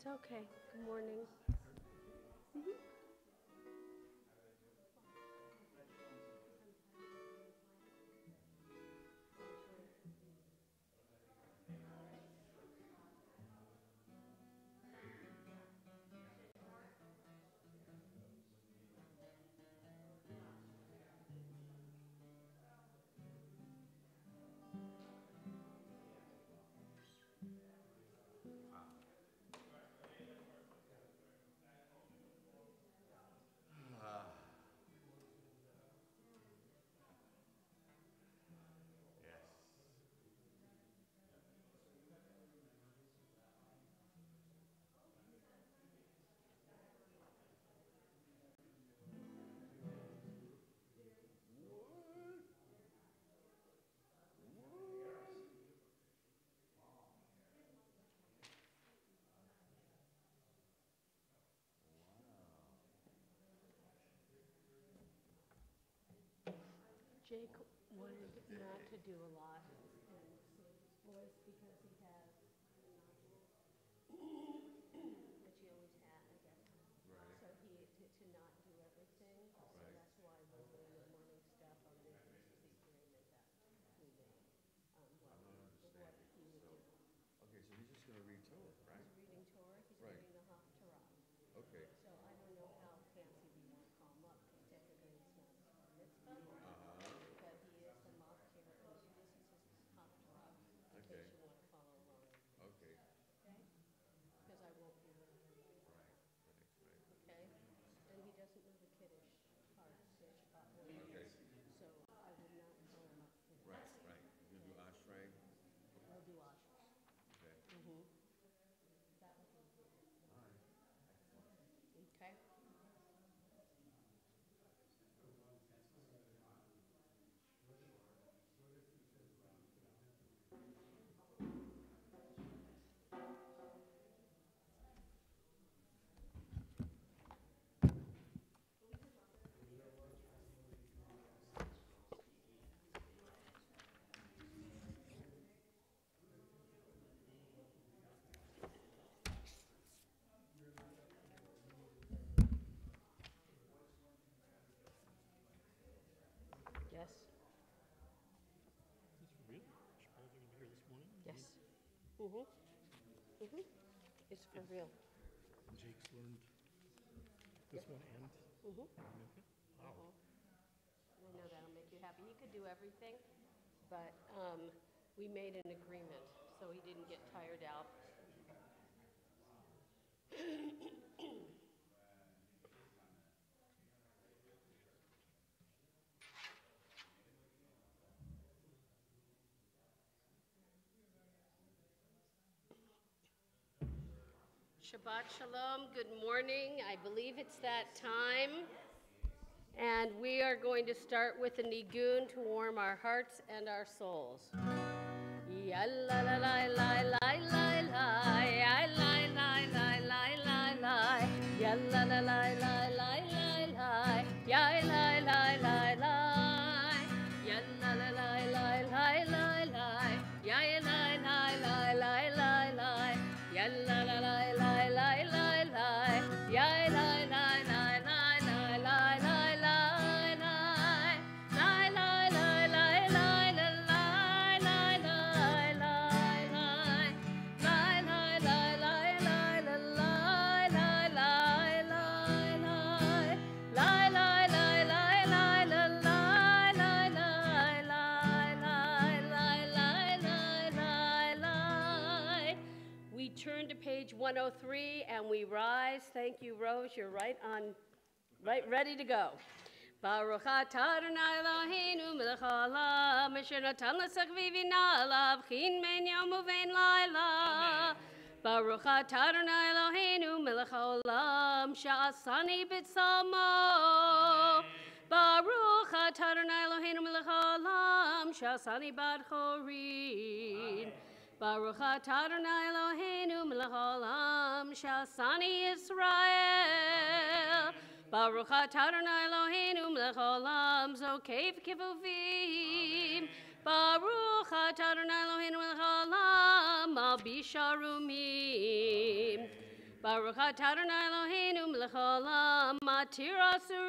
It's okay. Good morning. Jake wanted not to do a lot and save his voice because he has a nodule, which he always had, I guess. Right. So to not do everything. So Right. that's why we're doing the morning stuff. This is the agreement that we made. What he would do. Okay, so he's just going to read Torah, right? He's reading Torah. He's Right. reading the Haftarah. Okay. So I don't know how fancy we want to call him up because technically it's not his bar mitzvah. But he is the maftir, and so this is his Haftarah, in Okay. case you want to follow along. Okay. Okay? Because I won't be with him. Right. Okay? And he doesn't know the Kiddush part, the Shabbat order. Okay. So I would not call him up for Right, this. right. You're going to do Ashrei? We'll do Asher. Okay. That would be good. All right. Okay? Yes. Is this for real? Chipotle gonna be here this morning? Yes. It's for real. Jake's learned this one and Mhm. okay. Wow. I know that'll make you happy. He could do everything, but we made an agreement, so he didn't get tired out. Shabbat Shalom, good morning. I believe it's that time. And we are going to start with a nigun to warm our hearts and our souls. Yalla la la la la la la, yalla la la la la la, yalla la la la la la la, yalla la la la, yalla la la la la la la, yalla la la la la la, yalla la la la la la la, yalla la la la la turn to page 103 and we rise. Thank you, Rose. You're right ready to go. Baruch atah Adonai Eloheinu melech haolam asher natan l'sachvivina l'avchin ben yom uvein laila. Baruch atah Adonai Eloheinu melech haolam she'asani b'tzalmo. Baruch atah Adonai Eloheinu melech haolam she'asani bad chorin. Baruch atah Adonai Eloheinu melech haolam she'asani Yisrael. Baruch atah Adonai Eloheinu melech haolam zokei v'kivuvim. Baruch atah Adonai Eloheinu melech haolam al bisharumim. Baruch atah Adonai Eloheinu melech haolam matir asurim.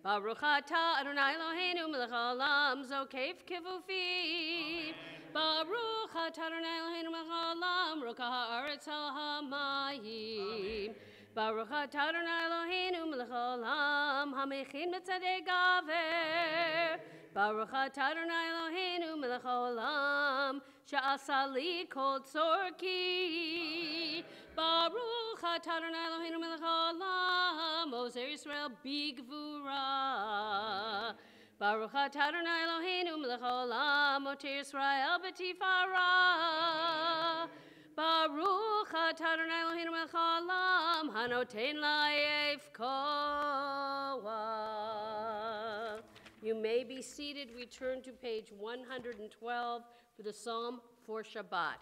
Baruch atah Adonai Eloheinu melech haolam zokef kefufim. Baruch atah Adonai Eloheinu melech haolam rokah haaretz al hamayim. Baruch atah Adonai Eloheinu melech haolam hamechin b'tzadei gaver. Baruch atah Adonai Eloheinu melech haolam she'asa li kol tzorki. Baruch atah Adonai Eloheinu melech haolam ozer Yisrael bigvura. Baruch atah Adonai Eloheinu melech haolam oter Yisrael b'tifara. Baruch atah Adonai Eloheinu melech haolam hanoten la'ef koach. You may be seated. We turn to page 112 for the Psalm for Shabbat.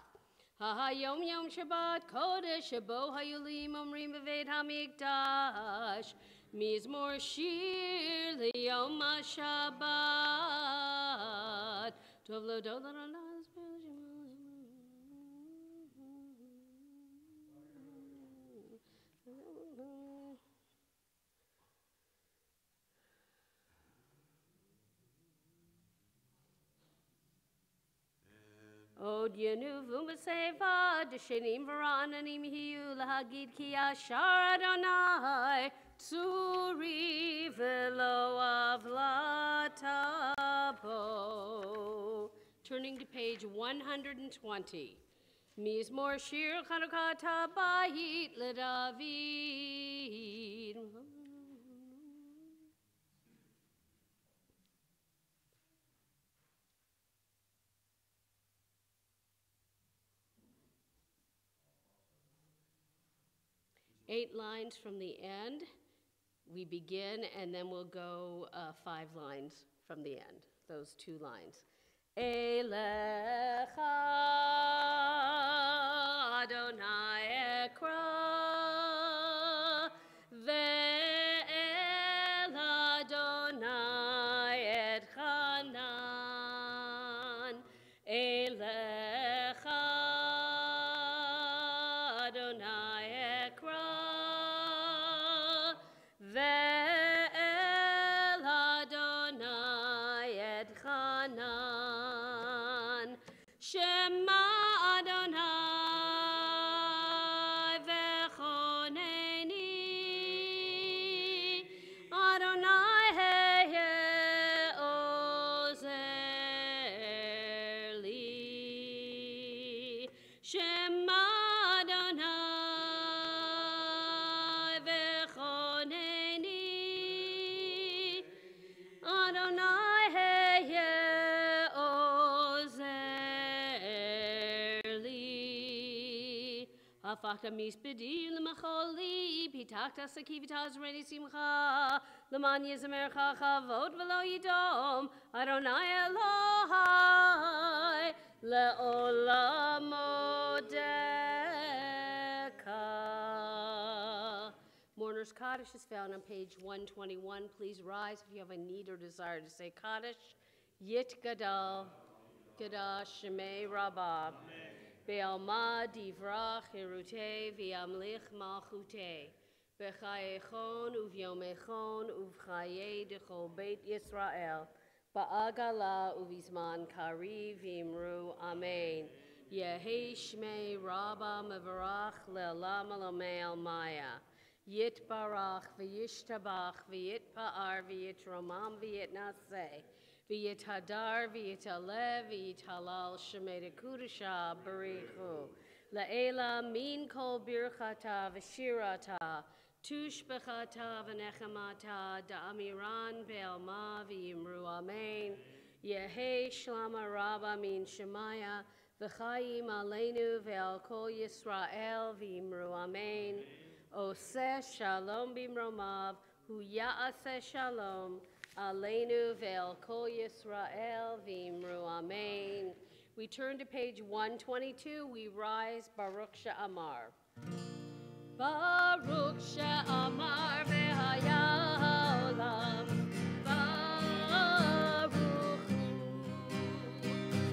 Yom Yom Shabbat Kodesh Shabo Hayulim Omrim Beveit Hamikdash Mizmor Shir Liyom HaShabbat Tov Lo Dov Lo Lo Lo. Od yenuvu b'seifa d'shenim v'ra'ananim hiyu lahagid ki yashar Adonai tzuri v'lo avlatabo. Turning to page 120. Mizmor shir Chanukah tabayit leDavid. 8 lines from the end. We begin, and then we'll go 5 lines from the end, those 2 lines. Elecha Adonai ekra, ve'el Adonai etchanan. Elecha Adonai ekra, ve'el Adonai etchanan. Shema Adonai v'choneni, Adonai heye ozer li. Shema Adonai v'choneni, Adonai heye ozer li. Hafachta mispedi l'macholi, pitachta sakivita zreni simcha, l'man yizamercha chavot v'lo yidom, Adonai Elohai le'olam odeka. Mourner's Kaddish is found on page 121. Please rise if you have a need or desire to say Kaddish. Yit Gadal, Gadash Shemei Rabbah. Be'alma divrach hirute v'yamlich malchute. B'chayechon uv'yomechon uv'chaye dechol beit Yisrael. Ba'agala uv'izman kari v'imru amen. Yehi shmei Rabbah mevarach le'olam alamei almaya. Yit barach v'yishtabach v'yitpa'ar v'yitromam v'yitnaseh. V'yit hadar, v'yit alev, v'yit halal, shemei kudusha, barichu. La'ela min kol birchata v'shirata, tushbechata v'nechamata, da'amiran be'alma v'yimru amen. Yehi shlama rabba min shemaya, v'chayim aleinu ve'al kol Yisrael v'yimru amen. Oseh shalom bimromav, hu ya'aseh shalom, Aleinu ve'el kol Yisrael v'imru amen. We turn to page 122. We rise Baruch She'amar. Baruch She'amar v'haya ha'olam.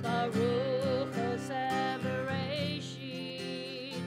Baruch Oseh Bereshit.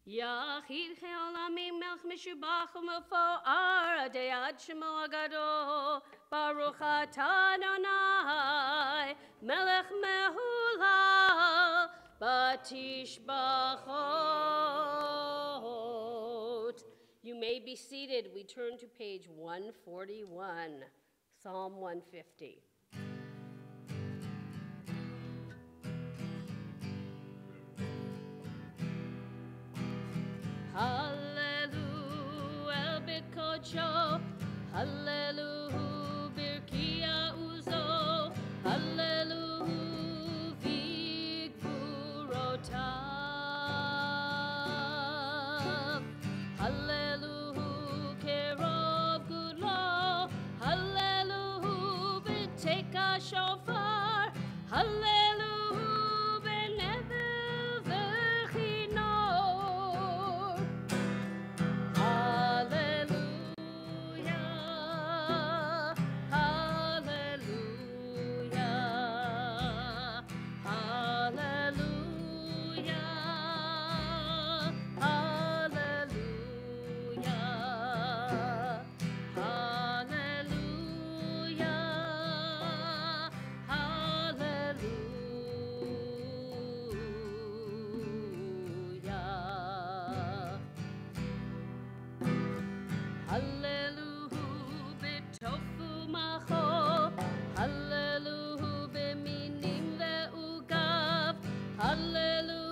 Yachid Cheolamim Melch Mishubach U'Mefo'ar Adei Ad Shemo Agadol Baruch Atah Adonai Melech Mehulal Batishbachot. You may be seated. We turn to page 141, Psalm 150. Hallelu el bikocho, Hallelu birkia uzo, Hallelu vigvurotav, Hallelu kerov gulo, Hallelu b'teka shofar, Hallelu b'nevel v'chinor. Hallelujah, hallelujah, hallelujah, hallelujah, hallelujah. Hallelu b'tofu macho, Hallelu b'minim le'ugav, Hallelu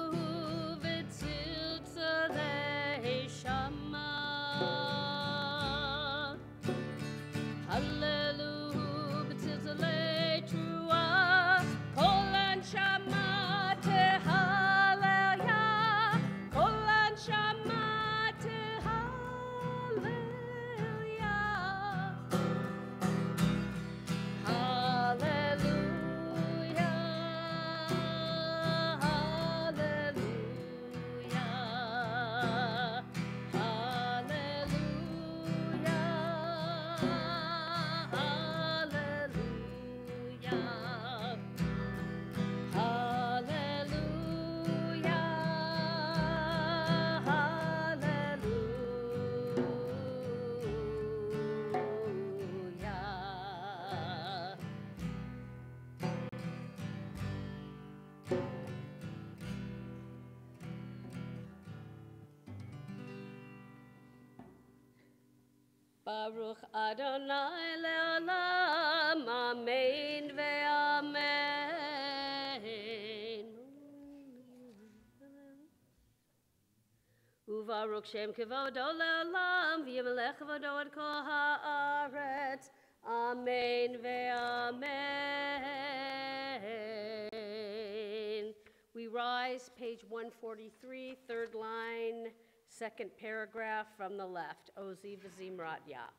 v'tziltzalei shama, Hallelu v'tziltzalei trua, kol anshama tehallel, kol anshama tehallel. Baruch Adonai le'olam, amen ve'amen. Uvaruch Shem Kevodo le'olam, v'yimelech Kevodo ad kol ha'aretz, amen ve'amen. We rise, page 143, third line, second paragraph from the left. Ozi v'zimrat ya.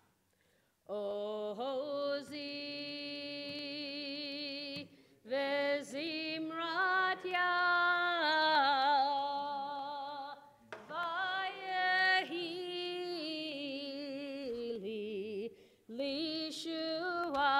Ozi v'zimrat ya. Vayehi li lishua.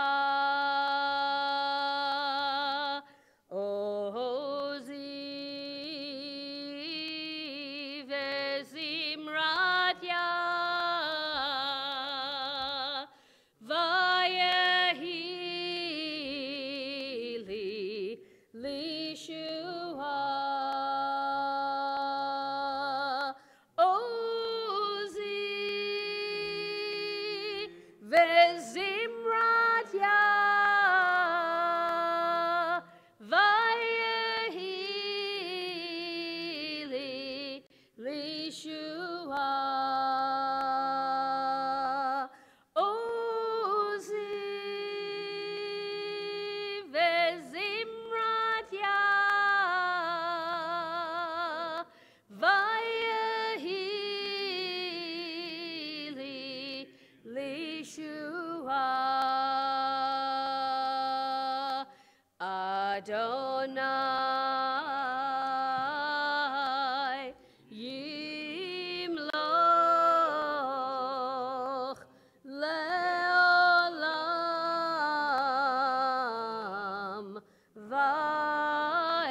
Adonai yimloch leolam vaed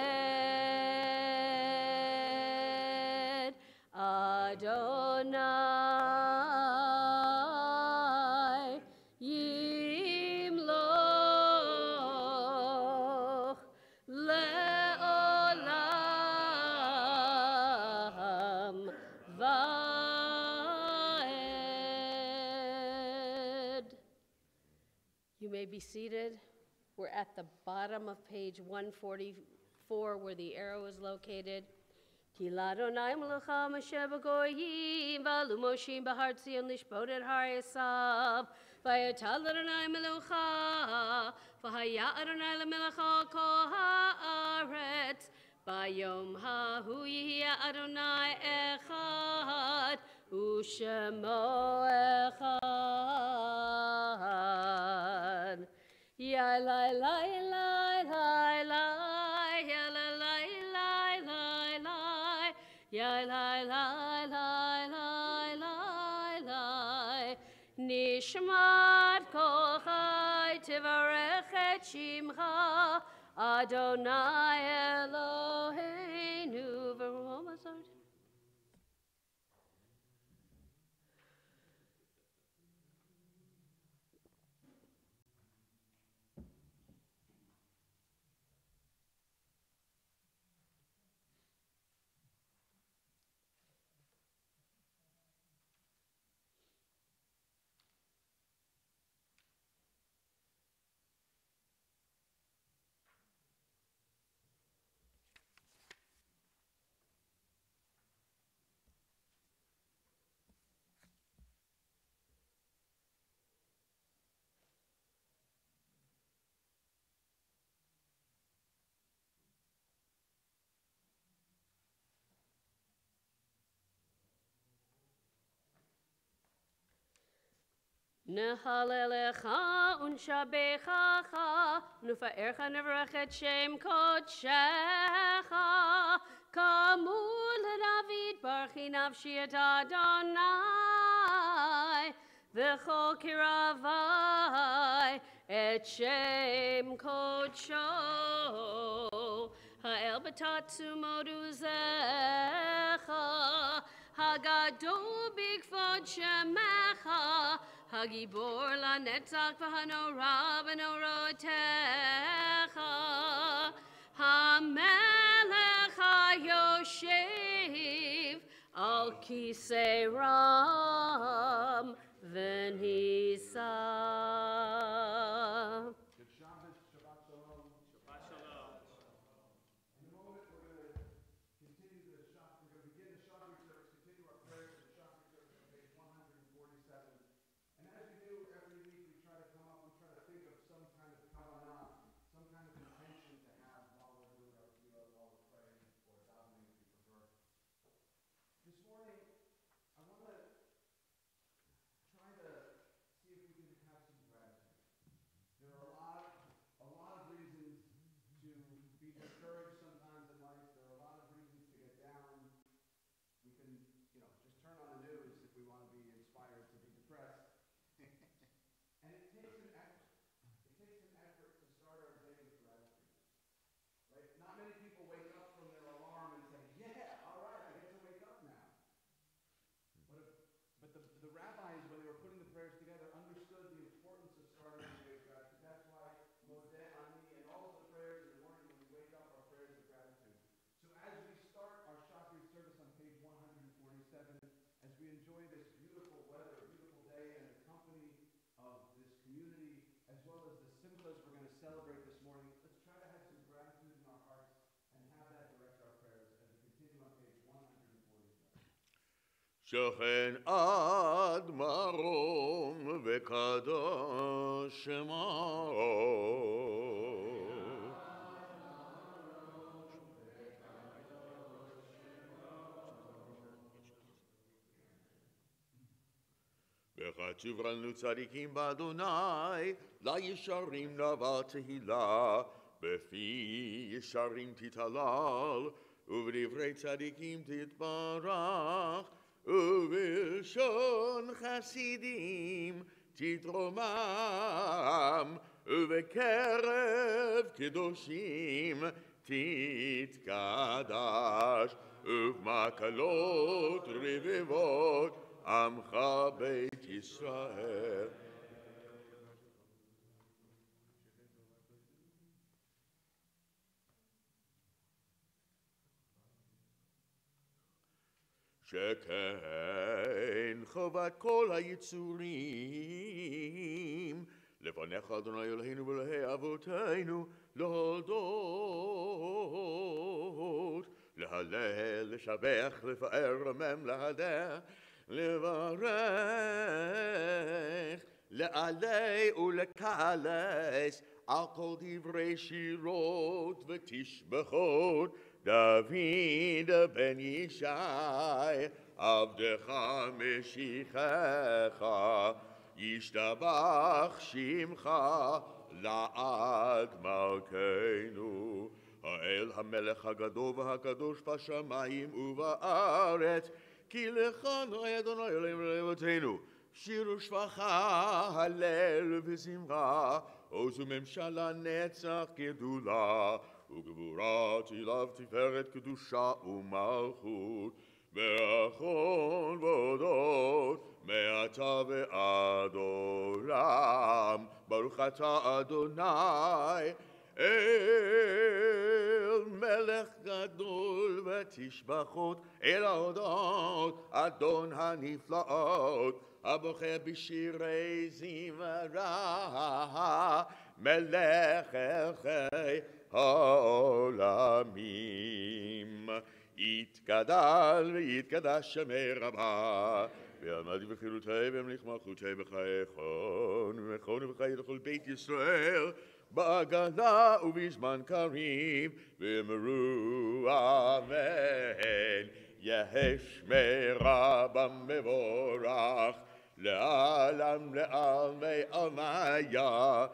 You may be seated. We're at the bottom of page 144 where the arrow is located. Ki l'Adonai Melucha Moshe b'goyim v'alu Moshe b'har Tzion lishbot et har Esav v'yatal Adonai Melucha v'haya Adonai leMelucha kol haaretz Bayom hahu yihya Adonai echad u'shemo echad. Ya lai lai lai lai lai ya lai lai lai lai lai ya lai lai lai lai lai lai Nishmat kol chai tivarech et shimcha Adonai Eloheinu v'ruho mazard. Nehalelecha unshabechacha nufa'ercha nevrachet shem kodshecha kamul David barchi nafshi et Adonai v'chol kiravai et shem kodsho ha'el b'tatsu moduzecha Hagado bigfod shemecha Hagibor lanetzach v'hanora b'norotecha Hamelech hayoshev al kisei ram v'nisa. Good Shabbos, Shabbat Shalom. Shabbat Shalom. In a moment, we're going to begin the Shabbos service, continue our prayers in the Shabbos service on page 147. And as we do every week, we try to think of some kind of kavanah, some kind of intention to have while we're doing our tefillah, while we're praying, or davening if you prefer. This morning, I want to try to see if we can have some gratitude. There are a lot of reasons to be discouraged sometimes in life. There are a lot of reasons to get down. We can, just turn on the news if we want to be inspired to be depressed. And it takes an effort. It takes an effort to start our day with gratitude. Right? Not many people wake up from their alarm and say, yeah, all right, I get to wake up now. But the rabbis, when they were putting the prayers together, understood the importance of starting the day with gratitude. That's why Modeh Ani and all of the prayers in the morning when we wake up are prayers of gratitude. So as we start our Shabbos service on page 147, as we enjoy this beautiful weather, beautiful day, and the company of this community, as well as the simchas we're going to celebrate this morning, let's try to have some gratitude in our hearts and have that direct our prayers as we continue on page 147. שוכן עד מרום וקדוש שמו וכתוב לנו צדיקים באדוני לישרים נאווה תהילה בפי ישרים תתהלל ובדברי צדיקים תתברך ובלשון חסידים תתרומם ובקרב קדושים תתקדש ובמקלות רבבות עמך בית ישראל. שכן חובת כל היצורים לפניך אדוני אלוהינו ואלוהי אבותינו להודות, להלל, לשבח, לפאר, רומם, להדר, לברך, לעלי ולקלס על כל דברי שירות ותשבחות דוד בן ישי עבדך משיחך ישתבח שמך לעד מלכנו האל המלך הגדול והקדוש בשמיים ובארץ כי לך נוי אדוני אלוהינו ואלוהינו שיר ושבחה הלל וזמרה עוז וממשלה נצח גדולה וגבורה תהילה ותפארת קדושה ומלכות ברכות והודות מעתה ועד עולם ברוך אתה אדוני אל מלך גדול ותשבחות אל ההודות אדון הנפלאות הבוחר בשירי זמרה מלך אלכי העולמים יתגדל ויתקדש שמי רבה ועמדי בחירותי והמליך מלכותי בחייכון ומכון ובחיי לכל בית ישראל בהגנה ובזמן קריב ואמרו אמן יהי שמי רבה מבורך לעלמי עלמיה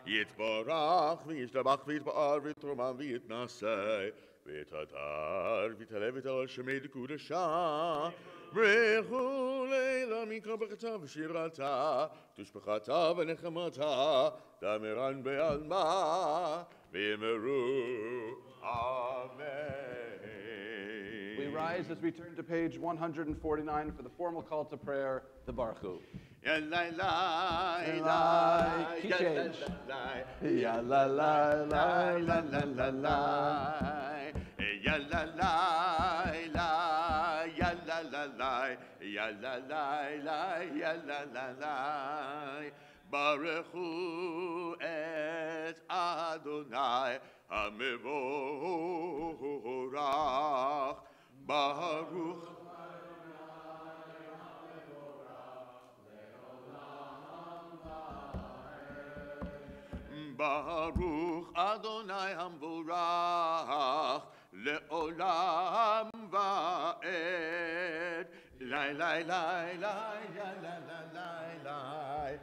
יתברך וישתבח ויתפאר ויתרומם ויתנשא ויתהדר ויתעלה ויתהלל שמי לקודשה ברכו לילה מקרא ברכתה ושירתה תשבחתה ונחמתה דמרן בעלמה ואמרו אמן. We rise as we turn to page 149 for the formal call to prayer, the Baruch. Ya la la la, key change. Ya la la la la la la la. Ya la la la, ya la la la, ya la la la, ya la la la. Baruchu et Adonai hamevorach. Baruch Baruch Adonai Hamvorach Le'olam va'ed Lai lai lai lai ya la la lai lai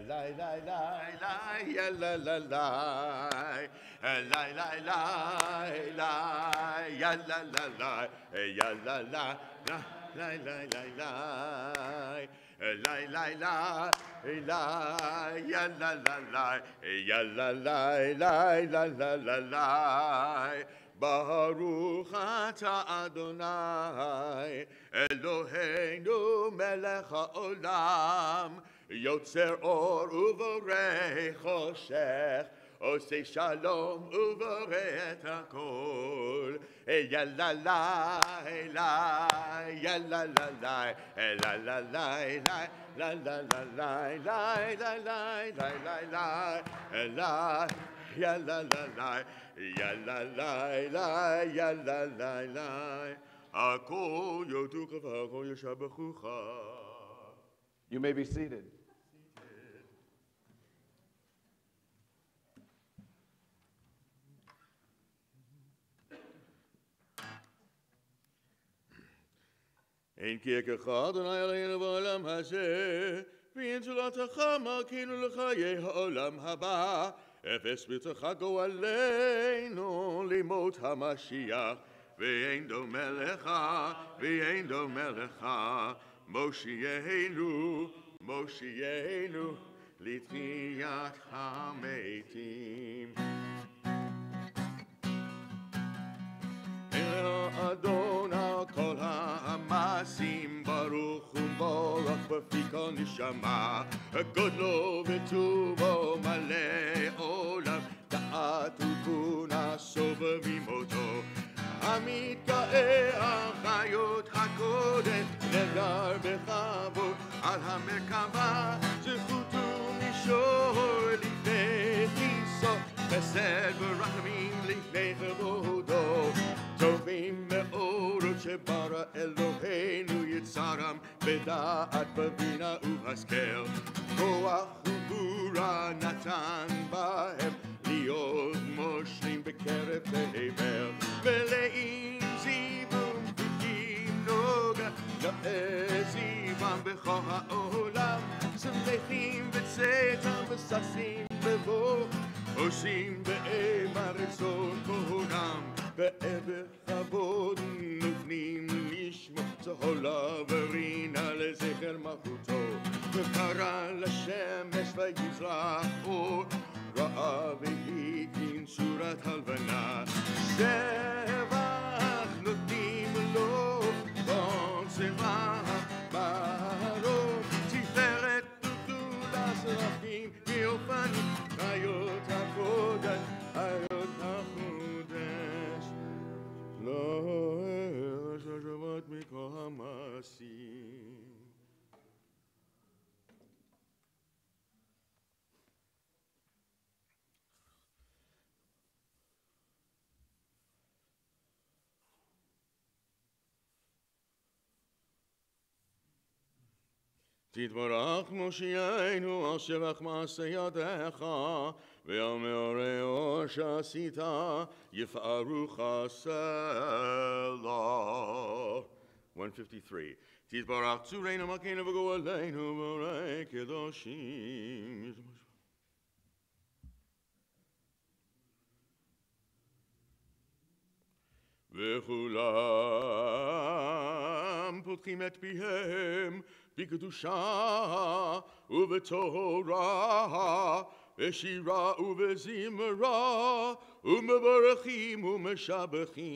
Lai lai lai lai ya la la lai Lai lai lai lai ya la la lai Ya la la lai lai lai lai Lai lai lai lai ya la la lai ya la lai lai la la la lai Baruch ata Adonai Eloheinu melech haolam Yotzer or uvorei choshech Osei shalom uvorei et hakol Ya la la la ya la la la la la la la la la la la la la la la la ya la la la ya la la la ya la la la Hakol yoducha v'hakol yeshabachucha. You may be seated. אין כיכרך אדוני עלינו בעולם הזה, ואין זולתך מלכנו לחיי העולם הבא. אפס ברצונך גואלנו לימות המשיח, ואין דומה לך, ואין דומה לך. מושיענו, מושיענו, לתחיית המתים. אדון על כל המעשים ברוך ומבורך בפי כל נשמה גודלו וטובו מלא עולם דעת ותבונה סובבים אותו המתגאה על חיות הקודש נגר בכבוד על המרכבה זכות אלוהינו יצרם בדעת בבינה ובהשכל. כוח וגבורה נתן בהם להיות מושלים בקרב תבל. מלאים זיוון פיקים נוגה נעזיבם בכל העולם. שמחים בצאתם וששים בבוא, עושים באמה רצון כהונם. בעבר כבוד נותנים לשמו צהולה ורינה לזכר מלכותו. וקרא לשמש ויזרח אור, ראה והקים צורת הלבנה. שבח נותנים לו כל צבא ברוך, תפארת וגדולה שרפים ואופנים, חיות הקודש, חיות הקודש. לא ארש השבת מכל המעשים. תתברך מושיענו על שבח מעשה ידיך, ועל מאורי אור שעשית יפארו חסלה. 153. תתברך צורנו מלכנו וגואלנו בורא קדושים. וכולם פותחים את פיהם בקדושה ובתורה, בשירה ובזמרה, ומברכים ומשבחים,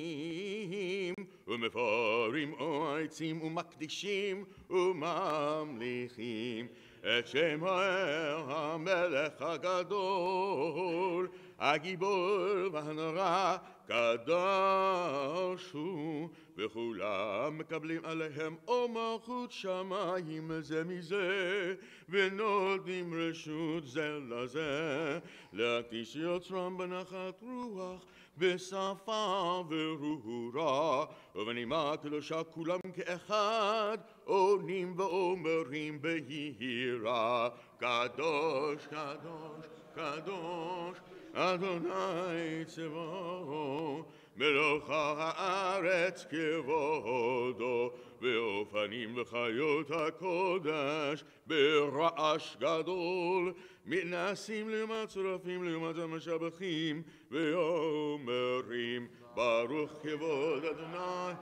ומפארים עויצים ומקדישים וממליכים את שם המלך הגדול, הגיבור והנורא, קדוש הוא. וכולם מקבלים עליהם או מלכות שמיים זה מזה, ונותנים רשות זה לזה, להקדיש יוצרם בנחת רוח, בשפה וברורה, ובנימה קדושה כולם כאחד, עונים ואומרים ביהירה, קדוש קדוש קדוש אדוני צבאות, מלוך הארץ כבודו, באופנים וחיות הקודש ברעש גדול, מתנסים לעומת צורפים לעומת המשבחים, ואומרים ברוך כבוד אדוני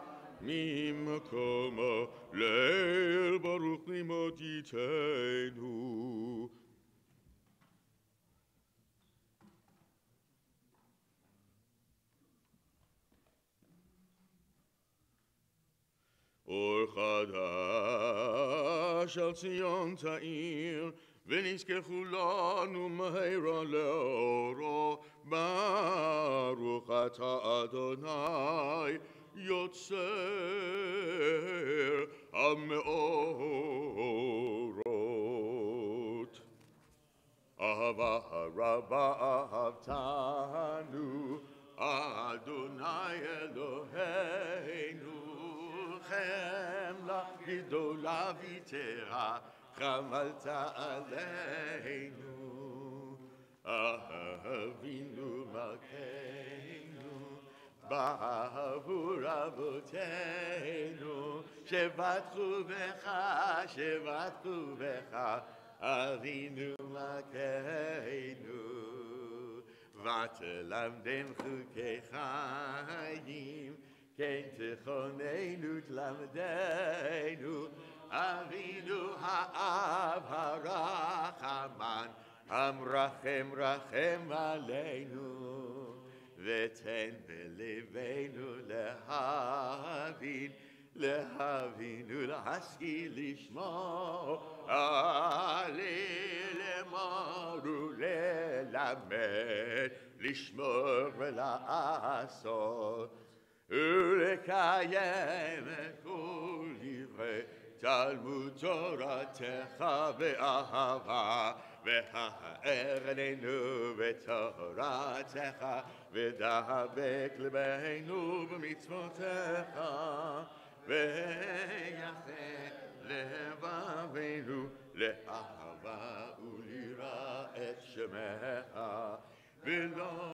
ממקומו לעיל, ברוך לימוד ייתנו. אור חדש על ציון תאיר, ונזכה כולנו מהרה לאורו. ברוך אתה אדוני יוצר המאורות. אהבה הרבה אהבתנו, אדוני אלוהינו, חמלה גדולה ויתרה חמלת עלינו. אבינו מלכנו בעבור אבותינו, שבטחו בך אבינו מלכנו, ותלמדם חוקי חיים, כן תכוננו תלמדנו. אבינו האב הרחמן, המרחם רחם עלינו, ותן בלבנו להבין ולהשכיל לשמוע, ללמוד וללמד, לשמור ולעשות, ולקיים את כל דברי תלמוד תורתך באהבה, והאר עינינו בתורתך, ודבק לבנו במצוותיך, ויחד לבבינו לאהבה וליראה את שמך, ולא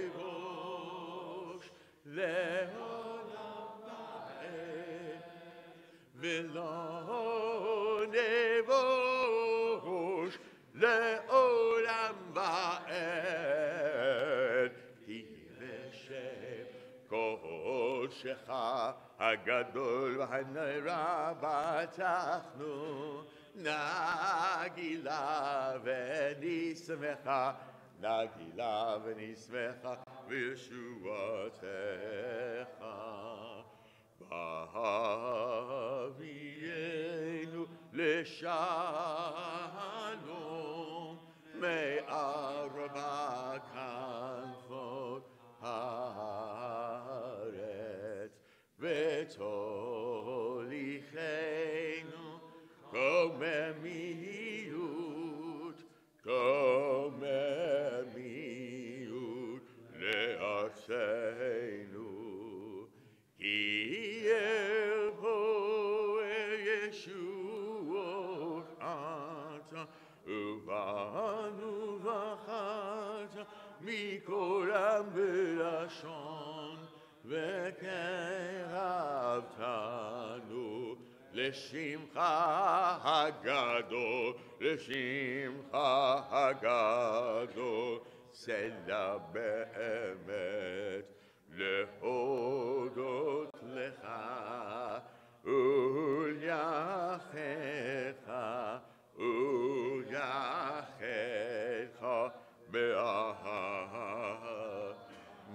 נבוש לעולם ועד, ולא נבוש לעולם ועד, כי בשם קודשך הגדול והנורא בטחנו, נגילה ונשמחה, נגילה ונשמחה בישועתך. בהביאנו לשלום מארבע כנפות הארץ, ותוליכנו קוממיות, קוממיות לארצנו. כי יבוא ישועות אתה, ובאנו בחרת מכל עם בלשון, וקרבתנו לשמך הגדול, לשמך הגדול, סלע באמת להודות לך וליחדך וליחדך באהבה.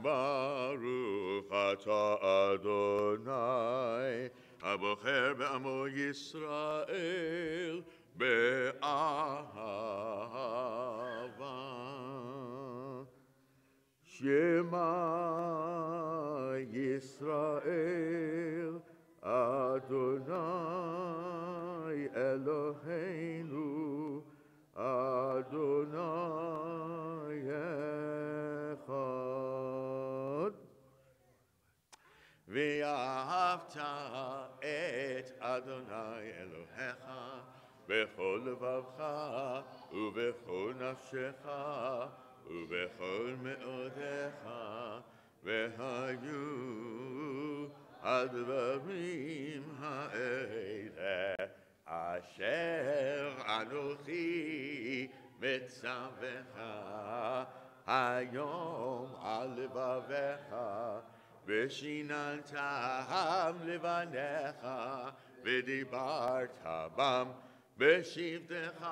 ברוך אתה אדוני הבוחר בעמו ישראל באהבה. שמע ישראל אדוני אלוהינו אדוני אחד. ואהבת את אדוני אלוהיך בכל לבבך ובכל נפשך ובכל מאודיך, והיו הדברים האלה אשר אנוכי מצווך היום על לבביך, ושיננתם לבניך, ודיברת בם בשבתך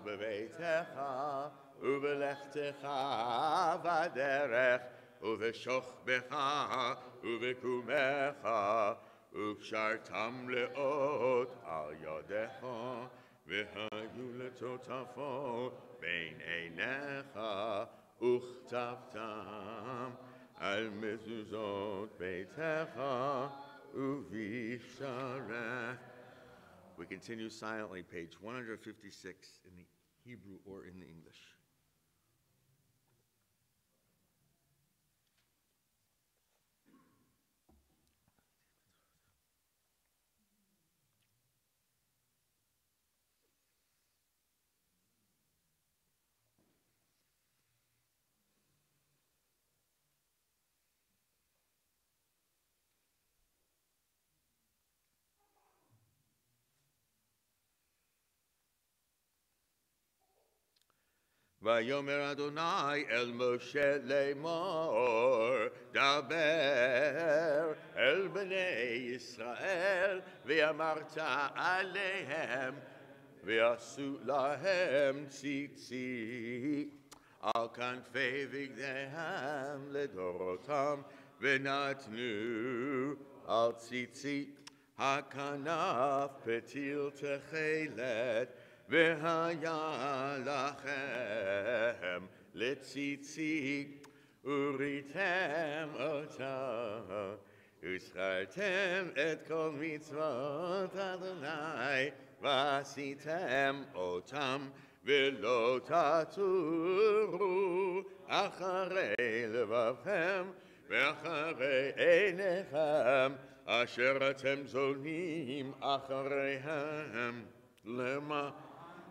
בביתך ובלכתך בדרך ובשוכבך ובקומך, וקשרתם לאות על ידיך, והיו לטוטפות בין עיניך, וכתבתם על מזוזות ביתך ובשעריך. We continue silently, page 156 in the Hebrew or in the English. ויאמר אדוני אל משה לאמור, דבר אל בני ישראל, ואמרת עליהם, ועשו להם ציצית על כנפי בגדיהם לדורותם, ונתנו על ציצית הכנף פתיל תכלת, והיה לכם לציצית, וריתם אותה, וזכרתם את כל מצוות אדוני, ועשיתם אותם, ולא תטורו אחרי לבבכם, ואחרי עיניכם, אשר אתם זולים אחריהם, למה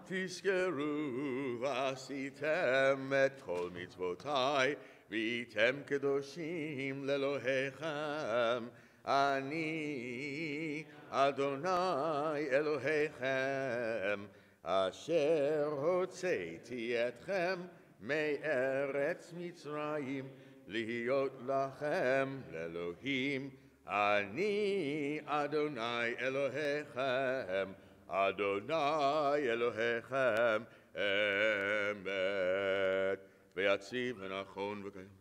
תזכרו ועשיתם את כל מצוותיי, והייתם קדושים לאלוהיכם. אני אדוני אלוהיכם, אשר הוצאתי אתכם מארץ מצרים, להיות לכם לאלוהים. אני אדוני אלוהיכם, אדוני אלוהיכם אמת, ויציב ונכון וקיים.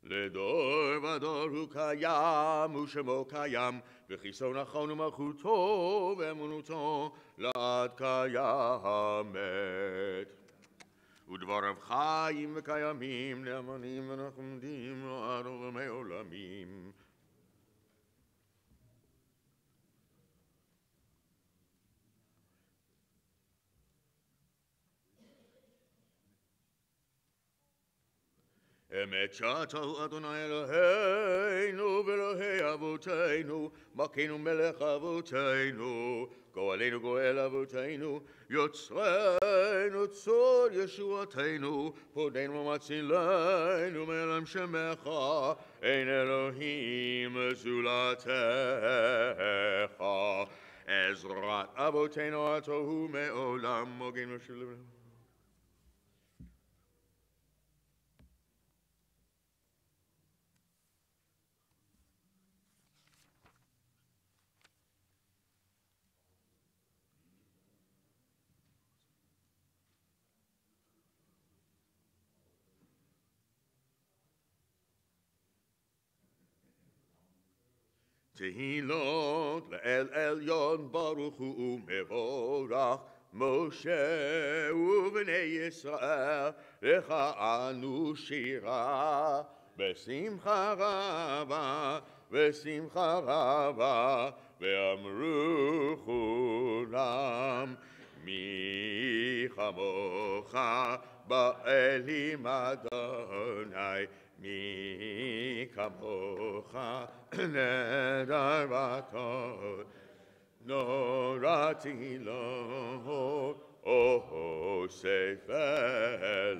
לדור ודור הוא קיים, ושמו קיים, וכיסו נכון ומלכותו, ואמונותו לעד קיימת. ודבריו חיים וקיימים, נאמנים ונחמדים עד עולמי עולמים. אמת שאתה אדוני אלוהינו ואלוהי אבותינו, מלכנו מלך אבותינו, גואלנו גואל אבותינו, יוצרנו צור ישועתנו, פודנו ומצילנו מעלם שמך, אין אלוהים זולתך. עזרת אבותינו התוהו מעולם, מוגן ושלום. תהילות לאל עליון ברוך הוא ומבורך, משה ובני ישראל לך אנו שירה, בשמחה רבה בשמחה רבה, ואמרו כולם מי כמוך באלים אדוני, מי כמוך נדר וטוב, נורתי לו, ספר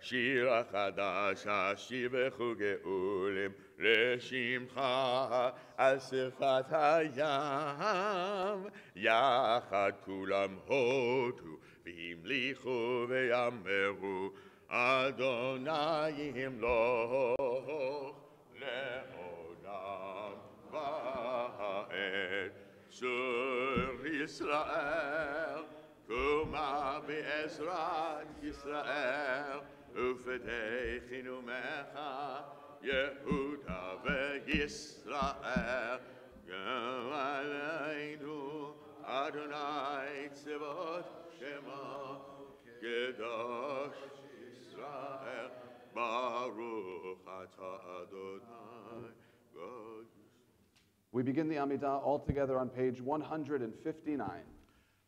שיר החדש, השיבחו גאולים לשמך על שפת הים, יחד כולם הודו והמליכו ויאמרו, אדוני ימלוך לעולם ועד. צור ישראל קומה בעזרת ישראל, ופדי חינומך יהודה וישראל. גם עלינו אדוני צבאות שמו, קדוש ישראל ברוך אתה אדוני. We begin the Amidah all together on page 159.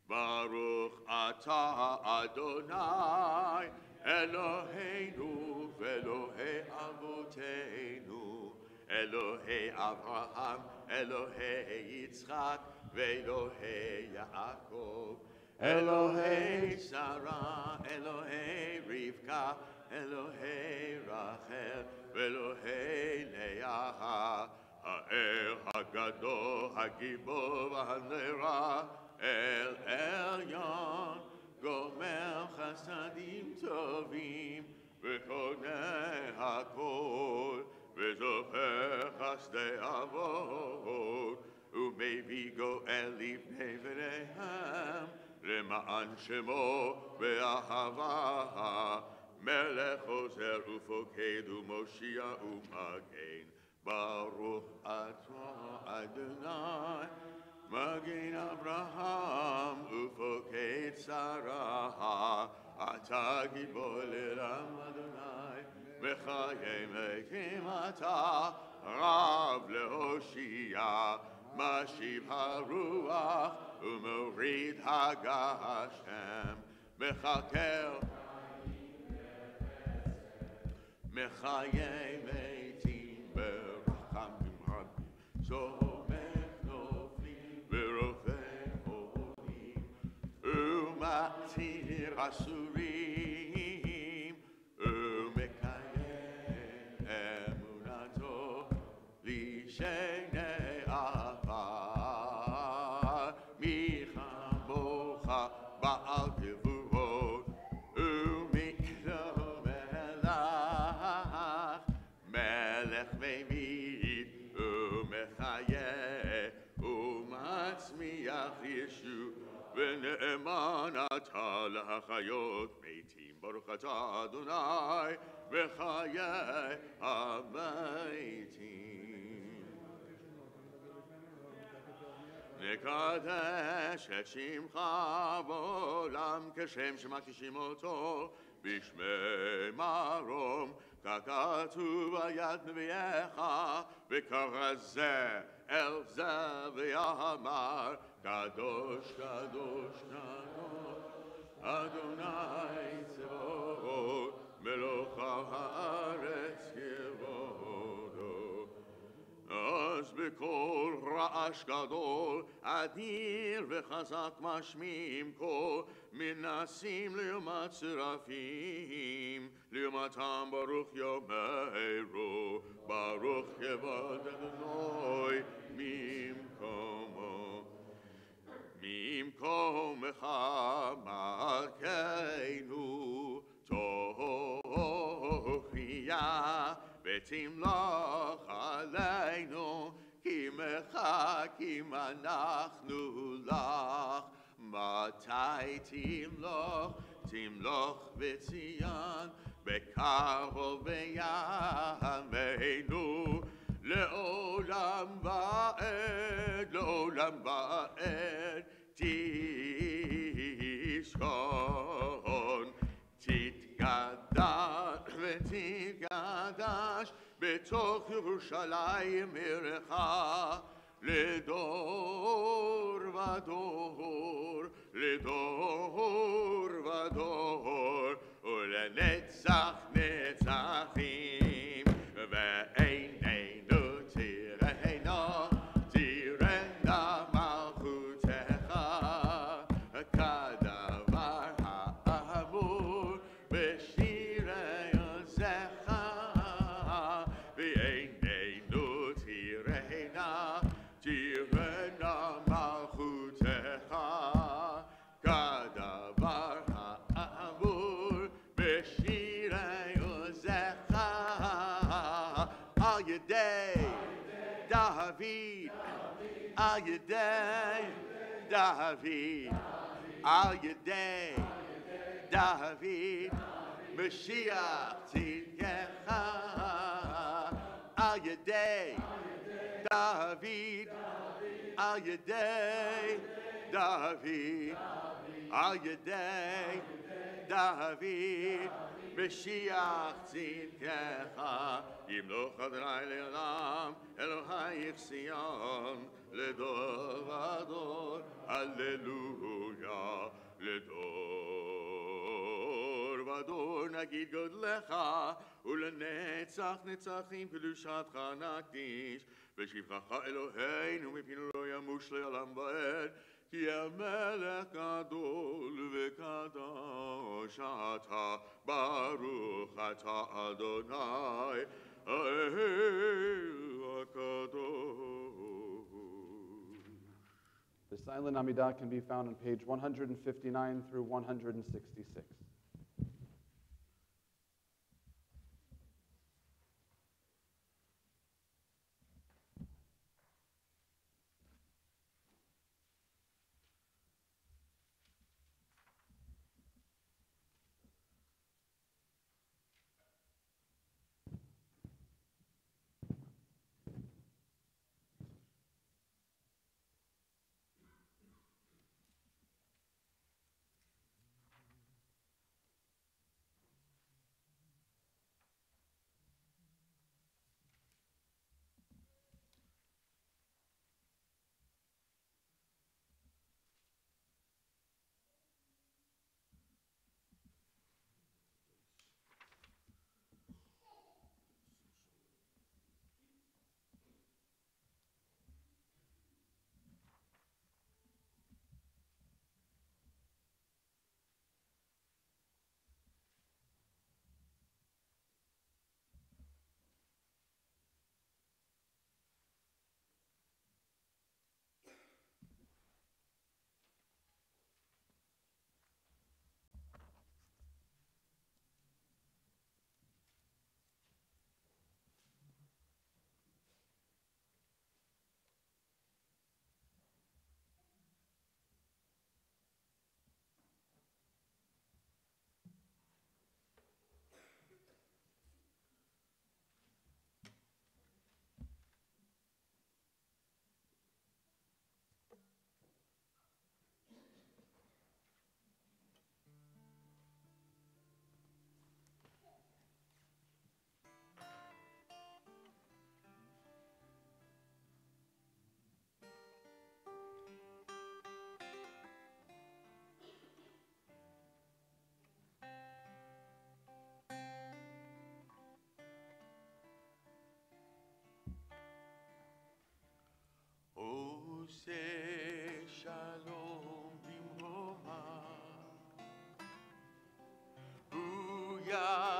Baruch atah Adonai Eloheinu ve'Elohei avoteinu, Elohei Avraham, Elohei Yitzchak ve'Elohei Yaakov, Elohei Sarah, Elohei Rivka, Elohei Rachel ve'Elohei Leah, Ha'er Hagadol Hagibor V'Hanera El Elyon, Gomer Chasadim Tovim, V'Koneh HaKol, V'Zocher Chasdei Avot, U'Mevi Goel Livnei V'Nehem, L'Ma'an Shemo V'Ahava, Melech Ozer U'Foked U'Moshia U'Magen, Baruch Atah Adonai, Magen Abraham ufoked Sarah, Ata Gibor Le'olam Adonai, Mechayim Ekim Ata, Rav Lehoshia, משיב הרוח ומוריד הגשם, מחקר מחיי מתים ברחמים רבים, סומך נופלים ורופא חולים, ומתיר אסורים, ומקיים אמונתו לשני עבר. מי כמוך בעל גבורות ומקלו מלך ממיד ומחיה ומצמיח ישוע, ונאמן אתה להחיות מתים. ברוך אתה אדוני בחיי המתים. נקדש את שמך בעולם כשם שמקישים אותו בשמי מרום, ככתוב ביד נביאך, וכרזה אל זה ויאמר, קדוש קדוש קדוש אדוני צבאות, מלוך הארץ כבודו. אז בקול רעש גדול, אדיר וחזק משמיעים קול, מנסים לעומת צרפים, לעומתם ברוך יאמרו, ברוך כבוד אדוני ממקומו. ממקומך מלכנו תופיע ותמלוך עלינו, כי מחכים אנחנו לך. מתי תמלוך? תמלוך בציון, בקרוב בימינו, לעולם ועד, לעולם ועד תשכון. תתקדש ותתקדש בתוך ירושלים עירך, לדור ודור, לדור ודור, ולנצח נצחים. ועינינו תראינו, תראינה מלכותך, כדבר האמור בשירי עוזך. ועינינו תראינה, תראינה מלכותך, כדבר האמור בשירי עוזך. על ידי דוד, על ידי דוד, על ידי דוד, משיח צדקך. על ידי דוד, על ידי דוד, על ידי דוד, משיח צדקך. ימלוך אדוני לעולם, אלוהיך ציון, לדור ודור, הללויה. לדור ודור נגיד גודלך, ולנצח נצחים קדושתך נקדיש. ושבחך אלוהינו מפינו לא ימוש לעולם ועד, כי המלך גדול וקדוש אתה, ברוך אתה אדוני האל הקדוש. The silent Amidah can be found on page 159 through 166.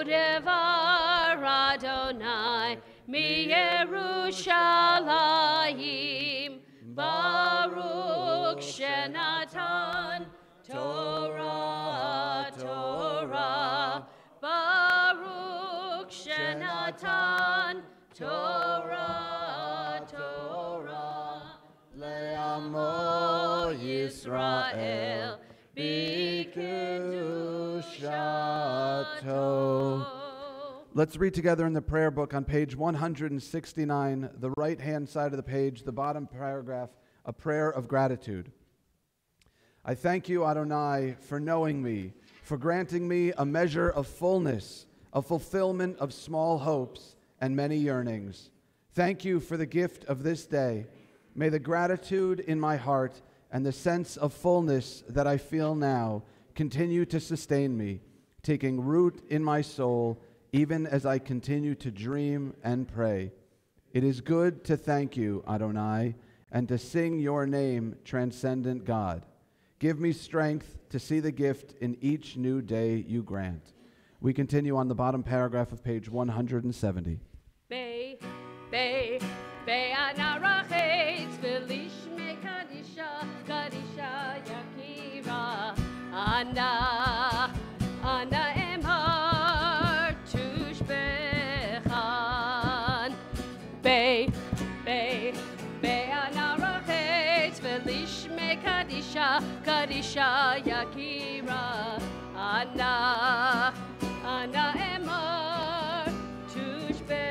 udevar Adonai miYerushalayim Baruch Shenatan Torah Torah Baruch Shenatan Torah Torah Le'amo Yisrael B'kedushato. Let's read together in the prayer book on page 169, the right-hand side of the page, the bottom paragraph, a prayer of gratitude. I thank you, Adonai, for knowing me, for granting me a measure of fullness, a fulfillment of small hopes and many yearnings. Thank you for the gift of this day. May the gratitude in my heart and the sense of fullness that I feel now continue to sustain me, taking root in my soul, even as I continue to dream and pray. It is good to thank you, Adonai, and to sing your name, transcendent God. Give me strength to see the gift in each new day you grant. We continue on the bottom paragraph of page 170. Be anarachetz v'lishme kadisha yakira ana emhar tushbechan Be anarachetz v'lishme kadisha yakira ana emhar tushbechan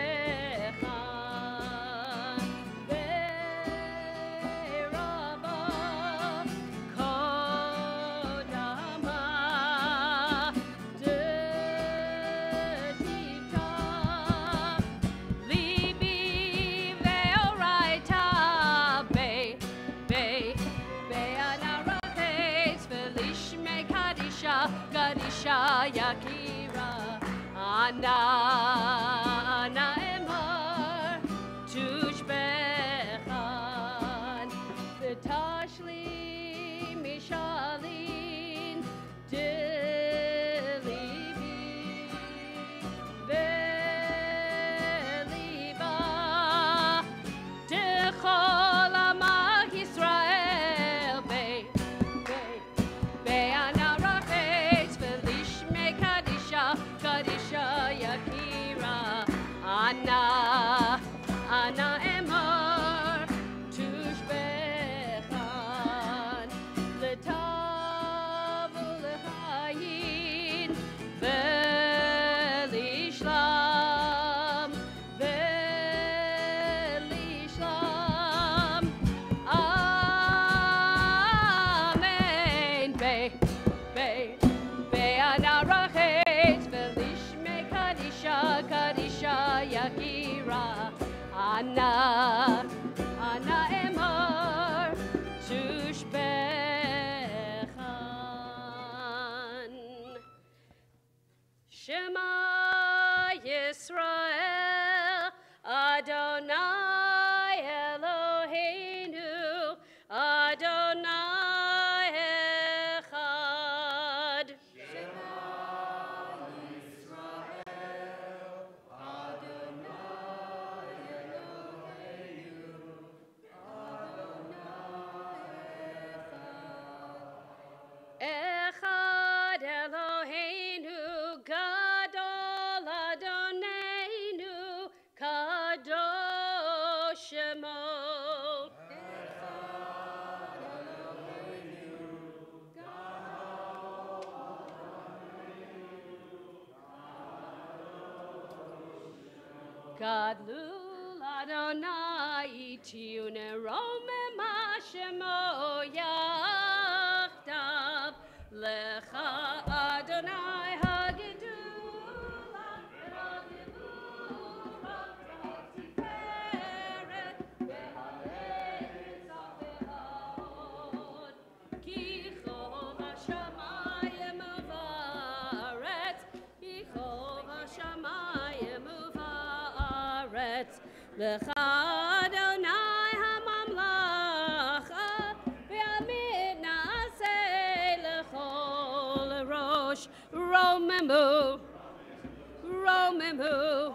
Be'raba kodama de'tika libi ve'oraita be'anarachetz v'lishme kadisha yakira ana emhar tushbechan v'tashli mishalin delibi ve'liba dechol amach Yisrael be'anarachetz v'lishme kadisha yakira ana emhar tushbechan l'tav u'lechayin ve'lishlam amen be'anarachetz v'lishme kadisha yakira ana emhar tushbechan Shema Yisrael Adonai Eloheinu Adonai Echad Echad Eloheinu Gadol Adonenu Kadosh Shemo Gadlul Adonai Tiune Rome Shemo Yachdav Lecha Adonai Hagidula Tiferet Be'aretz Apehaod Ki Chol HaShamayim Uvaretz Ki Chol HaShamayim Uvaretz Lecha Adonai HaMamlacha Ve'amid Na'aseh Lechol Rosh Romemu Romemu,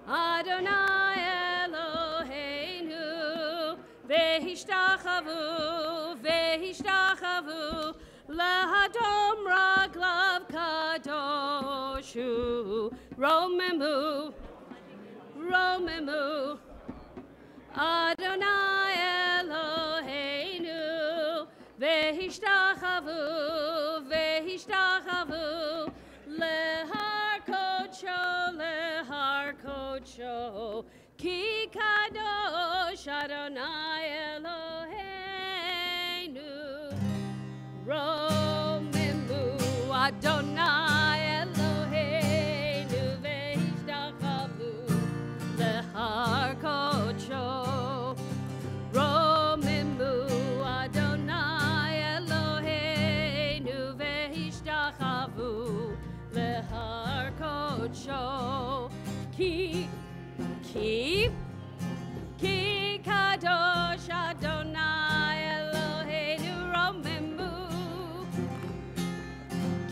Adonai Eloheinu, Vehishtachavu, Vehishtachavu, Lahadom Raglav Kadoshu, Romemu, Romemu, Adonai Eloheinu, Vehishtachavu, Vehishtachavu, Lehar Kocho, Ki Kadosh Adonai Eloheinu, Romemu, Adonai Eloheinu, Vehishtachavu, Lehar Kocho, Romemu, Adonai Eloheinu, Vehishtachavu, Lehar Kocho, Ki Kadosh Adonai Eloheinu, Romemu,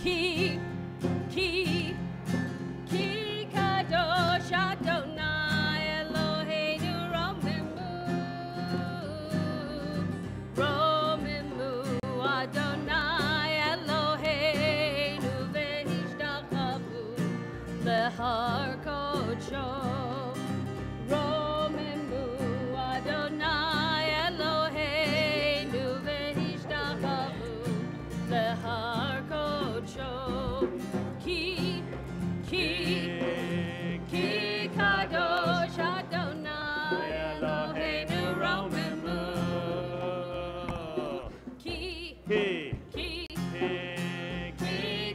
Ki Kadosh Adonai Eloheinu, Romemu, Adonai Eloheinu, Vehishtachavu, Lehar Kocho, Romemu, Adonai Eloheinu, Vehishtachavu, Lehar Kocho, Ki Kadosh Adonai Eloheinu, Romemu, Ki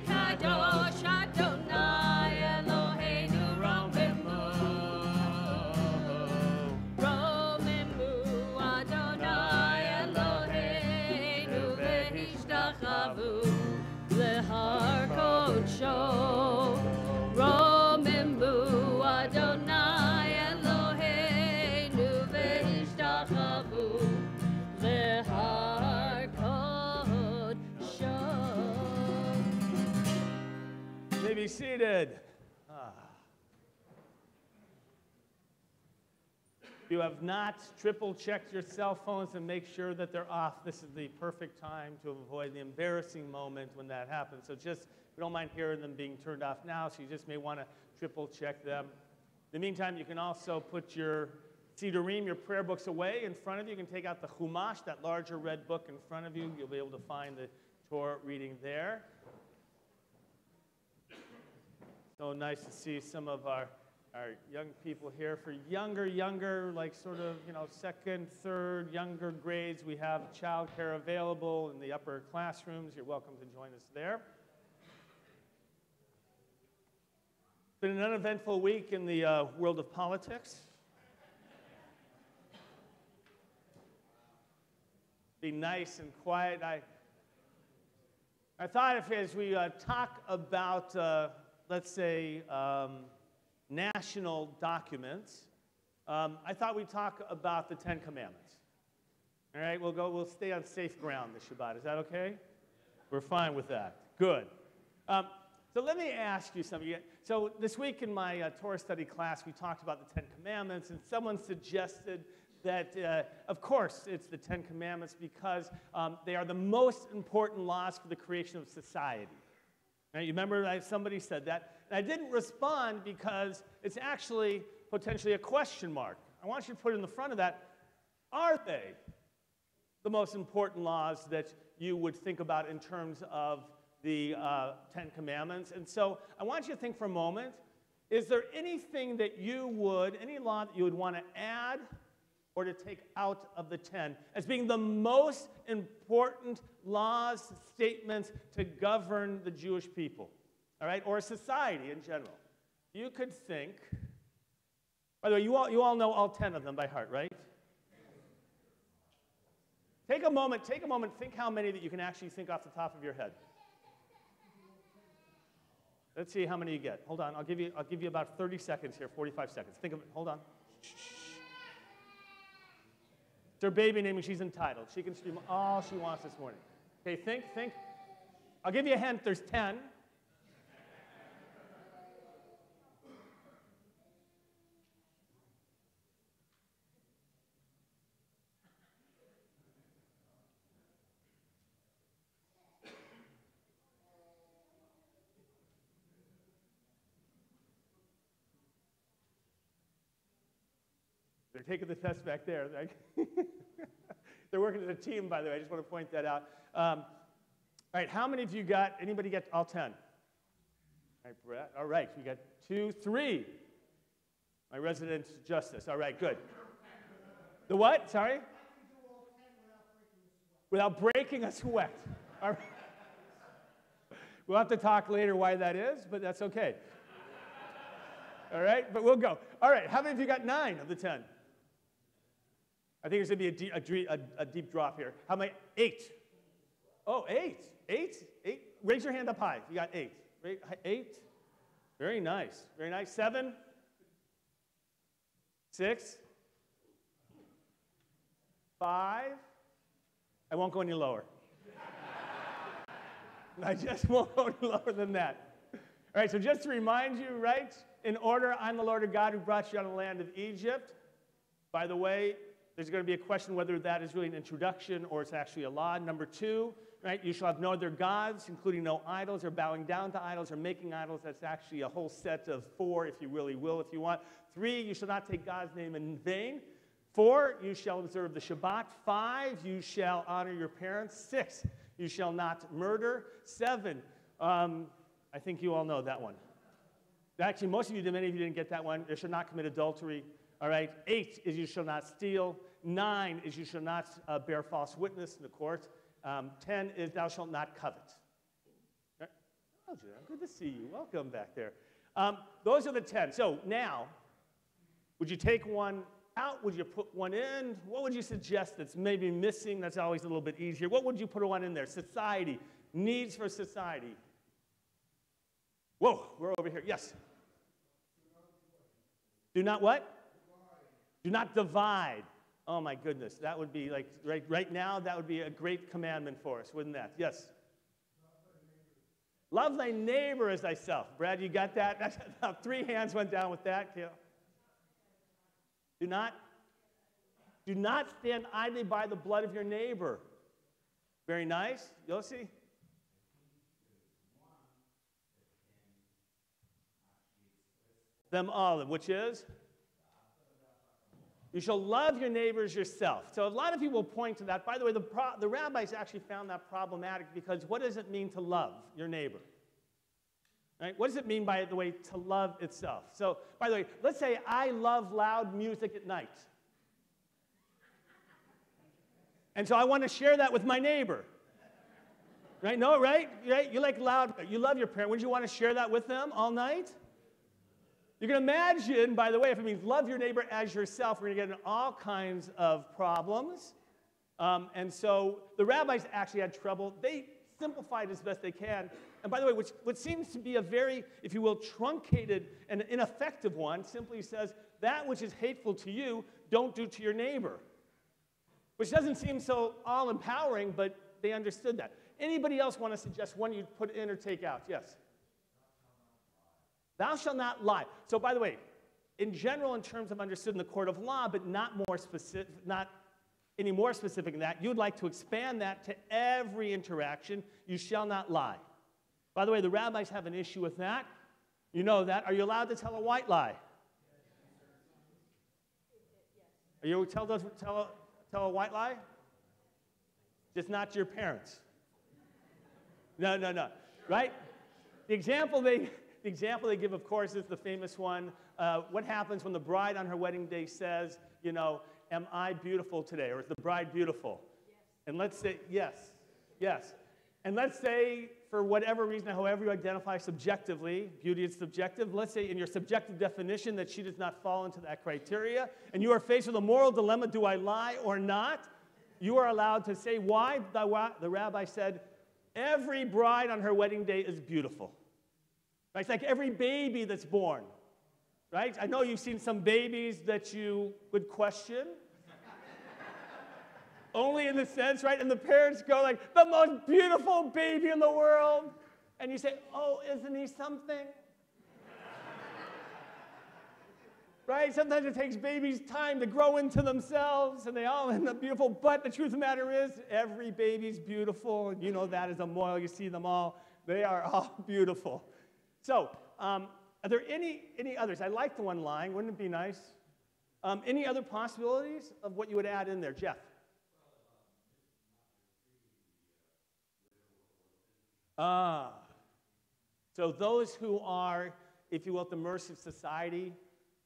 Kadosh Adonai Eloheinu, Romemu, Romemu, Adonai Eloheinu, Vehishtachavu, Lehar Kocho, Romemu, Adonai Eloheinu, Vehishtachavu, Lehar Kocho. May be seated. If you have not triple-checked your cell phones and make sure that they're off, this is the perfect time to avoid the embarrassing moment when that happens. So just, we don't mind hearing them being turned off now, so you just may want to triple-check them. In the meantime, you can also put your Sidurim, your prayer books away in front of you. You can take out the Chumash, that larger red book in front of you. You'll be able to find the Torah reading there. So nice to see some of our young people here. For younger, like sort of, second, third, younger grades, we have childcare available in the upper classrooms. You're welcome to join us there. It's been an uneventful week in the world of politics. Be nice and quiet. I thought as we talk about, let's say, national documents, I thought we'd talk about the Ten Commandments. All right, we'll stay on safe ground this Shabbat. Is that okay? We're fine with that. Good. So let me ask you something. So this week in my Torah study class, we talked about the Ten Commandments, and someone suggested that, of course, it's the Ten Commandments because they are the most important laws for the creation of society. Right? You remember somebody said that? And I didn't respond because it's actually potentially a question mark. I want you to put in the front of that, are they the most important laws that you would think about in terms of the Ten Commandments? And so I want you to think for a moment, is there anything that any law that you would want to add or to take out of the 10 as being the most important laws, statements to govern the Jewish people, all right, or society in general? You could think, by the way, you all know all 10 of them by heart, right? Take a moment, think how many that you can actually think off the top of your head. Let's see how many you get. Hold on, I'll give you about 30 seconds here, 45 seconds. Think of it, hold on. It's her baby name and she's entitled. She can scream all she wants this morning. Okay, think. I'll give you a hint, there's 10. They're taking the test back there. They're working as a team, by the way. I just want to point that out. All right, how many of you got, anybody get all 10? All right, Brett. All right, we got 2, 3. My resident justice. All right, good. The what? Sorry? Without breaking a sweat. All right. We'll have to talk later why that is, but that's okay. All right, but we'll go. All right, how many of you got 9 of the 10? I think there's going to be a deep drop here. How many? 8. Oh, 8. 8? 8? Raise your hand up high if you got 8. 8? Very nice. Very nice. 7? 6? 5? I won't go any lower. I just won't go any lower than that. All right, so just to remind you, right, in order, I'm the Lord your God who brought you out of the land of Egypt. By the way, there's going to be a question whether that is really an introduction or it's actually a law. Number 2, right, you shall have no other gods, including no idols or bowing down to idols or making idols. That's actually a whole set of 4, if you really will, if you want. 3, you shall not take God's name in vain. 4, you shall observe the Shabbat. 5, you shall honor your parents. 6, you shall not murder. 7, I think you all know that one. Actually, most of you, many of you didn't get that one. You shall not commit adultery. All right. 8 is you shall not steal. 9 is you shall not bear false witness in the court. 10 is thou shalt not covet. Right. Oh, good to see you. Welcome back there. Those are the 10. So now, would you take one out? Would you put one in? What would you suggest that's maybe missing? That's always a little bit easier. What would you put one in there? Society. Needs for society. Whoa, we're over here. Yes. Do not what? Do not divide. Oh my goodness, that would be like, right now, that would be a great commandment for us, wouldn't that? Yes. Love thy neighbor as thyself. Brad, you got that? That's, 3 hands went down with that. Do not stand idly by the blood of your neighbor. Very nice. Yossi? Them all, which is? You shall love your neighbors yourself. So a lot of people point to that. By the way, the rabbis actually found that problematic because what does it mean to love your neighbor? Right? What does it mean, by the way, to love itself? So, by the way, let's say I love loud music at night. And so I want to share that with my neighbor. Right? No, right? Right? You like loud, you love your parent. Would you want to share that with them all night? You can imagine, by the way, if it means love your neighbor as yourself, we're going to get into all kinds of problems. And so the rabbis actually had trouble. They simplified as best they can. And by the way, what seems to be a very, if you will, truncated and ineffective one simply says, that which is hateful to you, don't do to your neighbor. Which doesn't seem so all-empowering, but they understood that. Anybody else want to suggest one you'd put in or take out? Yes? Thou shalt not lie. So, by the way, in general, in terms of understood in the court of law, but not any more specific than that, you would like to expand that to every interaction. You shall not lie. By the way, the rabbis have an issue with that. You know that. Are you allowed to tell a white lie? Are you tell a white lie? Just not to your parents. No. Right? The example they give, of course, is the famous one. What happens when the bride on her wedding day says, you know, am I beautiful today? Or is the bride beautiful? Yes. And let's say, yes. And let's say, for whatever reason, however you identify subjectively, beauty is subjective, let's say in your subjective definition that she does not fall into that criteria, and you are faced with a moral dilemma, do I lie or not? You are allowed to say why. The rabbi said, every bride on her wedding day is beautiful. Right? It's like every baby that's born, right? I know you've seen some babies that you would question. Only in the sense, right? And the parents go like, the most beautiful baby in the world. And you say, oh, isn't he something? Right? Sometimes it takes babies time to grow into themselves, and they all end up beautiful. But the truth of the matter is, every baby's beautiful. And you know that as a moil. You see them all. They are all beautiful. So, are there any others? I like the one lying. Wouldn't it be nice? Any other possibilities of what you would add in there? Jeff? So those who are, if you will, at the mercy of society,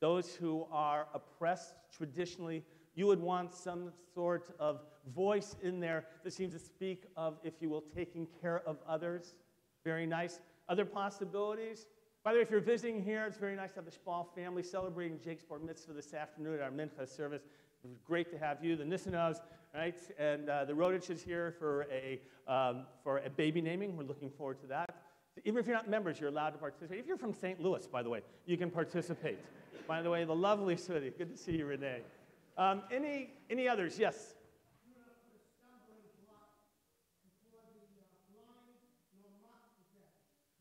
those who are oppressed traditionally, you would want some sort of voice in there that seems to speak of, if you will, taking care of others. Very nice. Other possibilities? By the way, if you're visiting here, it's very nice to have the Spall family celebrating Jake's bar mitzvah this afternoon at our mincha service. It was great to have you, the Nissinovs, right? And the Rodiches here for a baby naming. We're looking forward to that. Even if you're not members, you're allowed to participate. If you're from St. Louis, by the way, you can participate. By the way, the lovely city. Good to see you, Renee. Any others? Yes?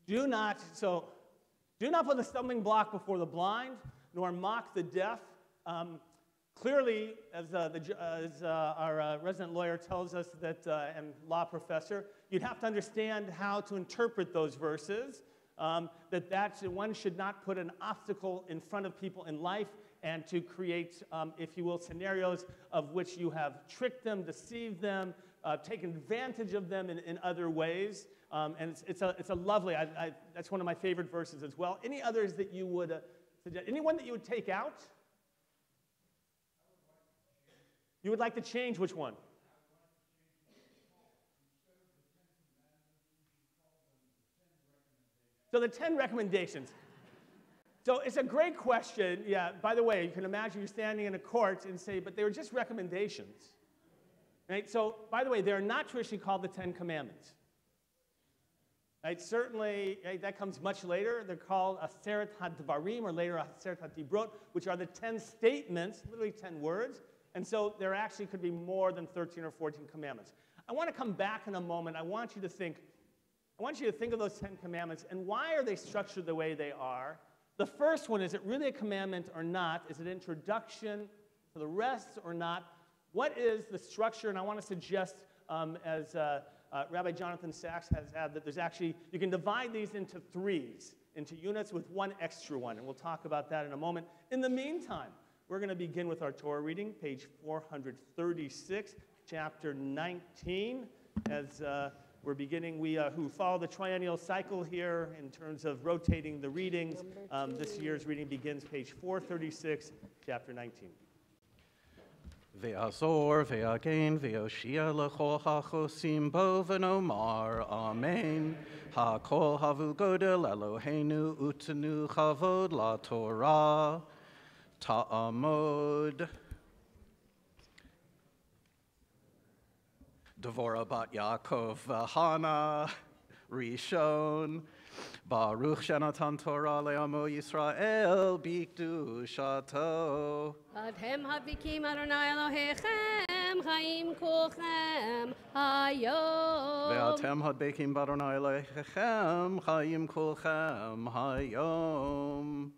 Do not put the stumbling block before the blind, nor mock the deaf. Clearly, as our resident lawyer tells us that, and law professor, you'd have to understand how to interpret those verses, that one should not put an obstacle in front of people in life and to create, if you will, scenarios of which you have tricked them, deceived them, taken advantage of them in other ways. And it's a lovely, that's one of my favorite verses as well. Any others that you would suggest? Anyone that you would take out? You would like to change which one? So the 10 recommendations. So it's a great question. Yeah, by the way, you can imagine you're standing in a court and say, but they were just recommendations. Right? So, by the way, they're not traditionally called the 10 Commandments. Right? Certainly, right, that comes much later. They're called Aseret HaDvarim, or later Aseret HaDibrot, which are the 10 statements, literally 10 words. And so there actually could be more than 13 or 14 commandments. I want to come back in a moment. I want you to think of those 10 commandments, and why are they structured the way they are? The first one, is it really a commandment or not? Is it an introduction to the rest or not? What is the structure? And I want to suggest, as Rabbi Jonathan Sachs has had, that there's actually, you can divide these into threes, into units with one extra one, and we'll talk about that in a moment. In the meantime, we're going to begin with our Torah reading, page 436, chapter 19. As we're beginning, we who follow the triennial cycle here in terms of rotating the readings, this year's reading begins page 436, chapter 19. Ve'azor, ve'agen, ve'oshia l'chol ha'chosim bo v'nomar, Amen. Ha'kol havu godel Eloheinu utenu chavod la Torah. Ta'amod. Devorah bat Yaakov v'Hana Rishon. Baruch shenatan Torah le'amo Yisrael b'kedushato. Adhem havikim Adonai Elohechem chaim kulchem hayom. Ve'atem hadbekim b'Adonai Elohechem chaim kulchem hayom.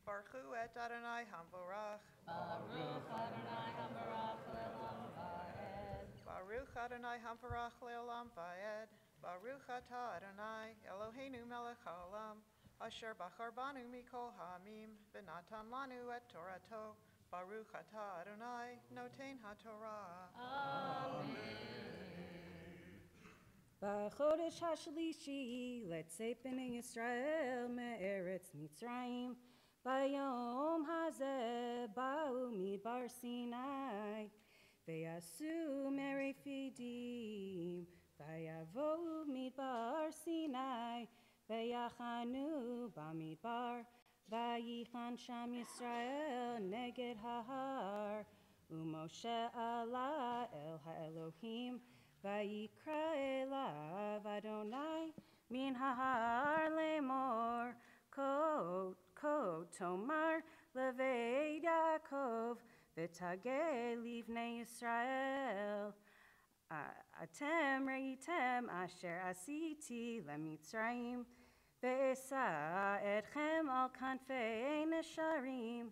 Baruch et Adonai Hamvorach. Baruch Adonai Habarach le'olam va'ed. Baruch Adonai Hamvorach le'olam va'ed. Baruch atah Adonai Eloheinu melech haolam. Asher bachar banu mikol ha'amim. V'natan lanu et Torato. Baruch atah Adonai noten ha'Torah. B'chodesh hashlishi, letzei b'nei Yisrael me'eretz Mitzrayim. Bayom hazeh ba'u midbar Sinai, ve'yasu merefidim, vayavohu midbar Sinai, ve'yachanu ba'midbar, vayichan sham Yisrael neged hahar, u'Moshe ala el ha'Elohim, vayikra elav Adonai min hahar lemor, Ko tomar levei Yaakov v'tageh livnei Yisrael. Atem reitem asher asiti lemitzrayim ve'esa etchem al kanfei nesharim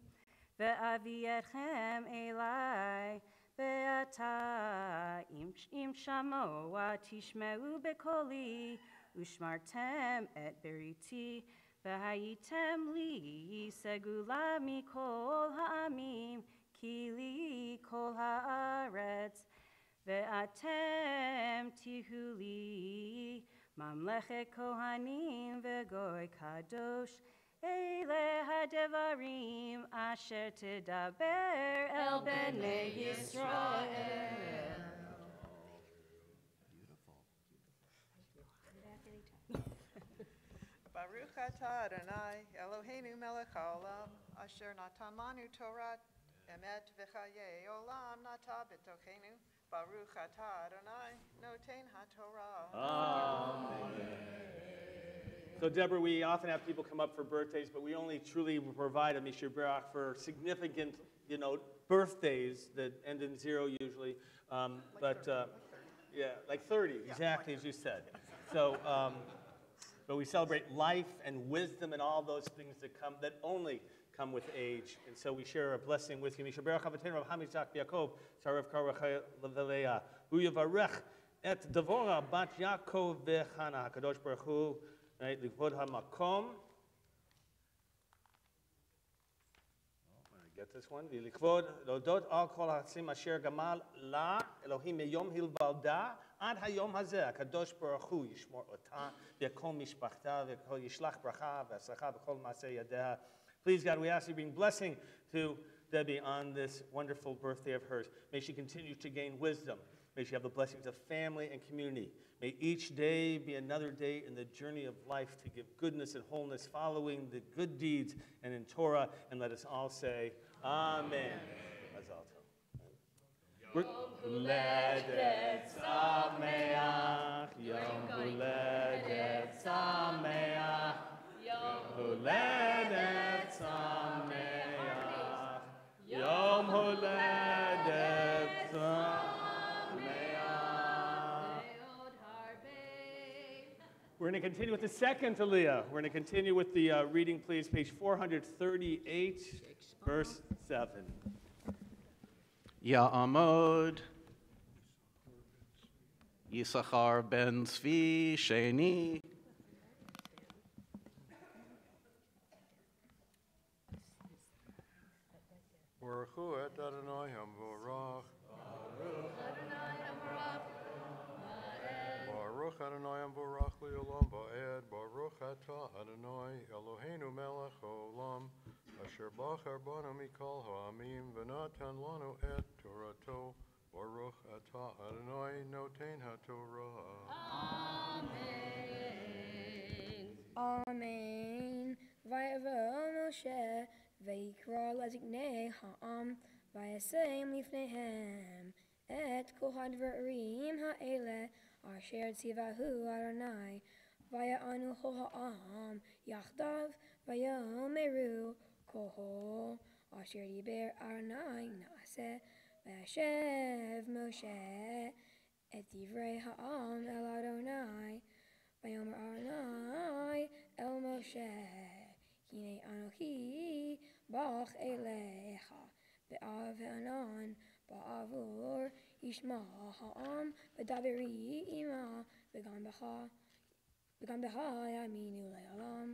ve'avi etchem elai Ve'ata im shamoa tishmeu bekoli, ushmartem et beriti, ve'hayitem li segula mikol ha'amim, ki li kol ha'aretz, ve'atem tihu li, mamlechet kohanim ve'goy kadosh, Ele hadevarim asher tedaber el bnei Yisrael. Baruch atah Adonai, Eloheinu melech haolam, asher natan lanu Torah emet v'chayei olam nata b'tochenu. Baruch atah Adonai, noten haTorah. So, Deborah, we often have people come up for birthdays, but we only truly provide a Mishur Berach for significant, birthdays that end in 0 usually. Yeah, like 30, exactly as you said. So, but we celebrate life and wisdom and all those things that only come with age. And so we share a blessing with you. Mishur Berach Avatenu Rav Hamizak Yaakov, Sarev Karach Levelea, Hu Yavarech et Devora Bat Yaakov Vechana, HaKadosh Baruch Hu, right, Likvod HaMakom. Get this one. Likvod Lodot Al Kol HaSim Asher Gamal La Elohim Yom Hilvalda Ad Hayom Hazeh HaKadosh Baruch Hu Yishmor Ota V'Kol Mishpachta V'Kol Yishlach Bracha V'Asracha V'Kol Masei Yadeha. Please, God, we ask you to bring blessing to Debbie on this wonderful birthday of hers. May she continue to gain wisdom. May she have the blessings of family and community. May each day be another day in the journey of life to give goodness and wholeness, following the good deeds and in Torah. And let us all say, Amen. Yom Huledet Sameach, Yom Huledet Sameach, Yom Huledet Sameach, Yom Huledet Sameach. We're going to continue with the second Aliyah. We're going to continue with the reading, please, page 438, verse 7. Ya'amod Yisachar ben Tzvi Sheni. Baruch hu et Adonai Hamvorach. Baruch Adonai Hamvorach li'olam va'ed. Baruch atah Adonai Eloheinu melech haolam. Asher bachar banu mikol ha'amim v'natan lanu et Torato. Baruch atah Adonai noten haTorah. Amen. Amen. Vayavo Moshe vayikra leziknei ha'am vayasem lifnehem et kol hadvarim ha'ele asher tzivahu Adonai vayanu kol ha'am yachdav vayomeru kol asher diber Adonai na'aseh vayashev Moshe et divrei ha'am el Adonai Vayomer Adonai el Moshe, Hine Anochi bach elecha, be'av ve'anan ba'avur yishma ha'am v'daveri ima v'gam becha yaminu le'olam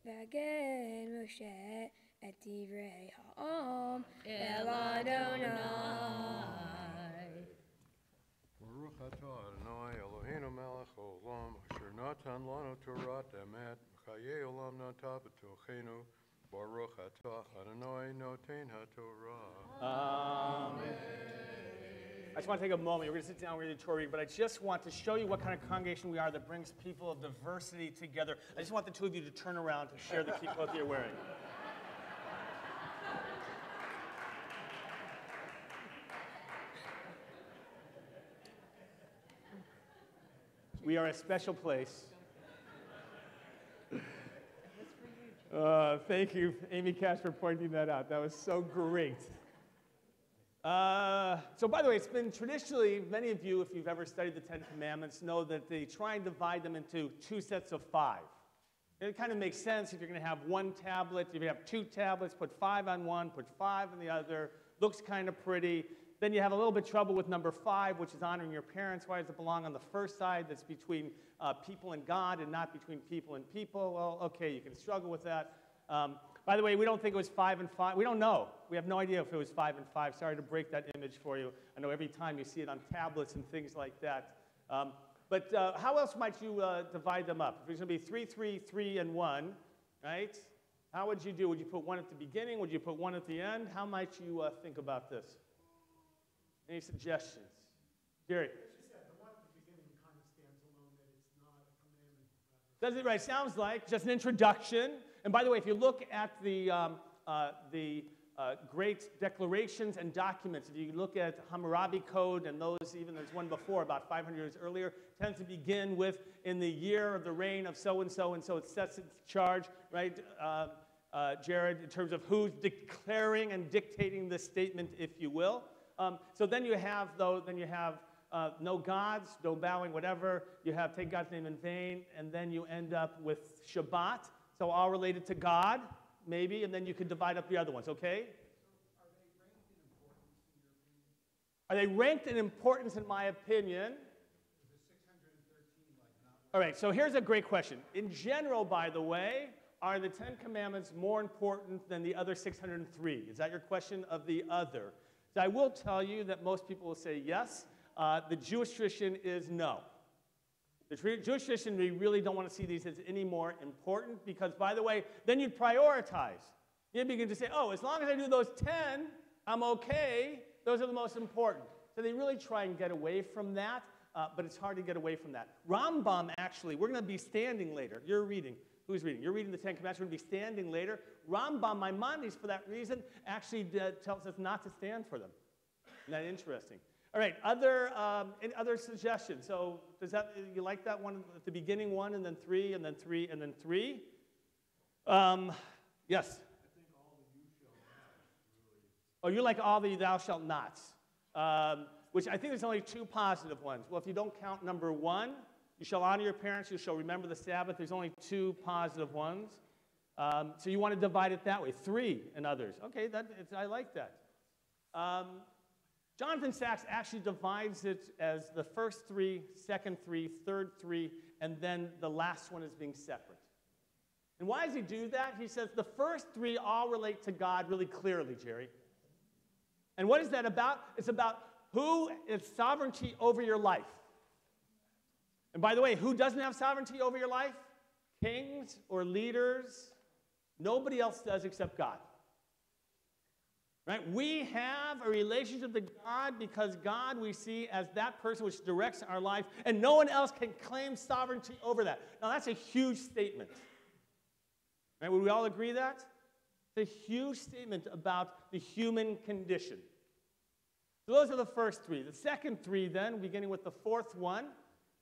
ve'agen Moshe et divrei ha'am el Adonai. Baruch atah Adonai Eloheinu melech haolam asher natan lanu Torah emet v'chayei olam nata b'tochenu. Baruch atah Adonai noten haTorah. Amen. I just want to take a moment. We're going to sit down, we're going to do Torah, but I just want to show you what kind of congregation we are that brings people of diversity together. I just want the two of you to turn around to share the clothes you're wearing. We are a special place. Thank you, Amy Cash, for pointing that out. That was so great. So by the way, it's been traditionally, many of you, if you've ever studied the Ten Commandments, know that they try and divide them into 2 sets of 5. It kind of makes sense if you're going to have 1 tablet. If you have 2 tablets, put 5 on one, put 5 on the other. Looks kind of pretty. Then you have a little bit trouble with number 5, which is honoring your parents. Why does it belong on the first side that's between people and God and not between people and people? Well, okay, you can struggle with that. By the way, we don't think it was 5 and 5. We don't know. We have no idea if it was 5 and 5. Sorry to break that image for you. I know every time you see it on tablets and things like that. But how else might you divide them up? If it's going to be 3, 3, 3, and 1, right? How would you do? Would you put 1 at the beginning? Would you put 1 at the end? How might you think about this? Any suggestions? Gary? The one at the beginning kind of stands alone, that it's not a commandment. Does it right? Sounds like just an introduction. And by the way, if you look at the great declarations and documents, if you look at Hammurabi Code and those, even there's one before, about 500 years earlier, tends to begin with, in the year of the reign of so-and-so, and so it sets its charge, right, Jared, in terms of who's declaring and dictating this statement, if you will. So then you have, no gods, no bowing, whatever. You have take God's name in vain, and then you end up with Shabbat, so all related to God, maybe, and then you could divide up the other ones, okay? Are they ranked in importance, in my opinion? All right, so here's a great question. In general, by the way, are the 10 Commandments more important than the other 603? Is that your question of the other? So I will tell you that most people will say yes. The Jewish tradition is no. The Jewish tradition, we really don't want to see these as any more important because, by the way, then you'd prioritize. You'd begin to say, oh, as long as I do those 10, I'm okay. Those are the most important. So they really try and get away from that, but it's hard to get away from that. Rambam, actually, we're going to be standing later. You're reading. Who's reading? You're reading the 10 Commandments. We're going to be standing later. Rambam, Maimonides, for that reason, actually tells us not to stand for them. Isn't that interesting? All right, any other suggestions? So does that, you like that one at the beginning, 1, and then 3, and then 3, and then 3? Yes? I think all the you shall nots, really. Oh, you like all the thou shalt nots, which I think there's only 2 positive ones. Well, if you don't count number 1, you shall honor your parents, you shall remember the Sabbath. There's only 2 positive ones. So you want to divide it that way, 3 and others. Okay, I like that. Jonathan Sachs actually divides it as the first 3, second 3, third 3, and then the last one is being separate. And why does he do that? He says the first 3 all relate to God really clearly, Jerry. And what is that about? It's about who is sovereignty over your life. And by the way, who doesn't have sovereignty over your life? Kings or leaders. Nobody else does except God. Right? We have a relationship to God because God we see as that person which directs our life, and no one else can claim sovereignty over that. Now, that's a huge statement. Right? Would we all agree that? It's a huge statement about the human condition. So those are the first 3. The second 3, then, beginning with the 4th one,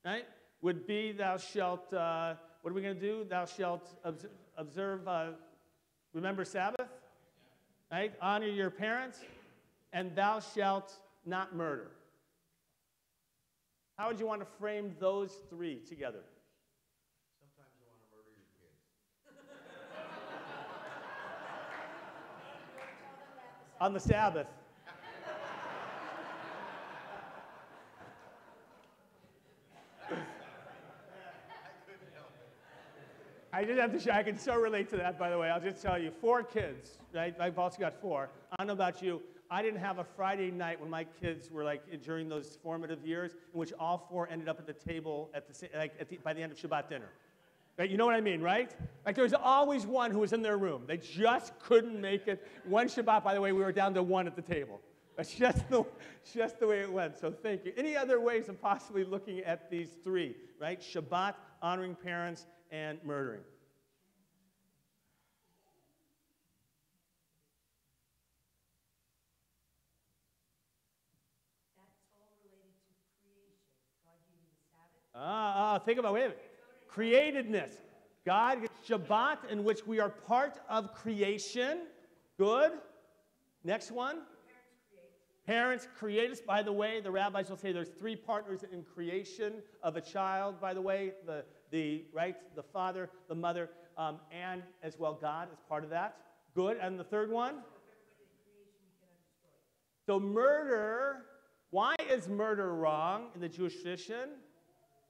right, would be thou shalt, what are we going to do? Thou shalt observe, remember Sabbath? Right? Honor your parents, and thou shalt not murder. How would you want to frame those 3 together? Sometimes you want to murder your kids. On the Sabbath. I did have to share. I can so relate to that, by the way. I'll just tell you, 4 kids, right? I've also got 4. I don't know about you. I didn't have a Friday night when my kids were like during those formative years in which all 4 ended up at the table by the end of Shabbat dinner. Right? You know what I mean, right? Like there was always one who was in their room. They just couldn't make it. One Shabbat, by the way, we were down to 1 at the table. That's just the way it went. So thank you. Any other ways of possibly looking at these 3, right? Shabbat, honoring parents, and murdering. That's all related to creation. God gave you the Sabbath. Think about, wait a minute. Createdness. God gets Shabbat, in which we are part of creation. Good. Next one. Parents create us. By the way, the rabbis will say there's 3 partners in creation of a child, by the way, the father, the mother, and as well God is part of that. Good. And the third one? So murder, why is murder wrong in the Jewish tradition?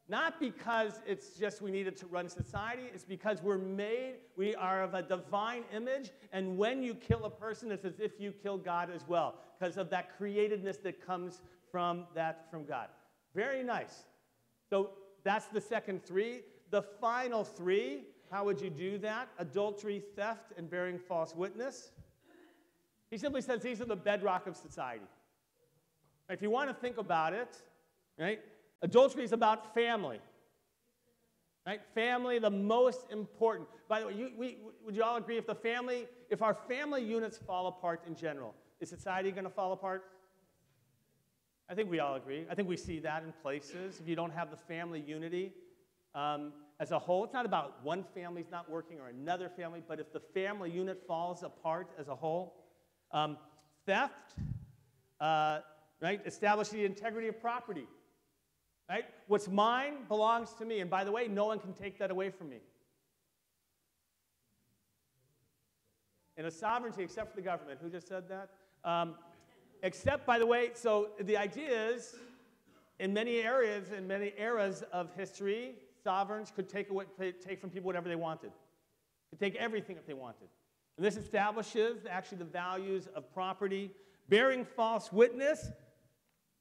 Not because it's just we needed to run society, it's because we are of a divine image, and when you kill a person, it's as if you kill God as well, because of that createdness that comes from God. Very nice. So that's the second three. The final three, how would you do that? Adultery, theft, and bearing false witness. He simply says these are the bedrock of society. If you want to think about it, right? Adultery is about family. Right? Family, the most important. By the way, would you all agree if our family units fall apart in general, is society going to fall apart? I think we all agree. I think we see that in places. If you don't have the family unity as a whole, it's not about one family's not working or another family, but if the family unit falls apart as a whole. Theft, right? Establishing the integrity of property. Right? What's mine belongs to me. And by the way, no one can take that away from me. And a sovereignty except for the government. Who just said that? Except, by the way, so the idea is, in many areas, in many eras of history, sovereigns could take from people whatever they wanted. Could take everything if they wanted. And this establishes actually the values of property. Bearing false witness,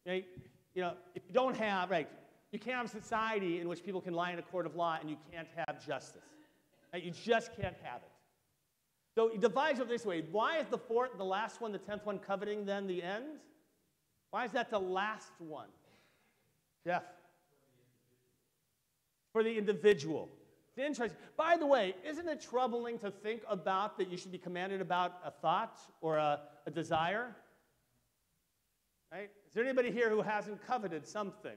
right? You know, if you don't have, right, you can't have a society in which people can lie in a court of law and you can't have justice. Right? You just can't have it. So he divides it this way. Why is the last one, the 10th one, coveting then the end? Why is that the last one? Jeff? For the individual. It's interesting. By the way, isn't it troubling to think about that you should be commanded about a thought or a desire? Right? Is there anybody here who hasn't coveted something?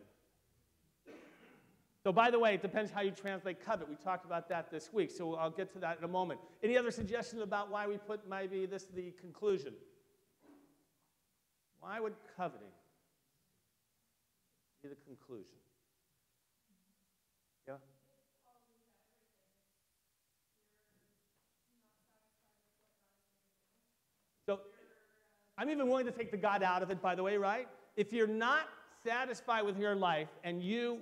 So by the way, it depends how you translate covet. We talked about that this week, so I'll get to that in a moment. Any other suggestions about why we put maybe this the conclusion? Why would coveting be the conclusion? Yeah? So I'm even willing to take the God out of it, by the way, right? If you're not satisfied with your life and you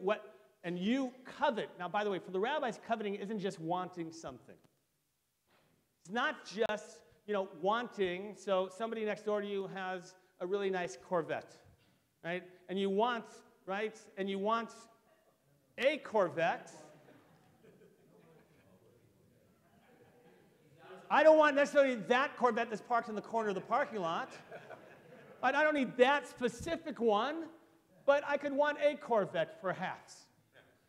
covet, now by the way, for the rabbis, coveting isn't just wanting something. It's not just, wanting, so somebody next door to you has a really nice Corvette, right? And you want, right? And you want a Corvette. I don't want necessarily that Corvette that's parked in the corner of the parking lot. I don't need that specific one, but I could want a Corvette perhaps.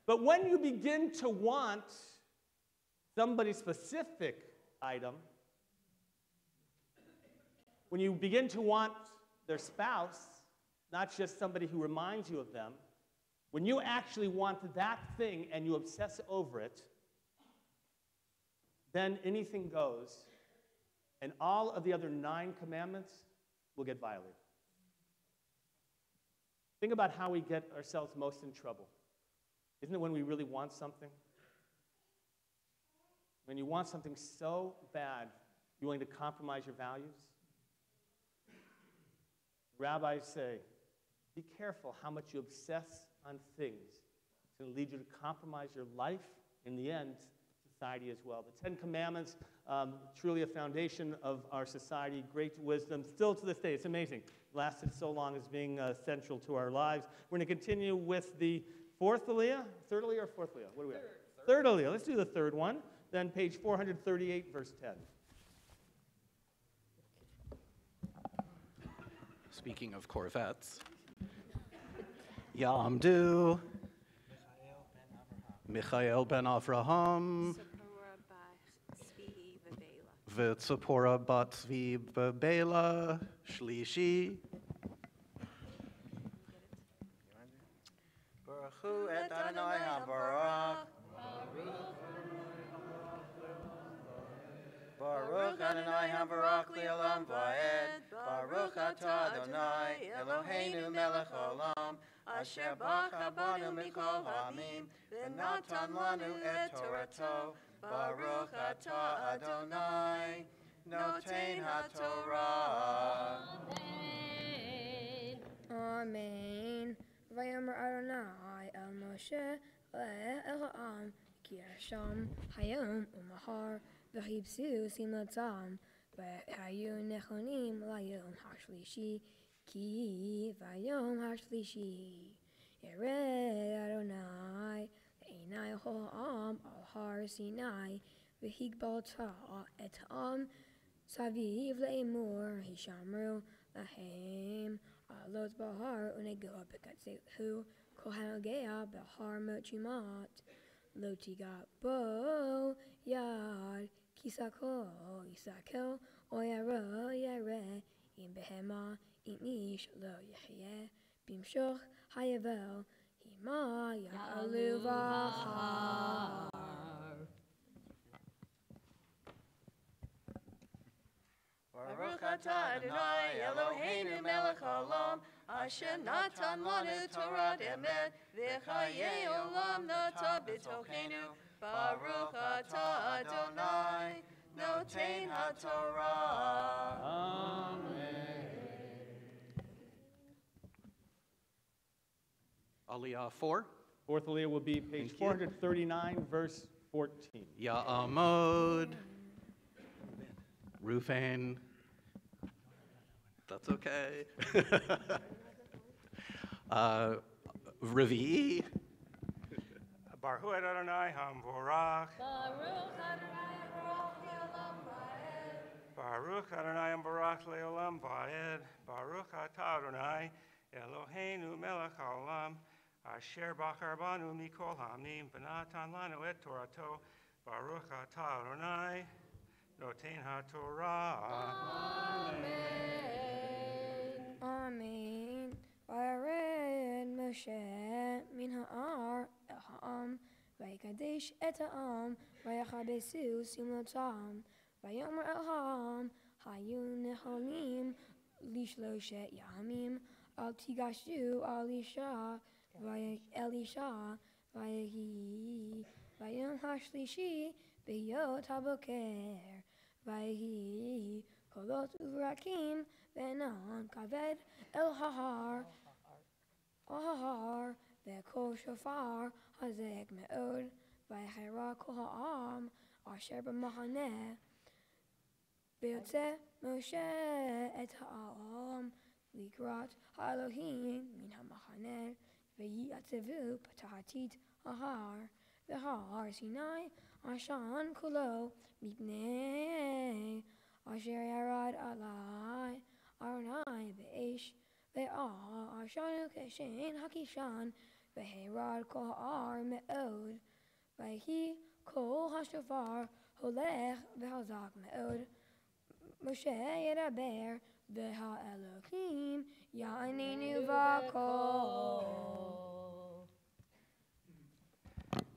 But when you begin to want somebody's specific item, when you begin to want their spouse, not just somebody who reminds you of them, when you actually want that thing and you obsess over it, then anything goes, and all of the other 9 commandments will get violated. Think about how we get ourselves most in trouble. Isn't it when we really want something? When you want something so bad, you're willing to compromise your values? Rabbis say, be careful how much you obsess on things. It's going to lead you to compromise your life, in the end, society as well. The 10 Commandments, truly a foundation of our society, great wisdom, still to this day. It's amazing. Lasted so long as being central to our lives. We're going to continue with the 4th Aliyah, 3rd Aliyah or 4th Aliyah? What do we have? Third Aliyah. Let's do the 3rd one. Then page 438, verse 10. Speaking of Corvettes, Yamdu, Michael ben Avraham, V'tzipora bat Tzvi bebela, Shlishi. Baruch hu et Adonai HaBarak. Baruch Adonai HaBarak Li'olam Va'ed. Baruch atah Adonai Eloheinu melech olam. Asher bacha banu mikol ha'amim. V'natan lanu et Torato. Baruch atah Adonai Notein HaTorah. Amen. Vayomer Adonai El Moshe El Ha'am Ki Hasham Hayom Umahar V'chipsu Simotam V'hayu Nechonim Layom Hashlishi Ki Vayom Hashlishi Yered Adonai Einai Ha'am Al Har Sinai V'higbal Ta Et Ha'am Saviv Le'emur Hishamru Lahem Alot Bahar Unego Bekatzehu Kohanogea Bahar Mochimat Lotiga Bo Yad Kisako Isako Oyaro Yare Im Behema Im Ish Lo Yahye Bimshoch Hayavel Hima Ya'alu Vahar. Baruch atah Adonai Eloheinu melech haolam, asher natan lanu Torah emet, v'chayei olam nata b'tochenu. Baruch atah Adonai, noten haTorah. Amen. Aliyah 4. Fourth Aliyah will be page 439, verse 14. Ya'amod. Rufain. That's okay. Revi. Baruch Adonai Hamvorach. Baruch Adonai Hamvorach Leolam Vaed. Baruch Atah Adonai Eloheinu melech haolam, asher bachar banu mikol hamim v'natan lanu et Torato. Baruch Atah Adonai noten haTorah. Amen. Vayared Moshe min ha'ar el ha'am, vayikadesh et ha'am, vayachabesu simlotam, vayomer el ha'am, hayu necholim lishloshet yamim, al tigashu al isha, Elisha, vayehi, vayom hashlishi, beyot haboker, vayehi, kolot uvrakim, ve'nan kaved el hahar, ve'kol shofar, hazek me'od, vaychera kol ha'am, asher b'machaneh, ve'yotze Moshe et ha'am, likrat ha'elohim min ha'machaneh, ve'yi'atzevu patahatit ha'har, ve'har Sinai, ashan kulo, mipnei, asher yarad alai, Arnai be'esh, ve'ah ashanu keshen hakishan, ve'herad kol ha'ar me'od, ve'hi kol hashofar, holech ve'hazak me'od, Moshe yedaber, ve'ha'elohim ya'aninu v'kol.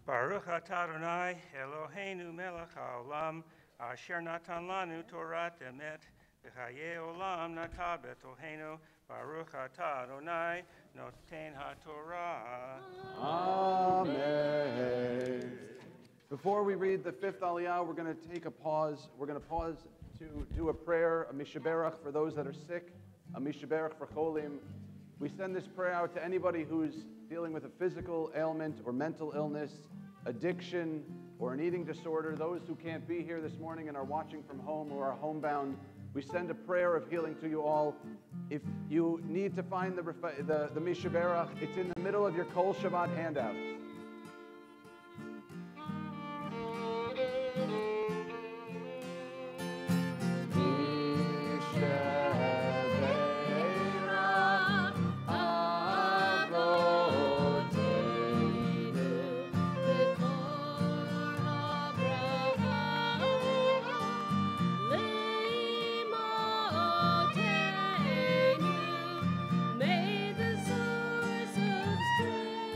Baruch atah Adonai Eloheinu melech haolam, asher natan lanu Torah emet, v'chayei olam nata b'tochenu. Baruch atah Adonai noten haTorah. Amen. Before we read the fifth Aliyah, we're going to take a pause. We're going to pause to do a prayer, a mishaberach for those that are sick, a mishaberach for cholim. We send this prayer out to anybody who's dealing with a physical ailment or mental illness, addiction, or an eating disorder, those who can't be here this morning and are watching from home or are homebound. We send a prayer of healing to you all. If you need to find the mishaberach, it's in the middle of your Kol Shabbat handouts. May the source of strength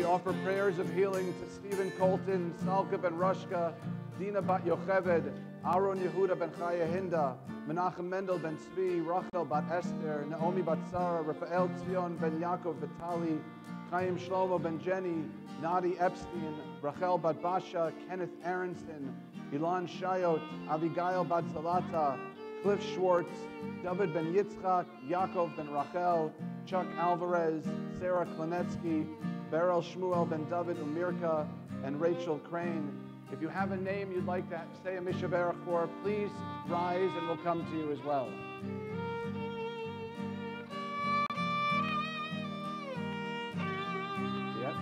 offer prayers of healing to Stephen Colton, Salka Ben Rushka, Dina bat Yocheved, Aaron Yehuda ben Chaya Hinda, Menachem Mendel ben Tzvi, Rachel bat Esther, Naomi bat Sarah, Raphael Tzion ben Yaakov Vitali, Chaim Shlomo ben Jenny, Nadi Epstein, Rachel bat Basha, Kenneth Aronson, Ilan Shayot, Abigail bat Zalata, Cliff Schwartz, David ben Yitzchak, Yaakov ben Rachel, Chuck Alvarez, Sarah Klinetsky, Beryl Shmuel ben David Umirka, and Rachel Crane. If you have a name you'd like to say a Misha Berach for, please rise and we'll come to you as well. Yep.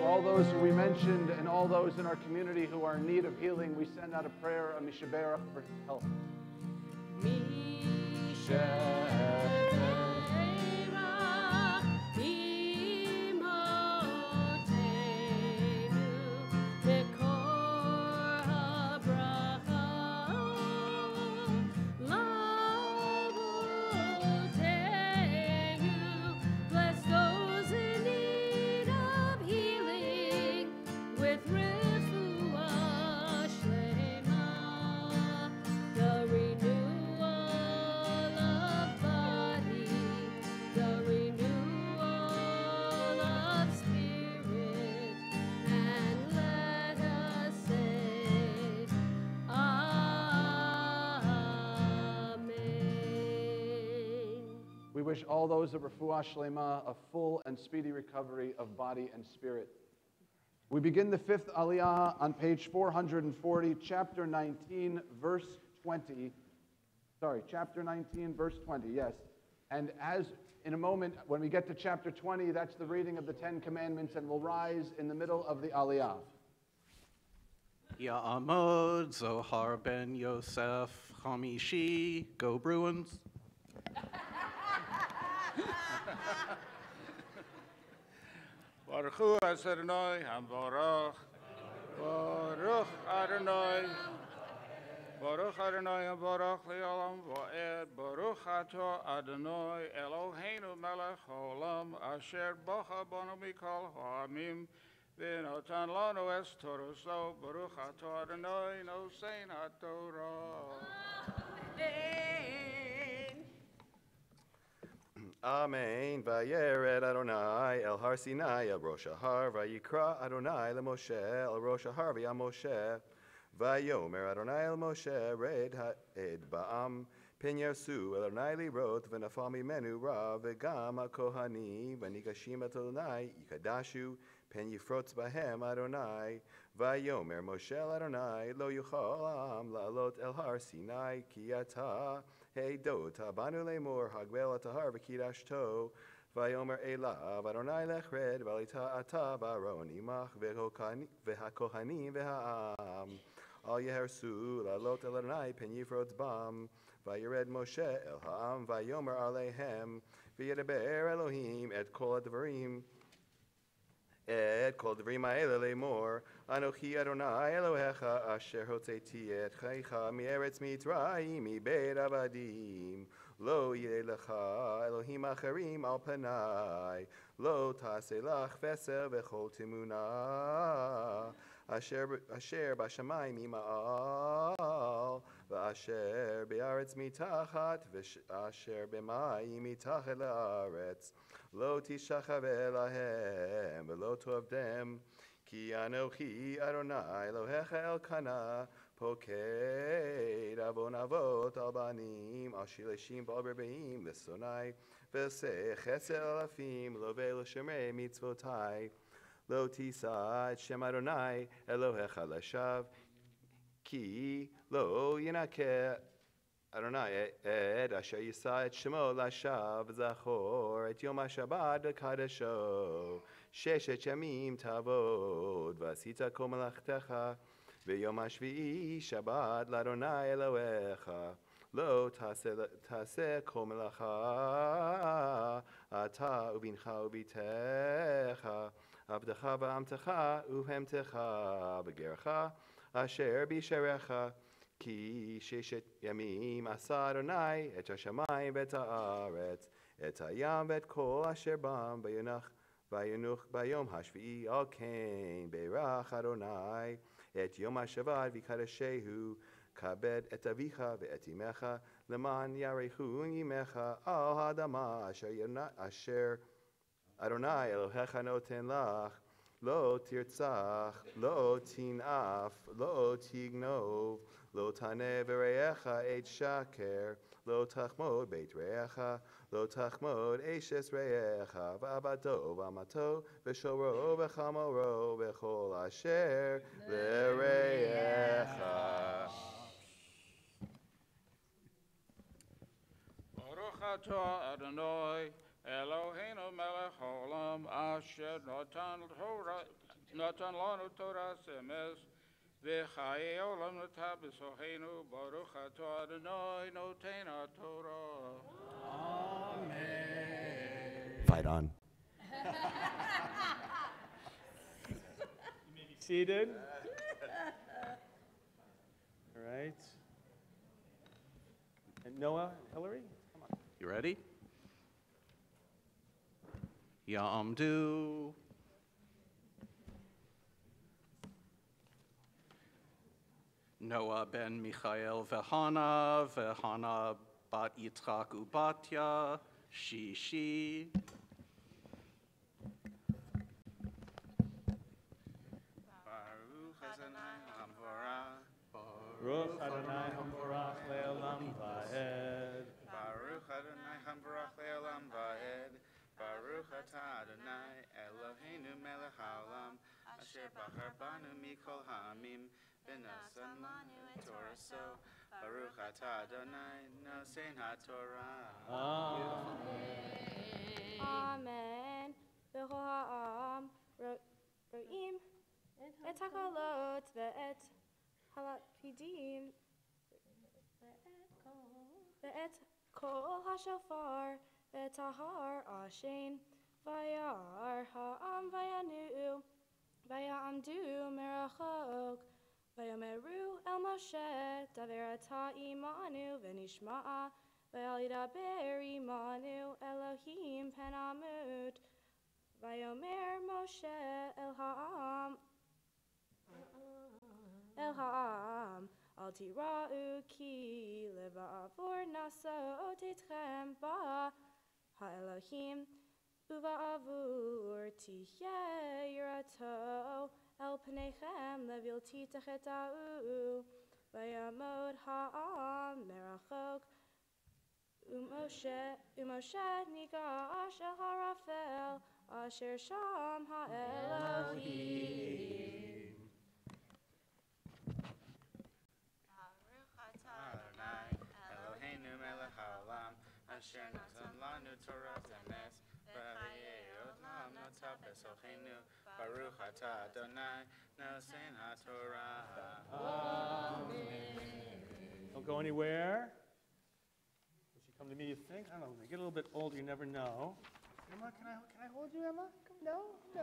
All those who we mentioned and all those in our community who are in need of healing, we send out a prayer, a Misha Berach for health. We wish all those of Refuah Shlema a full and speedy recovery of body and spirit. We begin the fifth Aliyah on page 440, chapter 19, verse 20. Sorry, chapter 19, verse 20, yes. And as in a moment, when we get to chapter 20, that's the reading of the Ten Commandments, and we'll rise in the middle of the Aliyah. Ya'amod, Zohar ben Yosef, Hamishi, go Bruins. Baruch Hu Adonai Hamvarach. Baruch Adonai. Baruch Adonai Hamvarach Le'olam Va'ed. Baruch Ato Adonai Eloheinu Melech Haolam Asher Bacha Banu Mikol Ha'amim V'notan Lanu Es Toruso. Baruch Ato Adonai Nosein HaTorah. Amen. Vayered Adonai el Har Sinai el Rosh Har. Vayikra Adonai le Moshe el Rosh Har v'yam Moshe. Vayomer Adonai el Moshe red ha'ed ba'am. Pen Yarsu el Adonai li rot v'nafami menu ra v'gam ha'kohani v'nigashim et Adonai yikadashu. Pen Yifrotz bahem Adonai. Vayomer Moshe el Adonai lo yuchol am la'alot el Har Sinai ki ata. Hey do tabanu lemor hagvel atahar v'kidash to vayomer elav Adonai lechred valita ata varon imach v'hakohanim v'ha'am al yehersu lalot el Adonai pen yifrot bam vayered Moshe el ha'am vayomer alehem V'yedaber Elohim et kol advarim האלה לאמור, אנוכי אדוני אלוהיך אשר הוצאתי את חייך מארץ מצרים מבית עבדים. לא יהיה לך אלוהים אחרים על פניי, לא תעשה לך פסל וכל תמונה, אשר בשמיים ממעל, ואשר בארץ מתחת, ואשר במים מתחת לארץ. לא תשחווה להם ולא תעבדם, כי אנוכי אדוני אלוהיך אלקנה, פוקד עוון אבות על בנים, על שילשים ועל ברבעים לשונאי, ועושה חסד אלפים, לווה לשומרי מצוותי. לא תישא את שם אדוני אלוהיך לשווא, כי לא ינקה אדוני את אשר יישא את שמו לשווא, זכור את יום השבת לקדשו. 6 ימים תעבוד ועשית כל מלאכתך, ויום השביעי שבת לאדוני אלוהיך. לא תעשה כל מלאכה, אתה ובנך וביתך, עבדך ועמתך ובהמתך וגרך אשר בשעריך. כי 6 ימים עשה אדוני את השמיים ואת הארץ, את הים ואת כל אשר בם, וינוח ביום השביעי. על כן ברך אדוני את יום השבת ויקדשהו. כבד את אביך ואת אמך, למען יאריכון ימיך על האדמה אשר אדוני אלוהיך נותן לך. לא תרצח, לא תנאף, לא תגנוב, לא תענה ברעך עת שקר, לא תחמוד בית רעך, לא תחמוד אשת רעך, ועבדו ואמתו, ושורו וחמורו, וכל אשר לרעך. ברוך אתה אדוני אלוהינו מלך העולם, אשר נתן לנו תורת אמת וחיי עולם נטע בסופנו. ברוך אתה אדוני נותן התורה. Amen. Fight on. You may be seated. All right. And Noah, Hillary, come on. You ready? Yamdu. Noah ben Michael v'Hana bat Yitzchak ubatya, Shishi. Baruch Adonai Hamvorach. Baruch Adonai Hamvorach le'olam va'ed. Baruch Adonai Hamvorach le'olam va'ed. Baruch atah Adonai Eloheinu melech haolam, asher bachar banu mikol ha'amim, v'nasan lanu et toraso. Baruch atah Adonai nosein ha'torah. Amen. B'chol ha'am ro'im et hakolot ve'et halapidim ve'et kol hashofar ve'et hahar ashen vayar ha'am vayamdu merachok vayomeru el Moshe daver ata imanu v'nishma'a v'al yidaber imanu Elohim penamut vayomer Moshe el ha'am al tira'u ki leva'avor nasot etchem ba ha'Elohim uva'avur tihye yirato el pneichem levil titacheta'u vayamod ha'am merachok Umoshe nigash el harafel asher sham ha'Elohim. Baruch atah Adonai Eloheinu melech haolam, asher natan lanu torat emes, v'chayei olam nata besochenu. Baruch atah Adonai nosein ha'torah. Amen. Don't go anywhere. As you come to me, you think? I don't know. When you get a little bit older, you never know. Emma, can I hold you, Emma? No? No.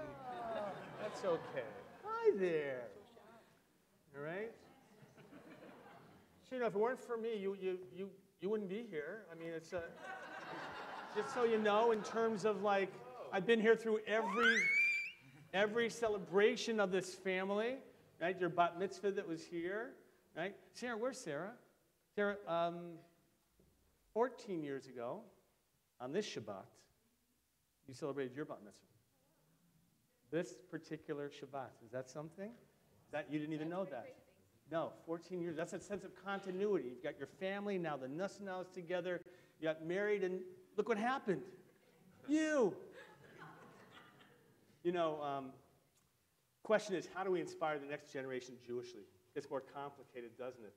That's okay. Hi there. All right? So, you know, if it weren't for me, you wouldn't be here. I mean, it's just so you know, in terms of like, I've been here through every celebration of this family, right? Your bat mitzvah that was here, right? Sarah, where's Sarah? Sarah, 14 years ago, on this Shabbat, you celebrated your bat mitzvah. This particular Shabbat, is that something? That you didn't even know that? No, 14 years. That's a sense of continuity. You've got your family, now the Nusnaus is together. You got married, and look what happened. You. You know, question is, how do we inspire the next generation Jewishly? It's more complicated, doesn't it?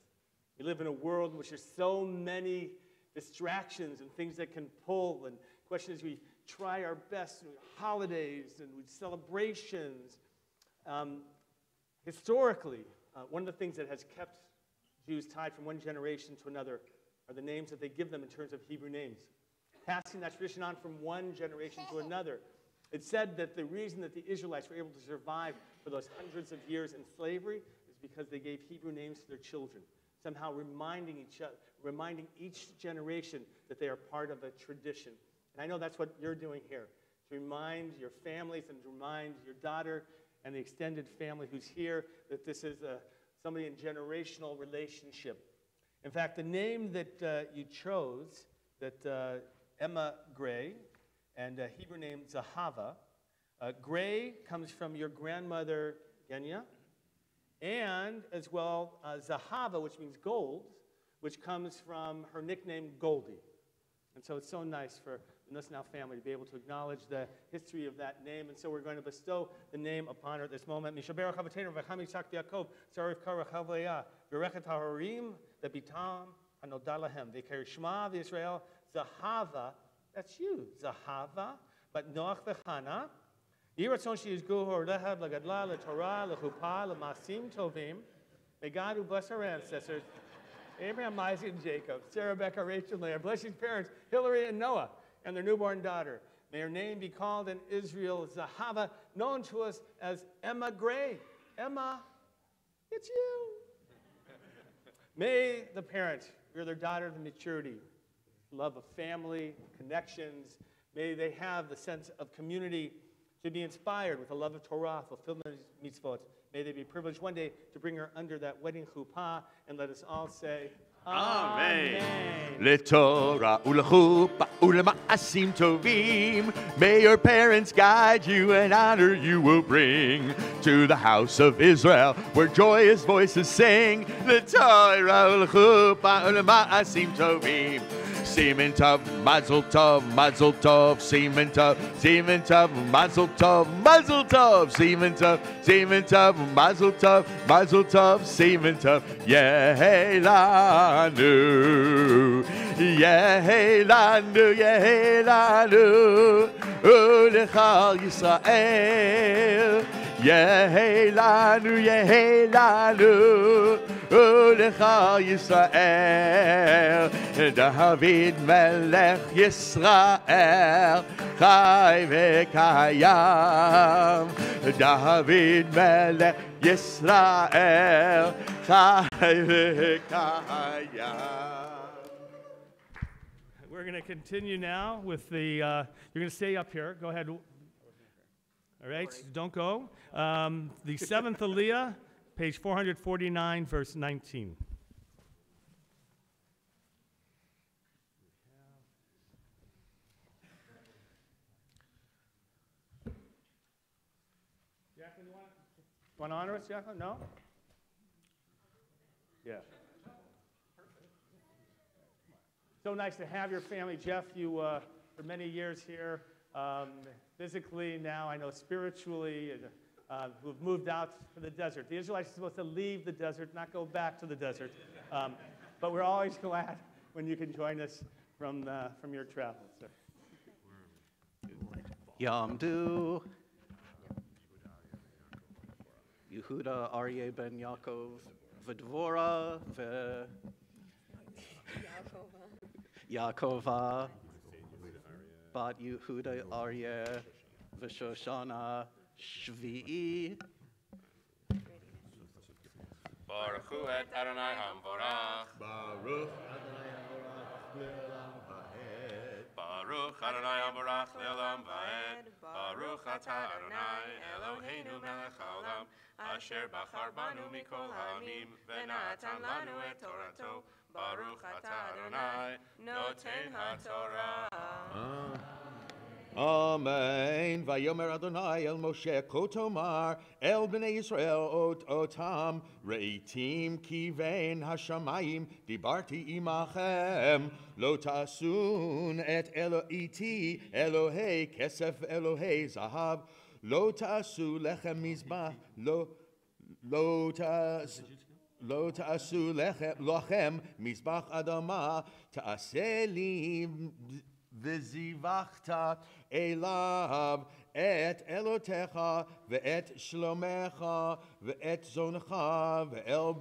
We live in a world in which there's so many distractions and things that can pull. And the question is, we try our best with holidays and with celebrations. Historically, one of the things that has kept Jews tied from one generation to another are the names that they give them in terms of Hebrew names. Passing that tradition on from one generation to another. It's said that the reason that the Israelites were able to survive for those hundreds of years in slavery is because they gave Hebrew names to their children, somehow reminding each generation that they are part of a tradition. And I know that's what you're doing here, to remind your families and to remind your daughter and the extended family who's here that this is somebody in generational relationship. In fact, the name that you chose, that Emma Gray, and Hebrew name Zahava. Gray comes from your grandmother, Genya, and as well Zahava, which means gold, which comes from her nickname Goldie. And so it's so nice for the Nusnau family to be able to acknowledge the history of that name. And so we're going to bestow the name upon her at this moment. Mishaberach Havateinu v'cham Yitzhak Yaakov, Tzarif Karach Havleah, V'rechet HaHorim, V'bitam Hanoda Lahem, V'ker Shema V'Yisrael, Zahava. That's you, Zahava, but Noach v'Chana. Yiratzon she'yizguhu orlehav lagadla, leTorah, lechuppah, lemasim tovim. May God who bless our ancestors, Abraham, Isaac, and Jacob, Sarah, Rebecca, Rachel, and Leah, bless his parents, Hillary and Noah, and their newborn daughter. May her name be called in Israel Zahava, known to us as Emma Gray. Emma, it's you. May the parents rear their daughter to maturity, love of family, connections. May they have the sense of community to be inspired with a love of Torah, fulfillment of mitzvot. May they be privileged one day to bring her under that wedding chuppah, and let us all say, Amen. LeTorah ulechuppah ulema'asim tovim. May your parents guide you and honor you will bring to the house of Israel, where joyous voices sing. LeTorah ulechuppah ulema'asim tovim. Semen tov, mazel tov, semen tov, mazel tov, semen tov, mazel tov, semen tov, Yehelanu, Ulechal Yisrael, Yehelanu, Ulechal Yisrael, David Melech Yisrael, Chai v'kayam, David Melech Yisrael, Chai v'kayam. We're going to continue now with the, you're going to stay up here. Go ahead. All right, don't go. The seventh Aliyah, page 449, verse 19. Jacqueline, you want to honor us, Jacqueline? No? Yeah. So nice to have your family. Jeff, you for many years here, physically now, I know spiritually, who have moved out to the desert. The Israelites are supposed to leave the desert, not go back to the desert. But we're always glad when you can join us from your travels. So. Yamdu, Yehuda Aryeh ben Yaakov, V'Dvora, Yaakova, Bat Yehuda Aryeh, V'Shoshana Shvi'i. Baruch Hu et Adonai HaMvorach. Baruch Adonai HaMvorach Le'olam Va'ed. Baruch Adonai HaMvorach Le'olam Va'ed. Baruch Atah Adonai Eloheinu Melech HaOlam Asher Bachar Banu Mikol Ha'amim V'natan Lanu et Torato. Baruch Atah Adonai Noten HaTorah. Amen. Vayomer Adonai el Moshe Kotomar el Bnei Yisrael otam reitim kivein hashamayim dibarti imachem lo tasun et iti Elohei kesef Elohei zahav lo tasu lechem mizbah lo ta'asu lochem mizbach adama ta'aseli v'zivachta elav et elotecha ve'et shlomecha ve'et zonecha ve'el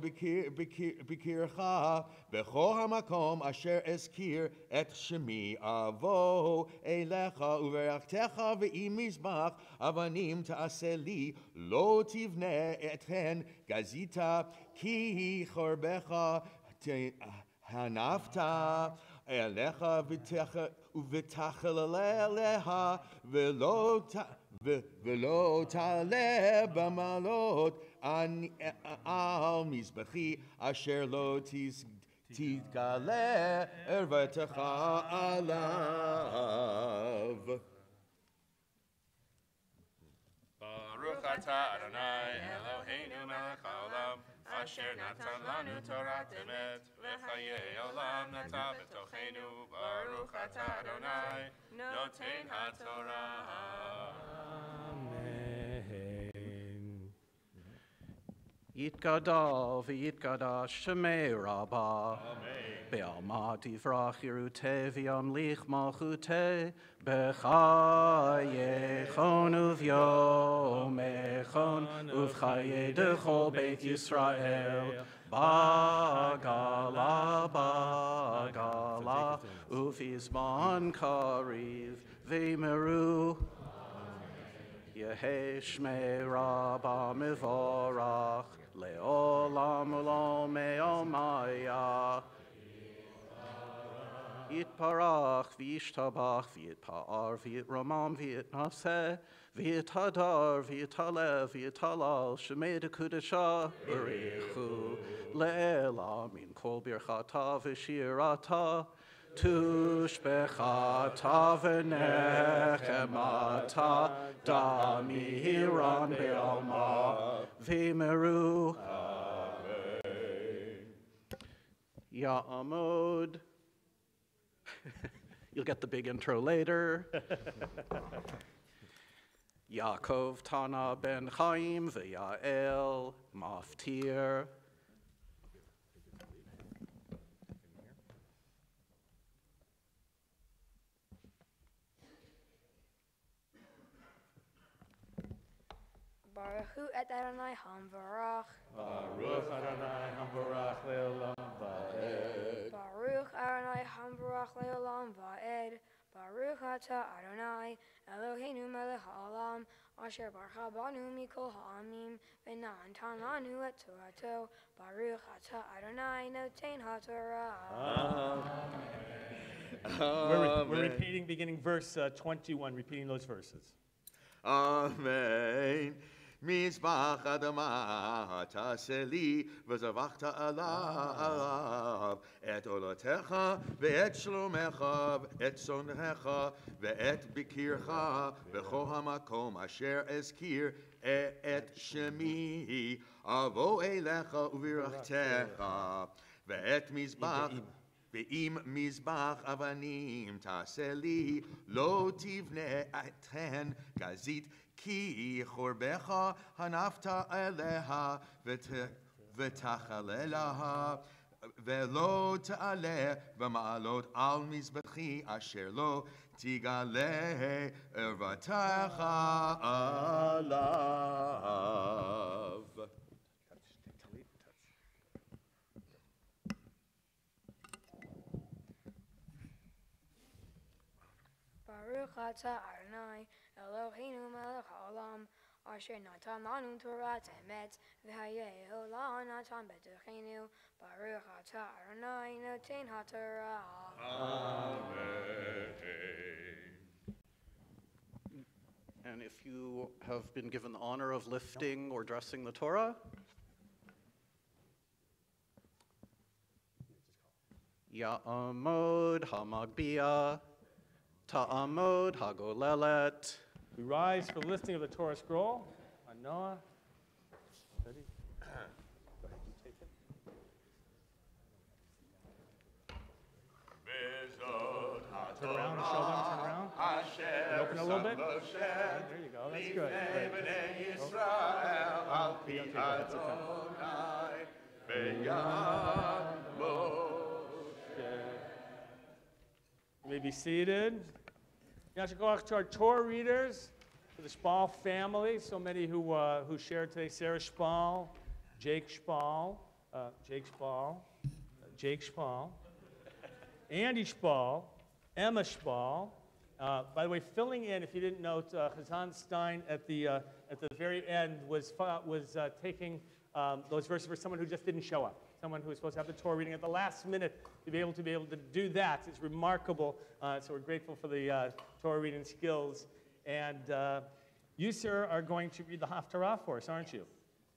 bikircha v'chol hamakom asher eskir et shemi avo elecha uverachtecha ve'im mizbach avanim ta'aseli lo tivne etchen gazita ki chorbecha hanafta elecha uv'tachel eleha v'lo ta'aleh b'malot al mizbechi asher lo titgaleh ervatecha alav. Baruch atah Adonai Eloheinu melech haolam Asher natan lanu Torat emet v'chayei olam nata b'tochenu Baruch atah Adonai noten haTorah. Amen. Yitgada v'yitgada shemei Rabbah. Be'alma divrach yiruteh v'yamlich malchuteh b'chayechon uv'yomechon uv'chayei dechol Beit Yisrael bagala uv'izman kariv v'meru Yehei shmei Rabbah mevorach le'olam u'lom me'omaya Yitparach v'yishtabach v'yitpa'ar v'yitramam v'yitnaseh v'yitadar v'yitalev v'yitalal shemei dekudesha b'richu le'ela min kol birchata v'shirata tushbechata v'nechemata damiran be'alma v'meru Ya'amod. You'll get the big intro later. Yaakov Tana ben Chaim v'Yael Maftir. Baruch Hu et Adonai HaMvorach. Baruch Adonai HaMvorach le'olam va'ed. Baruch Adonai HaMvorach le'olam va'ed. Baruch atah Adonai Eloheinu melech haolam asher bacha banu mikol ha'amim v'natan lanu et Torato. Baruch atah Adonai noten haTorah. We're repeating, beginning verse 21, repeating those verses. Amen. Mizbach adama taseli v'zavachta alav et olotecha ve'et shlomecha ve'et zonecha ve'et bikircha v'chol hamakom asher eskir et shemi avo elecha uvirachtecha ve'et mizbach Ve'im mizbach avanim taseli lo tivne etchen gazit ki chorbecha hanafta eleha v'tachalelaha ve'lo ta'aleh b'ma'alot al mizbechi asher lo tigaleh ervatecha alav. Baruch atah Adonai Eloheinu melech haolam asher natan lanu Torah emet v'hayeh olam natan b'tochenu Baruch atah Adonai noten haTorah. Amen. And if you have been given the honor of lifting or dressing the Torah, Ya'amod ha'magbia, ta'amod ha'golelet. We rise for the lifting of the Torah scroll. On Noah. Ready? Go ahead, you take it. Turn around and show them, turn around. And open it a little bit. There you go, that's good. You may be seated. Yashikoach to our Torah readers, to the Spall family, so many who shared today. Sarah Spall, Jake Spall, Andy Spall, Emma Spall. By the way, filling in, if you didn't note, Chazan Stein at the very end was taking those verses for someone who just didn't show up. Someone who was supposed to have the Torah reading at the last minute to be able to do that. It's remarkable. So we're grateful for the Torah reading skills. And you, sir, are going to read the Haftarah for us, aren't you?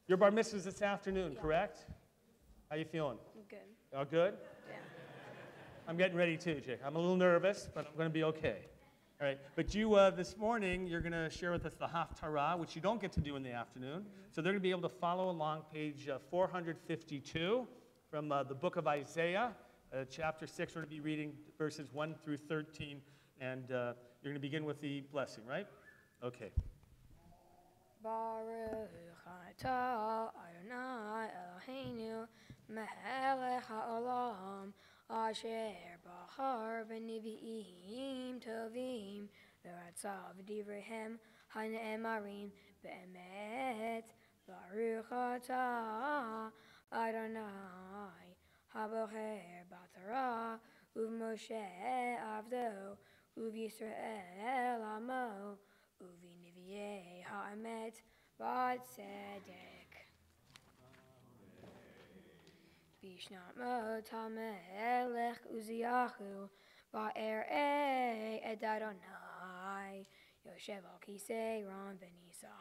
Your bar mitzvah is this afternoon, correct? How you feeling? I'm good. All good? Yeah. I'm getting ready too, Jake. I'm a little nervous, but I'm going to be okay. All right. But you, this morning, you're going to share with us the Haftarah, which you don't get to do in the afternoon. So they're going to be able to follow along page 452 from the book of Isaiah, chapter 6. We're going to be reading verses 1 through 13. And you're going to begin with the blessing, right? Okay. Baruch atah Adonai Eloheinu melech haolam asher bachar b'nevi'im tovim v'ratzav divrehem hane'emarim be'emet Baruch atah Adonai habocher b'Torah u'Moshe avdo u'Yisrael amo u'v'nevi'ei ha'emet b'tzedek. Bishnat mot ha'melech Uziyahu ba'erei ed Adonai Yoshev al kisei ron v'nisa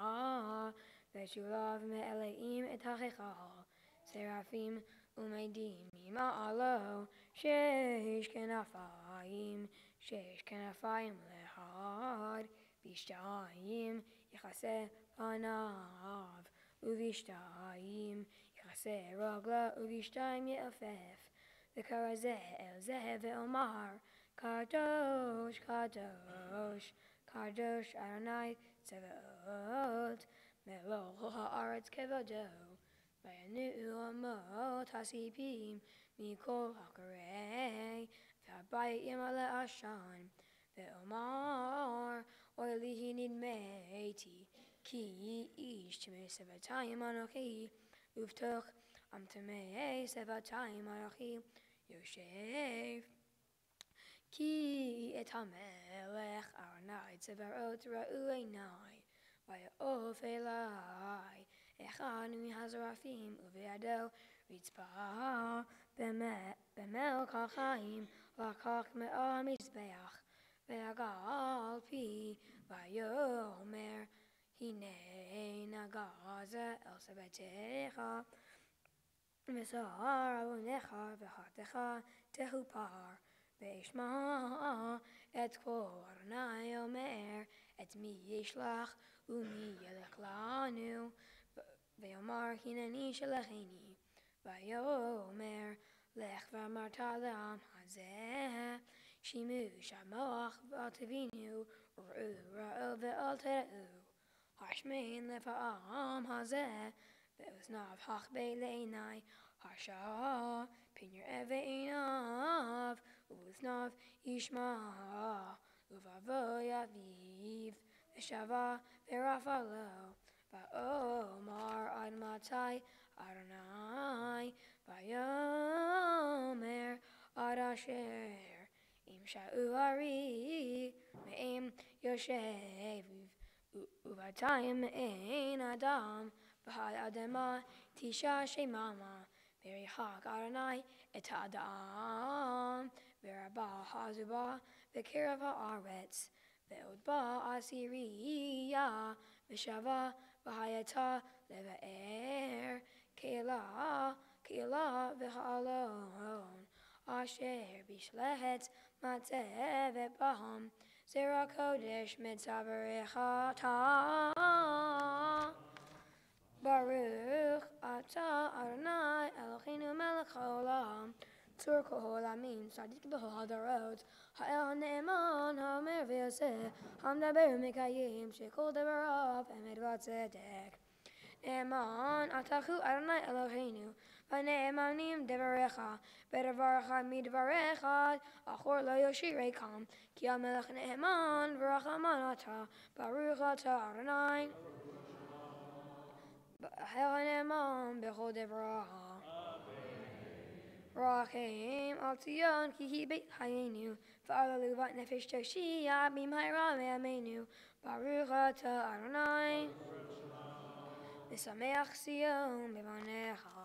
v'shulav me'eleim et ha'chechal seraphim u'meidim mima'alo sheish kenafayim lehad Bishtayim yichaseh panav uvishtayim yichaseh ragla uvishtayim ye'afef v'karazeh el zeh ve'omar kadosh kadosh kadosh Adonai tzevaot melech ha'aretz kevodo v'yanu amot hasipim mikol hakarei v'habayit yimale ashan ve'omar Oilihi nidmeiti ki ish tmei sevatayim anochi uvtoch am tmei sevatayim anochi Yoshev ki et hamelech Adonai tzevarot ra'u einai va'yof elai echad mihazarafim uve'ado ritzpah b'melech ha'chaim lakach me'al mizbeach ve'agal pi vayomer hinei nagaza el sebetecha v'sahar avonecha v'chatecha tehupar ve'ishma et kol Adonai omer et mi yishlach u'mi yelech lanu ve'omar hineni shelecheni vayomer lech v'amarta le'am hazeh Shimu shamoach v'ativinu ra'u ve'al tera'u Hashmein lefa'am hazeh ve'uznav hachbei le'enai Harsha pinyer eve'inav u'uznav yishma uvavo yaviv ve'shava ve'rafalo va'omar ad matai Adonai va'yomer ad asher Im sha'uari me'im yoshev uvatayim me'ein adam v'hal adema tisha shemama v'richak Adonai et ha'adam v'rabah hazuba v'kerav ha'aretz v'od ba asiriya v'shava v'hayata leva'er keila v'halon asher bishlehet mateh v'baham zera kodesh mitzavarecha Baruch atah Adonai Eloheinu melech haolam tzur kol ha'olamim tzadik b'chol hadarot ha'el ha'ne'eman ha'omer v'yoseh ha'medaber u'mekayim shekol devarav emet v'tzedek Ne'eman atachu Adonai Eloheinu v'ne'emanim devarecha v'devarecha midvarecha achor lo yoshirekam ki ha'melech ne'eman v'rachaman atah Baruch atah Adonai Ha'ne'eman b'chol devaraha Rachem al Tzion ki hi beit hayenu v'alalu vat nefesh toshia b'mhayra me'amenu Baruch atah Adonai V'sameach Tzion b'vanecha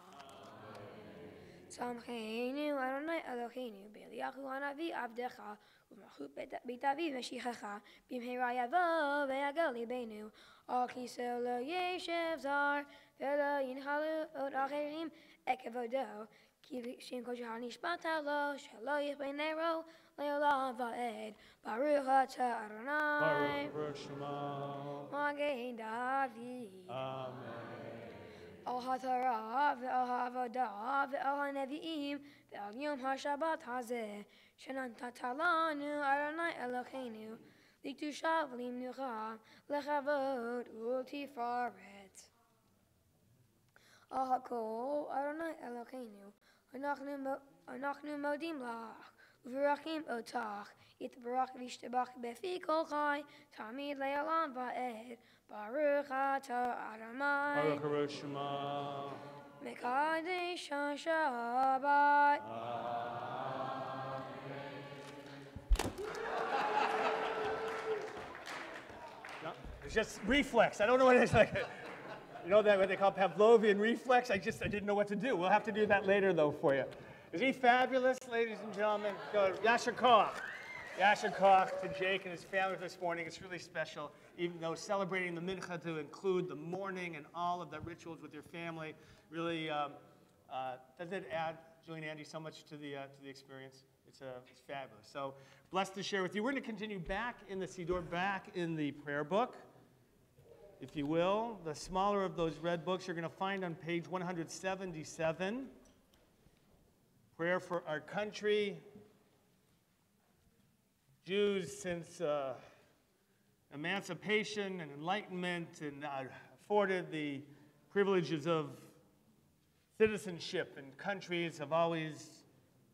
Tzamcheinu Adonai Eloheinu b'Eliyahu hanavi avdecha u'malchut beit avi v'shichecha b'mhera yavo v'yagel libenu al kiseh lo yeshev zar v'lo yinhalu od acherim ekevodo ki shem kol nishbata lo shelo yichbei nero le'olam va'ed Baruch atah Adonai Baruch Shema. Magen David Amen. Al haTorah ve'al ha'avodah ve'al ha'nevi'im ve'al yom ha'shabbat hazeh shenantata lanu Adonai Eloheinu liktusha v'limnucha lechavod u'tifaret Al hakol Adonai Eloheinu אנחנו מודים לך וברכים אותך יתברך וישתבח בפי כל חי תמיד לעולם ועד ברוך אתה אדוני Baruch Rosh Shema. מקדש השבת It's just reflex. I don't know what it is. Like, you know that what they call Pavlovian reflex? I didn't know what to do. We'll have to do that later, though, for you. Is he fabulous, ladies and gentlemen? Good. Yasher Koach. Yasher Koach to Jake and his family this morning. It's really special, even though celebrating the mincha to include the morning and all of the rituals with your family really does it add, Julie and Andy, so much to the experience. It's fabulous. So blessed to share with you. We're going to continue back in the Siddur, back in the prayer book, if you will. The smaller of those red books you're going to find on page 177. Prayer for our country. Jews, since emancipation and enlightenment and afforded the privileges of citizenship, and countries have always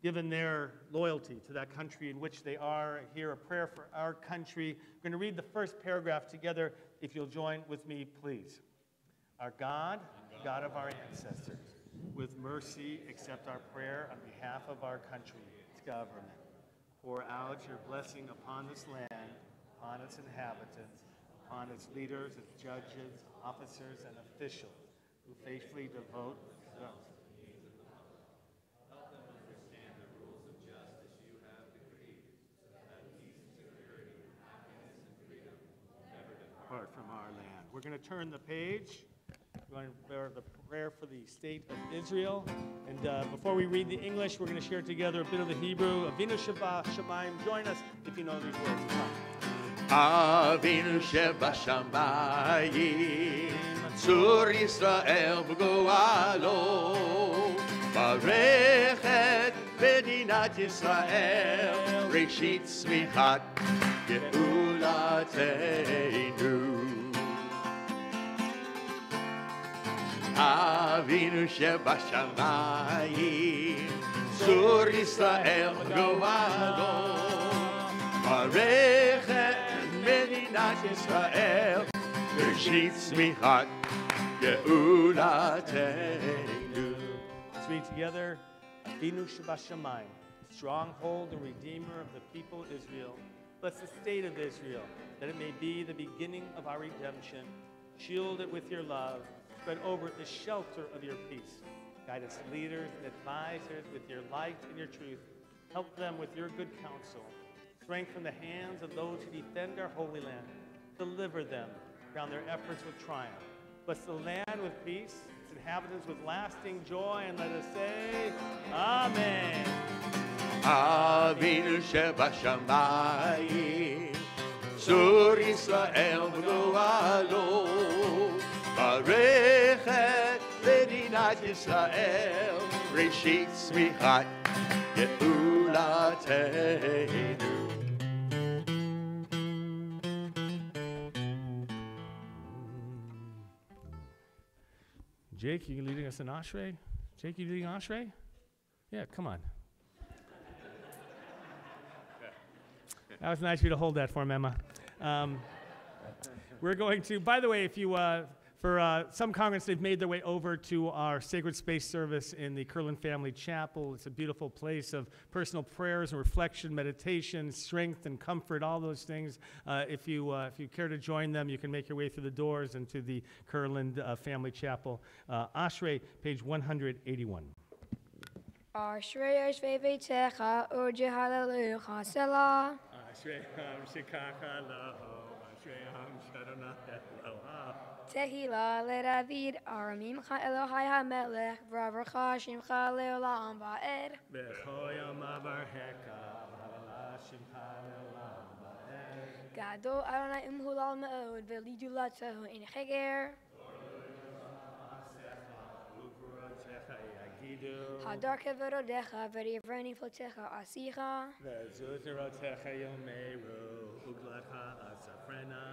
given their loyalty to that country in which they are. Here, a prayer for our country. We're going to read the first paragraph together, if you'll join with me, please. Our God, God of our ancestors, with mercy accept our prayer on behalf of our country, its government. Pour out your blessing upon this land, upon its inhabitants, upon its leaders, its judges, officers, and officials who faithfully devote themselves. Help them understand the rules of justice you have decreed, so that peace and security, happiness and freedom will never depart from our land. We're going to turn the page. We're going to bear the prayer for the state of Israel. And before we read the English, we're going to share together a bit of the Hebrew. Avinu Shamayim. Join us if you know these words. Avinu Shamayim, Tzur Yisrael v'goalo, Barech et Medinat Yisrael, Reshit Tzmichat Geulateinu. Avinu Shebashamayim, Tzur Yisrael v'goalo, Barech et Medinat Yisrael, Reshit Tzmichat Geulateinu. Let's read together. Avinu Shebashamayim. stronghold and redeemer of the people Israel. Bless the state of Israel, that it may be the beginning of our redemption. Shield it with your love. Spread over it the shelter of your peace. Guide its leaders and advisors with your light and your truth. Help them with your good counsel. Strengthen the hands of those who defend our holy land. Deliver them, crown their efforts with triumph. Bless the land with peace, its inhabitants with lasting joy, and let us say, Amen. Avinu shebashamayim, Sur Yisrael v'go'alo, Barechet Medinat Yisrael, Reshit Tzmichat Ge'ulateinu. Jake, you leading us in Ashrei? Jake, you leading Ashrei? Yeah, come on. That was nice of you to hold that for him, Emma. We're going to, by the way, if you, for some congregants, they've made their way over to our Sacred Space service in the Curlin Family Chapel. It's a beautiful place of personal prayers and reflection, meditation, strength and comfort, all those things. If you care to join them, you can make your way through the doors into the Curlin Family Chapel. Ashrei, page 181. Ashrei Yoshvei Veitecha, Urge Hallelujah, Selah. Ashrei Ham Shekach Aloho, Ashrei Ham Shadonai Eloha. Tehillah leDavid, Aramimcha Elohai HaMelech, V'avarcha Shimcha le'olam va'ed. B'chol yom avarhecha, v'havala shimcha le'olam va'ed. Gadol Adonai Umhulal Me'od, V'lidulatahu in Cheger. Hadar keverodecha, V'rivreni flotecha asicha. V'zuzerotecha yomeru, uglatcha asafrena.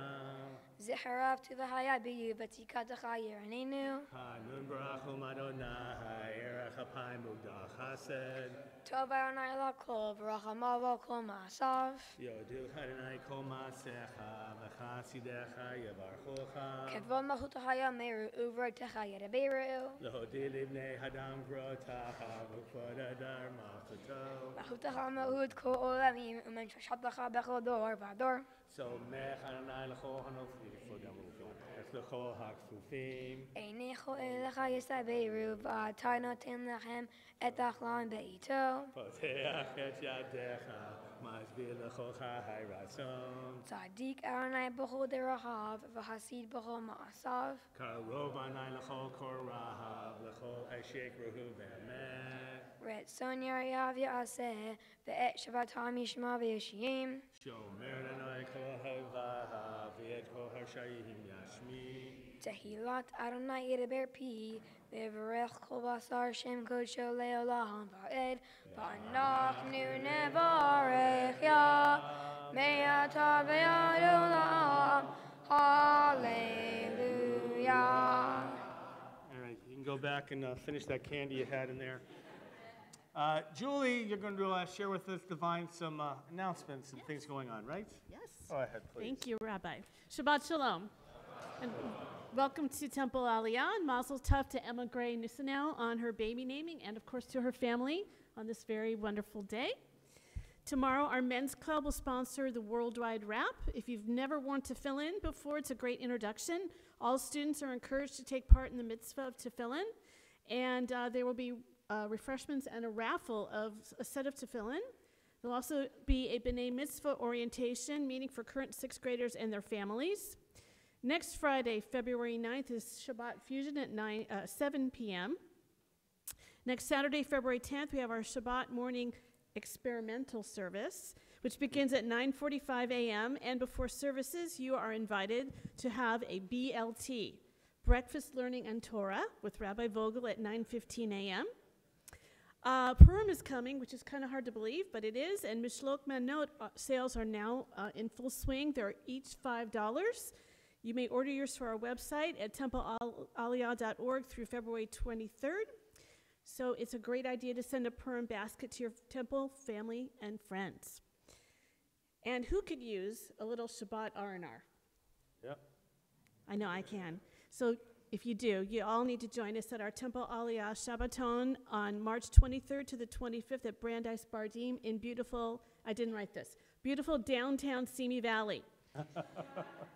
Zecharav to the Hayabiyu, Vatikatacha Yeranenu. Hanun barachum Adonai, erech apayim ugdal chesed. Tov Adonai lakol, V'rachamavo kol ma'asav. Yodu Adonai kol ma'asecha, v'chasidecha yevarchocha. Kevon Mahut Hayameru, Uvrotecha Yereberu. Lodi libnei hadam grotacha, v'kvod adar malchuto. Mahutacha Mahut Kol Olamim, Umen Shashatacha Bechol Dor Vador. So mech Adonai l'chol hanofli, v'odam l'chol, es l'chol hakfufim. Einecho Elecha Yesaberu, V'atai noten lechem et achlan be'ito. Poteach et yadecha, masbir l'chocha hayratzon. Tzadik Adonai Bechol Derachav, V'hasid Bechol Ma'asav. Karov Adonai l'chol korahav, l'chol eshek ruhu ve'emet. Retzon Yarayav Ya'aseh, Ve'et Shavatam Yishma V'yashiyim. Shomer Adonai kol havav, v'et kol harshayim yashmi. Tehillat Adonai Yedaber Pi, V'varech Kol Basar Shem Kodsho Le'olam Va'ed, V'anachnu Nevarech Ya, Me'ata V'yad Olam, Hallelujah. All right, you can go back and finish that candy you had in there. Julie, you're going to share with us, Divine, some announcements and things going on, right? Yes. Go ahead, please. Thank you, Rabbi. Shabbat Shalom. And welcome to Temple Aliyah, and Mazel Tov to Emma Gray Nusanau on her baby naming, and of course to her family on this very wonderful day. Tomorrow, our men's club will sponsor the Worldwide Wrap. If you've never worn tefillin before, it's a great introduction. All students are encouraged to take part in the mitzvah of tefillin, and there will be refreshments and a raffle of a set of tefillin. There'll also be a B'nai Mitzvah orientation meeting for current 6th graders and their families. Next Friday, February 9th, is Shabbat Fusion at 7 p.m. Next Saturday, February 10th, we have our Shabbat morning experimental service, which begins at 9:45 a.m. And before services, you are invited to have a BLT, Breakfast Learning and Torah, with Rabbi Vogel at 9:15 a.m. Purim is coming, which is kind of hard to believe, but it is, and Mishlok Manot sales are now in full swing. They're each $5. You may order yours through our website at templealiyah.org through February 23rd. So it's a great idea to send a Purim basket to your temple, family, and friends. And who could use a little Shabbat R&R? Yep. I know I can. So if you do, you all need to join us at our Temple Aliyah Shabbaton on March 23rd to the 25th at Brandeis Bardim in beautiful, I didn't write this, beautiful downtown Simi Valley.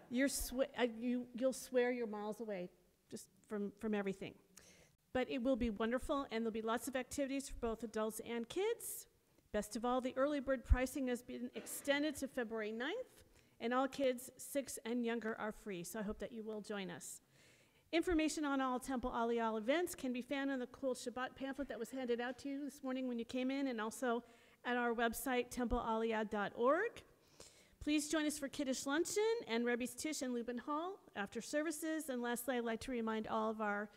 You'll swear you're miles away just from everything. But it will be wonderful, and there'll be lots of activities for both adults and kids. Best of all, the early bird pricing has been extended to February 9th, and all kids 6 and younger are free, so I hope that you will join us. Information on all Temple Aliyah events can be found in the cool Shabbat pamphlet that was handed out to you this morning when you came in, and also at our website, templealiyah.org. Please join us for Kiddush Luncheon and Rebbe's Tish in Lubin Hall after services. And lastly, I'd like to remind all of our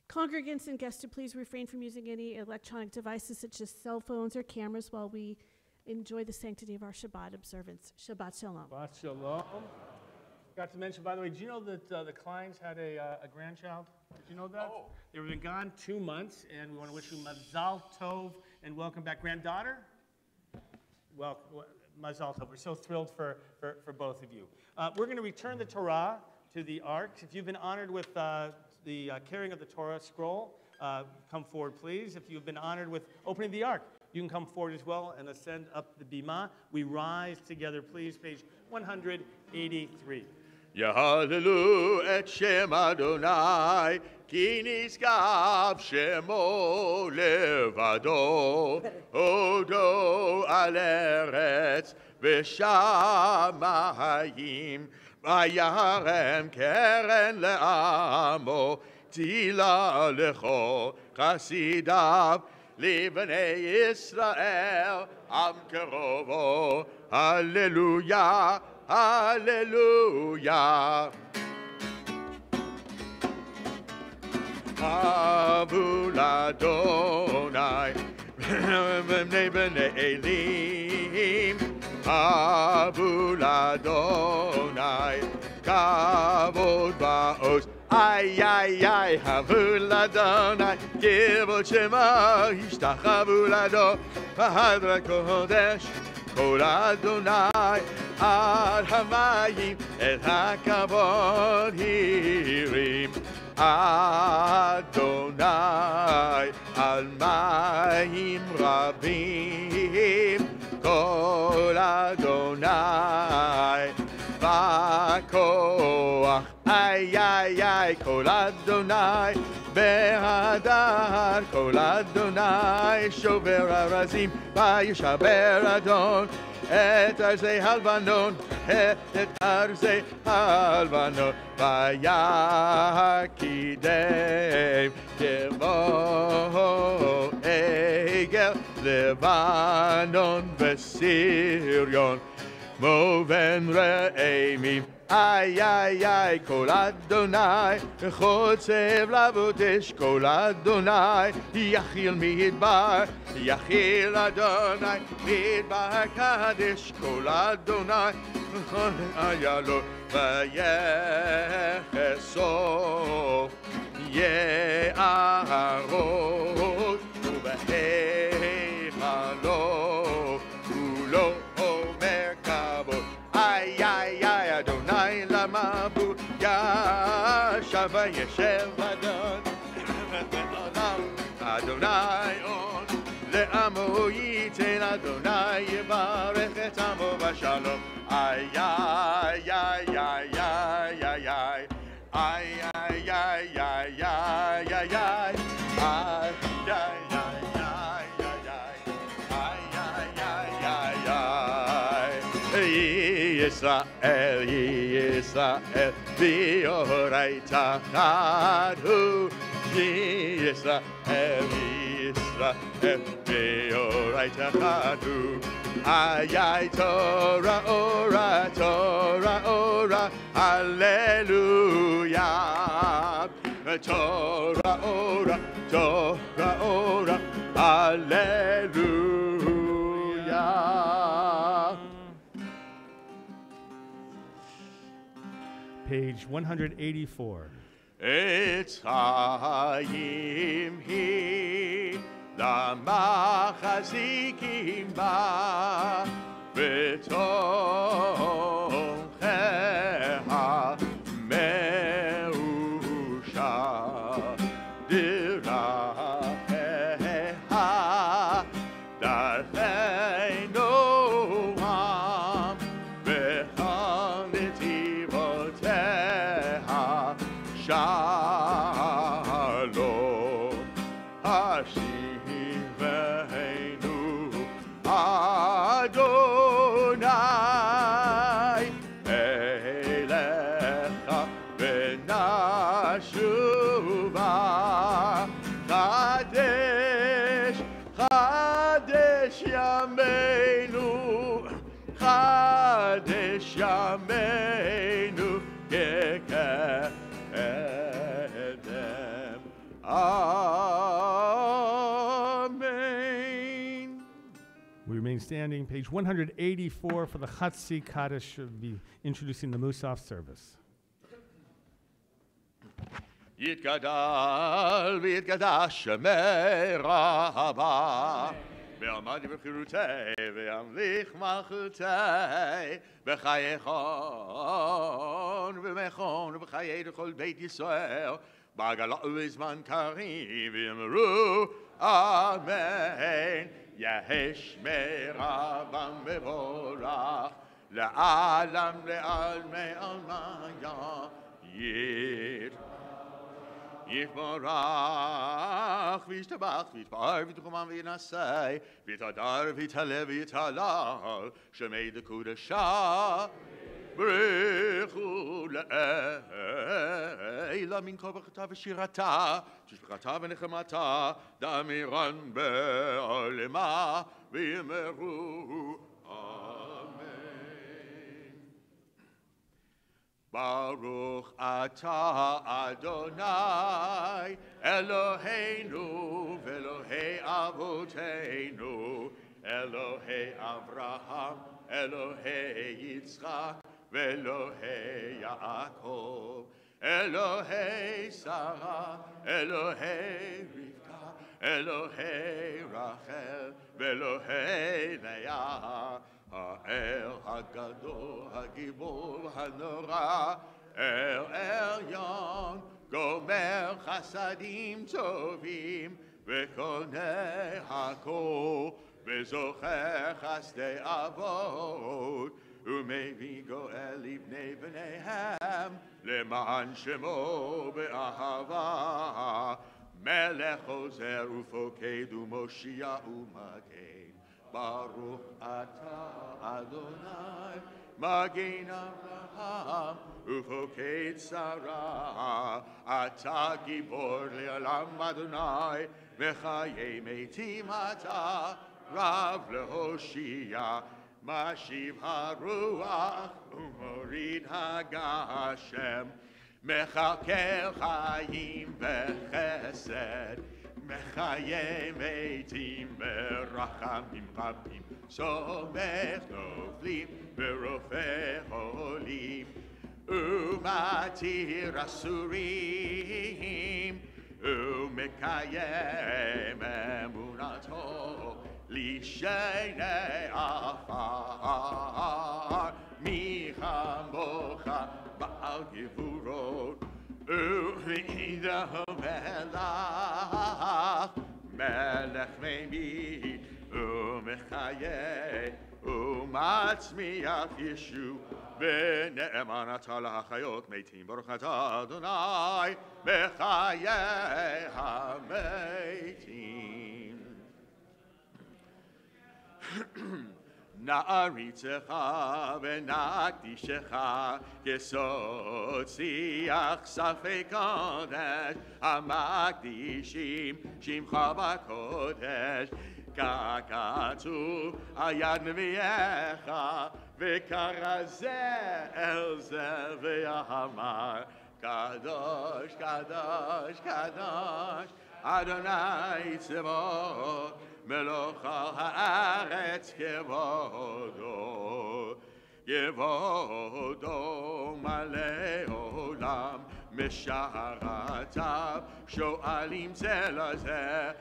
congregants and guests to please refrain from using any electronic devices such as cell phones or cameras while we enjoy the sanctity of our Shabbat observance. Shabbat Shalom. Shabbat Shalom. Forgot to mention, by the way, did you know that the Kleins had a grandchild? Did you know that? Oh. They've been gone 2 months, and we want to wish you Mazal Tov and welcome back. Granddaughter? Well, Mazal Tov. We're so thrilled for both of you. We're going to return the Torah to the Ark. If you've been honored with the carrying of the Torah scroll, come forward, please. If you've been honored with opening the Ark, you can come forward as well and ascend up the bima. We rise together, please. Page 183. Yahallelu et Shem Adonai, ki niskav shemo levado, odo al eretz v'shamayim, vayarem keren le'amo, tila lecho chasidav, libnei Yisrael, am kerovo, hallelujah. Hallelujah. Avu l'Adonai, b'nei Elim. Avu l'Adonai, kavod ba'os. Ay, ay, ay, havu l'Adonai, kivod shema, ishtachavu l'Adonai, v'hadra kodesh. Kol Adonai al hamayim el hakavod hirim Adonai al mayim rabim Kol Adonai v'koach ay ay ay Kol Adonai בהדר כל אדוני שובר ארזים וישבר אדון את ארזי הלבנון את ארזי הלבנון ויקידם כמו עגל לבנון וסיריון כמו בן רעמים ay, ay, ay, kol Adonai, chotzev lavotesh, kol Adonai, yachil midbar, yachil Adonai, midbar kadesh, kol Adonai, ayalo, vayecheso, ye'arot, uvehechalo, ulo omer kavod, ay, ay, ay, Adonai lamabu yashav yeshev adon Adonai on le'amo yitin Adonai yivarech et amo v'shalom ay ay ay ay ay ay ay ay ay ay ay ay ay ay Yisrael, Yisrael, v'yoraita chadu. Yisrael, Yisrael, v'yoraita chadu. Ay, ay, Torah, ora, Torah, ora, hallelujah. Torah, ora, Torah, ora, hallelujah. Page 184. Etz Chaim hi lamachazikim ba betocheha meusha shalom Hashivenu Adonai Elecha v'nashuva Chadesh Chadesh Yameinu Chadesh Yameinu Kekedem Amen. We remain standing, page 184 for the Chatzi Kaddish, be introducing the Musaf service. יתגדל ויתגדש שמי רבה ועמדי בחירותי וימליך מלכותי בחייכון ובמכון ובחיי לכל בית ישראל בגלה ובזמן קריב ויאמרו אמן יהי שמי רבם מבורך לעלם לעלמי עלמיה יתברך וישתבח ויתפאר ויתרומם וינשא ויתהדר ויתהלל ויתהלל שמי דקודשה ברכו לעילה מן כל ברכתה ושירתה תשבחתה ונחמתה דאמירן בעולמה ויאמרו Baruch atah Adonai Eloheinu v'Elohei Avoteinu Elohei Avraham Elohei Yitzchak v'Elohei Yaakov Elohei Sarah Elohei Rivka Elohei Rachel v'Elohei Leah האל הגדול, הגיבור הנורא, אל עליון, גומר חסדים טובים, וקונה הכל, וזוכר חסדי אבות, ומביא גואל לבני בניהם, למען שמו באהבה, מלך עוזר ופוקד ומושיע ומגן. Baruch atah Adonai, Magen Avraham, ufoked Sarah, atah gibor le'olam Adonai, v'chayei metim atah, Rav lehoshia, mashiv haruach, umorid hagashem, mechalkel chayim v'chesed, מחיי מתים ברחמים רבים סומך נופלים ורופא חולים ומתיר אסורים ומקיים אמונתו לשני עפר מי כמוך בעל גבורות ומעידה מלך מלך ממיד ומחיה ומצמיח ישוע ונאמן אתה להחיות מתים ברוך אתה אדוני בחיי המתים נעריצך ונקדישך כסוד שיח ספי קודש המקדישים שמך בקודש ככתוב על יד נביאך וקרא זה אל זה ואמר קדוש קדוש קדוש אדוני צבאות מלוך על הארץ כבודו, כבודו מלא עולם, משערתיו שואלים זה לזה,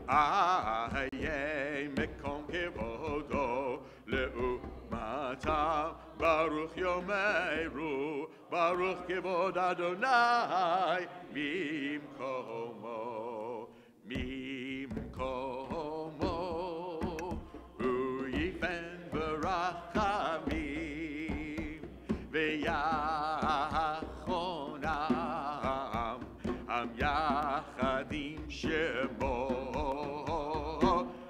איה מקום כבודו לעומתם, ברוך יאמרו, ברוך כבוד אדוני, ממקומו, ממקומו. ברחמים ויחונם שמו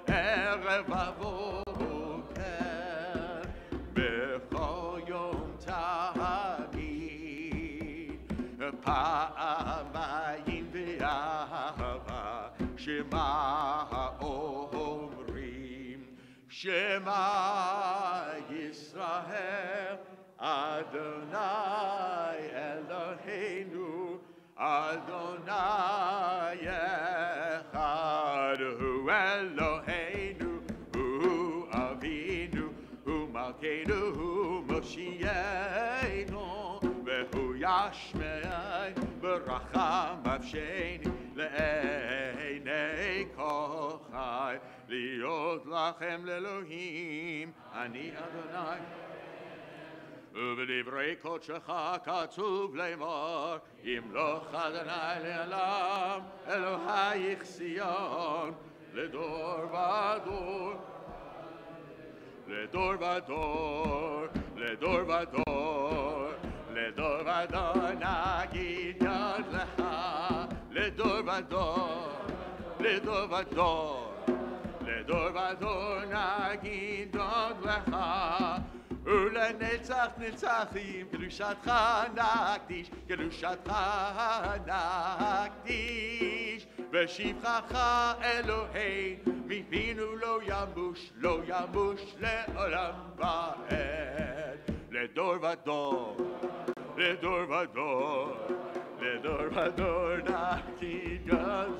ערב הבוקר בכל יום תגיד פעמיים ואהבה שמע אומרים שמע ישראל אדוני אלוהינו אדוני אחד הוא אלוהינו הוא אבינו הוא מלכנו הוא מושיענו והוא ישמע ברחמיו שני לעיני כל חי להיות לכם לאלוהים אני אדוני ובדברי קודשך כתוב לאמור ימלוך אדוני לעולם אלוהיך ציון לדור ודור לדור ודור לדור ודור לדור ודור נגיד יד לך לדור ודור לדור ודור לדור ודור נגיד יד לך ולנצח נצחים קדושתך נקדיש קדושתך נקדיש ושבחך אלוהי מפינו לא ימוש לעולם ועד לדור ודור לדור ודור לדור ודור נקדיש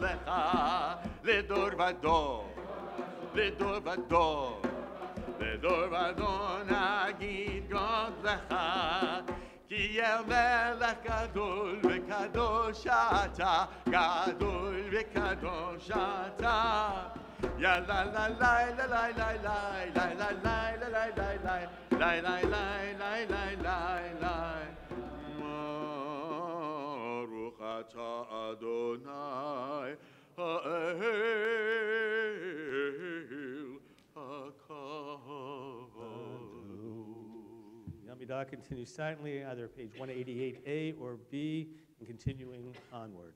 לך לדור ודור לדור ודור לדור ודור נגיד גוד לך כי המלך גדול וקדוש אתה גדול וקדוש אתה יא לה לה לה לה לה לה לה לה לה לה לה לה לה לה לה ברוך אתה אדוני האל Yamidah continues silently, either page 188A or B, and continuing onward.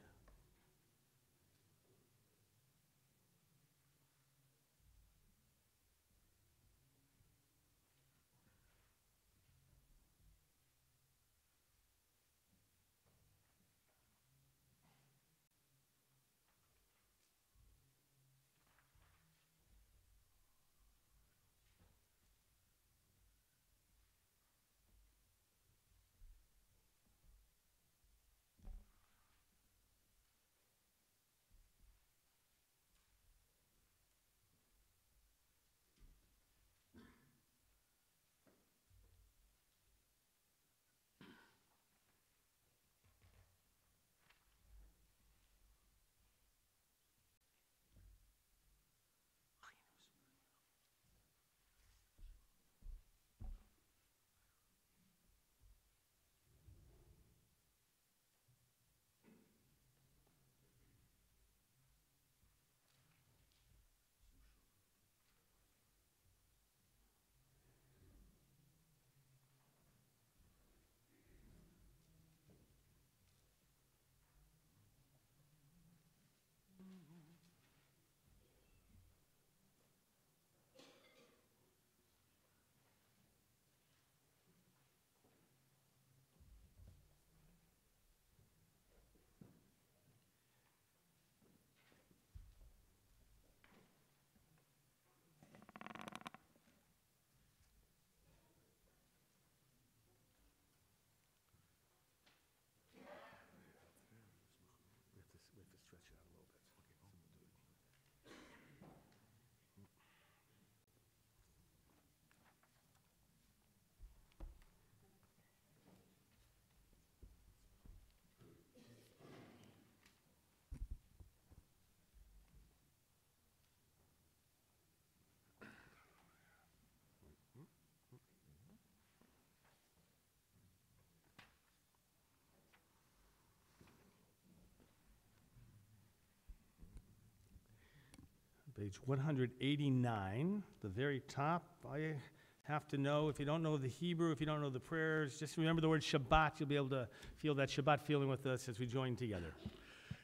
Page 189, the very top. I have to know, if you don't know the Hebrew, if you don't know the prayers, just remember the word Shabbat. You'll be able to feel that Shabbat feeling with us as we join together.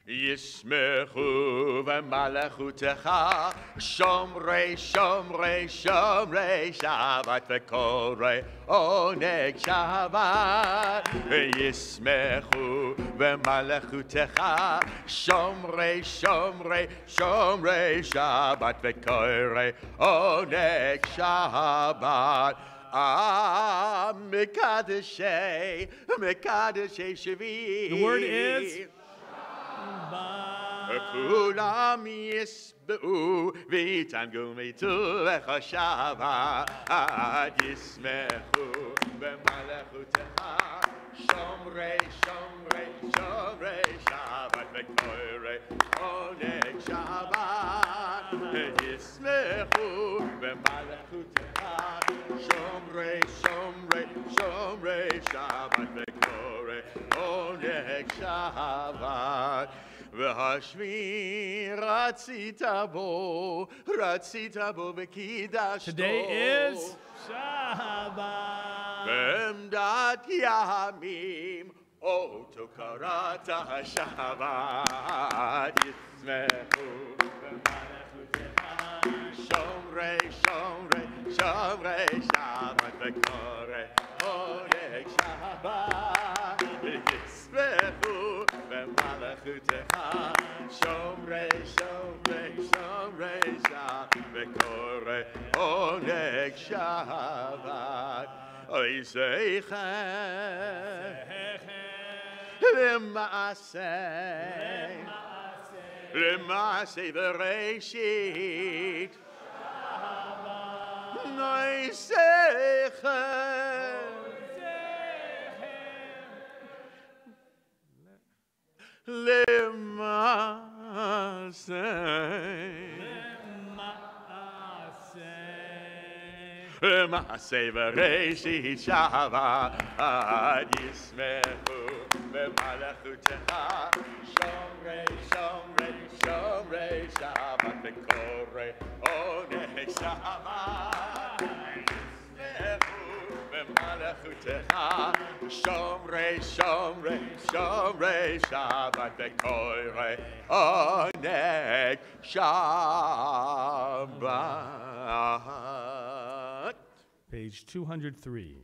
ישמחו במלאכותך, שומרי שומרי שומרי שבת וקוראי עונג שבת. וישמחו במלאכותך, שומרי שומרי שומרי שבת וקוראי עונג שבת. Mekadeshei, Mekadeshei Shavi. The word is Kulam yisbeu v'yitangu mitu v'chashavat yismechu b'malachutecha shomrei shomrei shomrei Shabbat v'koirei oneg Shabbat yismechu b'malachutecha shomrei shomrei shomrei Shabbat v'koirei oneg Shabbat. Ratzita bo v'kidashto. Today is Shabbat. B'emdat yamim oto karata Shabbat. Yismechu b'malachutecha shomrei shomrei shomrei Shabbat v'korei oneg Shabbat. Yismechu b'malachutecha shomrei shomrei shomrei Shabbat v'korei oneg Shabbat. Oiseichen L'maaseh v'reishit Oiseichen L'maaseh v'reishit Shabbat yismechu b'malachutecha shomrei shomrei shomrei Shabbat v'korei oneg Shabbat yismechu b'malachutecha shomrei shomrei shomrei Shabbat v'korei oneg Shabbat. Page 203.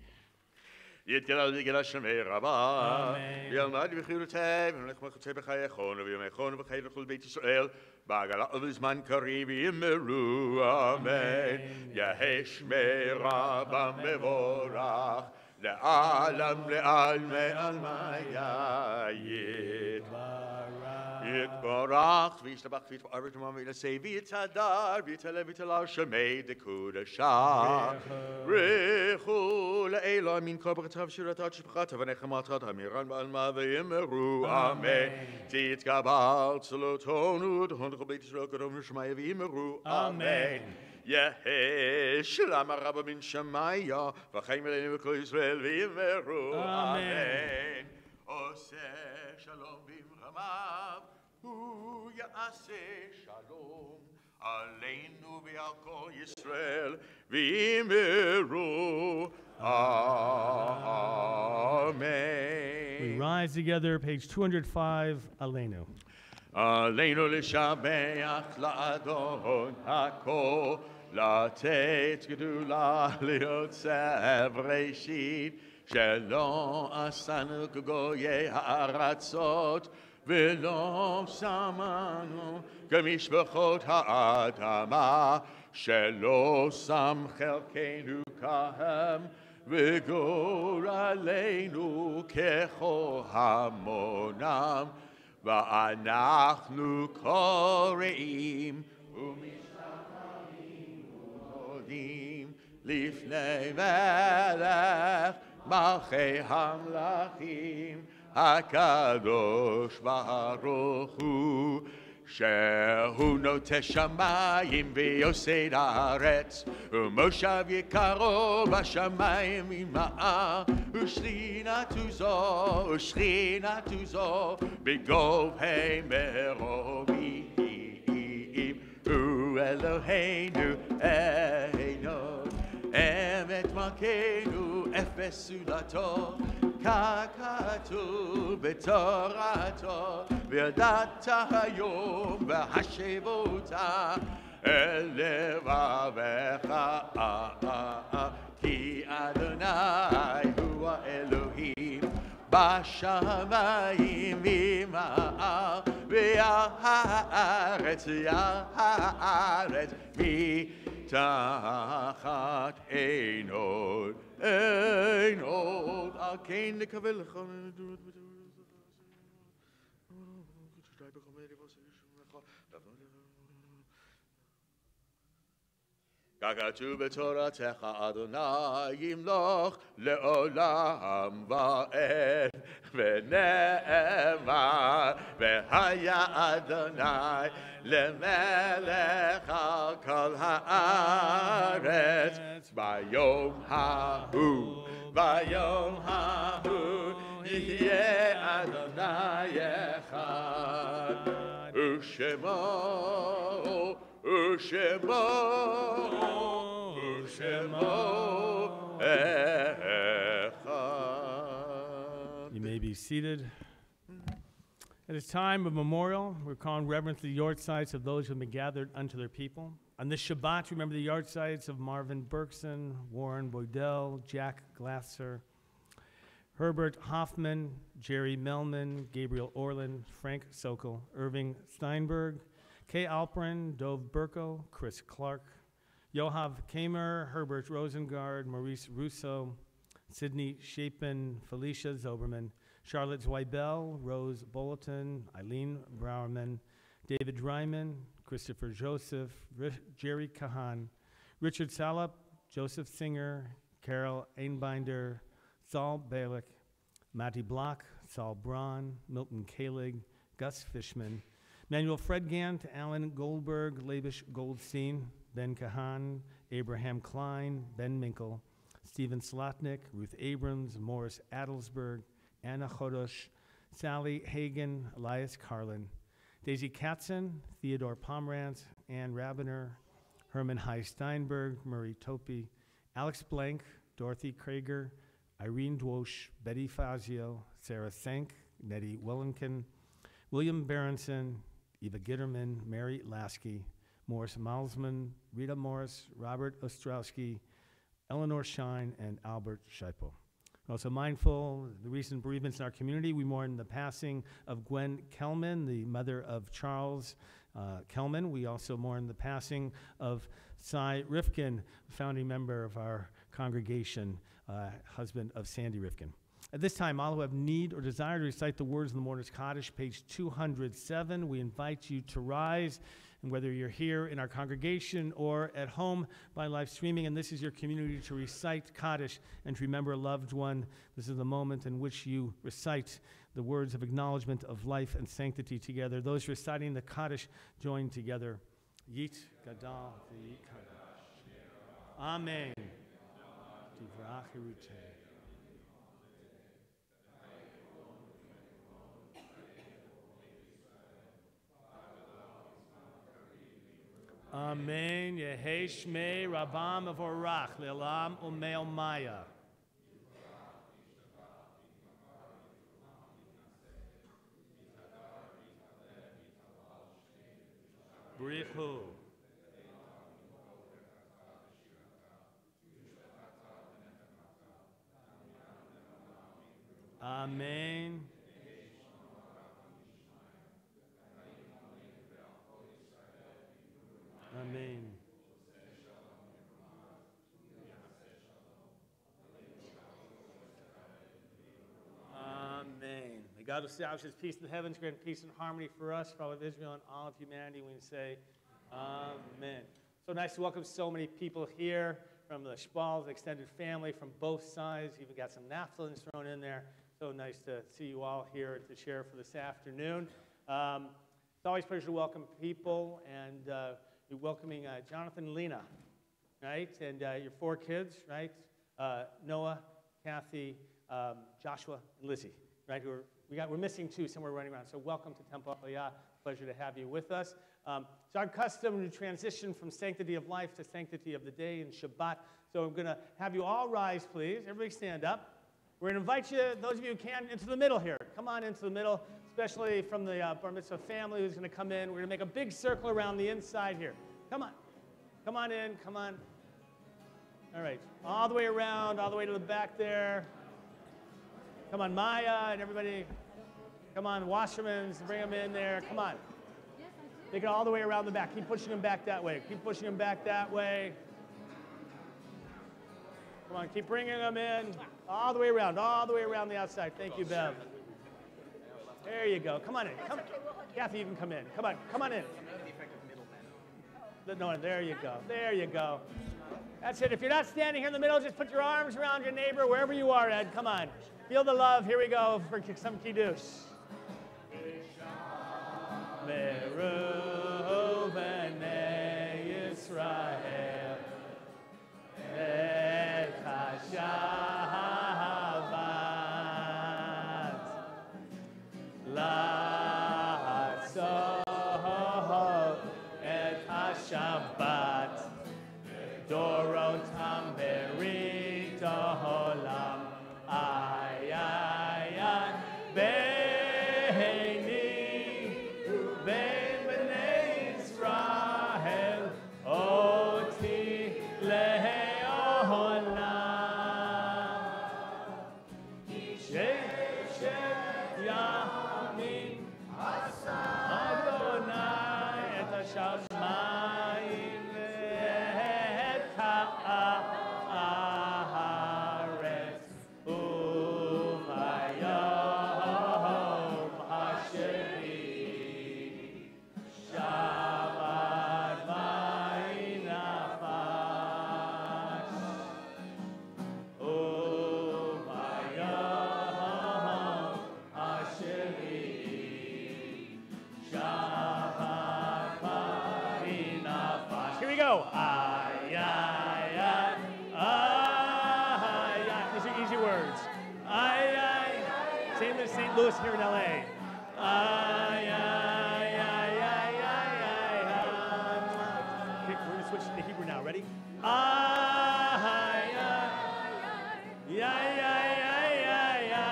יתגלה יגלה שמי רבה, וילמד בחירותיו, ונלך מחוצה בחייכון, ובימיכון ובחיי לכל בית ישראל, בעגלה ובזמן קריב יאמרו אמן. יהי שמי רבה מבורך, לעלם לעלמי עלמיה יתברך וישתבח ויתפאר ותמם וילסי ויתהדר ויתעלה ויתעלה שמי דקודשה רכו לאלוה מן כל ברכתיו שירתיו שפחתיו ונחמתיו המירן בעלמה ויאמרו אמן. תתקבל צלותנו ותהון לכל בית ישראל קרוב לשמיה ויאמרו אמן. יהי שלום הרבה מן שמיה וחיים אלינו וכל ישראל ויאמרו אמן. עושה שלום במרמיו הוא יעשה שלום עלינו ועל כל ישראל ויאמרו amen. We rise together, page 205, Aleinu. עלינו לשבח לאדון הכל, לתת גדולה ליוצא בראשית, שלא עשנו כגויי הארצות, ולא שמנו כמשפחות האדמה, שלא שם חלקנו כהם, וגורלנו ככל המונם, ואנחנו קוראים ומשתחווים ומודים לפני מלך מלכי המלכים הקדוש ברוך הוא, שהוא נוטה שמיים ויוסד הארץ, ומושב יקרו בשמיים ממער, ושכינתו זו בגובהי מרומים. הוא אלוהינו עינו, אמת מלכנו אפס סולתו, ככתוב בתורתו, וידעת היום והשבותה אל לבבך, כי אדוני הוא האלוהים בשמיים ממעל והארץ מתחת עינות על כן נקווה לך ככתוב בתורתך אדוני ימלוך לעולם ועד ונאמר והיה אדוני למלך על כל הארץ ביום ההוא יהיה אדוני אחד ושמו You may be seated. At this time of memorial, we're calling reverence the yard sites of those who have been gathered unto their people. On this Shabbat, remember the yard sites of Marvin Berkson, Warren Boydell, Jack Glasser, Herbert Hoffman, Jerry Melman, Gabriel Orland, Frank Sokol, Irving Steinberg, Kay Alperin, Dove Burko, Chris Clark, Yohav Kamer, Herbert Rosengard, Maurice Russo, Sidney Shapin, Felicia Zoberman, Charlotte Zweibel, Rose Bulletin, Eileen Browerman, David Dryman, Christopher Joseph, Jerry Kahan, Richard Salop, Joseph Singer, Carol Einbinder, Saul Balick, Matty Block, Saul Braun, Milton Kalig, Gus Fishman, Manuel Fredgant, Alan Goldberg, Labish Goldstein, Ben Kahan, Abraham Klein, Ben Minkel, Stephen Slotnick, Ruth Abrams, Morris Adelsberg, Anna Chodosh, Sally Hagan, Elias Carlin, Daisy Katzen, Theodore Pomerantz, Ann Rabiner, Herman Heis Steinberg, Murray Topi, Alex Blank, Dorothy Krager, Irene Dwosh, Betty Fazio, Sarah Sank, Nettie Wellenkin, William Berenson, Eva Gitterman, Mary Lasky, Morris Malzman, Rita Morris, Robert Ostrowski, Eleanor Shine, and Albert Scheipo. Also mindful of the recent bereavements in our community, we mourn the passing of Gwen Kelman, the mother of Charles Kelman. We also mourn the passing of Cy Rifkin, founding member of our congregation, husband of Sandy Rifkin. At this time, all who have need or desire to recite the words of the Mourner's Kaddish, page 207, we invite you to rise. And whether you're here in our congregation or at home by live streaming, and this is your community to recite Kaddish and to remember a loved one, this is the moment in which you recite the words of acknowledgement of life and sanctity together. Those reciting the Kaddish join together. Yit Gadal V'Yit Kaddish. Amen. Divrach Hiruteh. Amen. Yehei Shmei Rabam Avorach Le'olam Umei Maya. Brichu. Amen. Amen. Amen. May God establish his peace in the heavens, grant peace and harmony for us, for all of Israel and all of humanity. We say, Amen. So nice to welcome so many people here from the Spalls, extended family from both sides. Even got some naphthalins thrown in there. So nice to see you all here to share for this afternoon. It's always a pleasure to welcome people, and you're welcoming Jonathan and Lena, right? And your 4 kids, right? Noah, Kathy, Joshua, and Lizzie, right? We're missing 2 somewhere running around. So welcome to Temple Aliyah. Pleasure to have you with us. It's our custom to transition from sanctity of life to sanctity of the day and Shabbat. So I'm going to have you all rise, please. Everybody stand up. We're going to invite you, those of you who can, into the middle here. Come on into the middle, especially from the Bar Mitzvah family who's going to come in. We're going to make a big circle around the inside here. Come on. Come on in. Come on. All right. All the way around, all the way to the back there. Come on, Maya and everybody. Come on, washermans, bring them in there. Come on. Take it all the way around the back. Keep pushing them back that way. Keep pushing them back that way. Come on, keep bringing them in. All the way around the outside. Thank you, Bev. There you go. Come on in. Come. Kathy, you can come in. Come on in. No, there you go. There you go. That's it. If you're not standing here in the middle, just put your arms around your neighbor wherever you are, Ed. Come on. Feel the love. Here we go for some kiddush. Meru b'nei Yisrael et hashavat la'atzot et hashavat dorotam berit olam ay ay ay beini ben bnei Israel oti le'olam sheshet yamim Adonai et hashamayim et ha'aretz u'mayom hasheni Shabbat vayinafash u'mayom hasheni Shabbat vayinafash. Here we go. Ay, ay, ay, ay, ay. These are easy words. Ay, ay. Same as St. Louis here in LA. Ay, ay, ay, ay, ay, ay, ay. Okay, we're going to switch to Hebrew now. Ready? Ay, ay, ay, ay, ay, ay, ay, ay.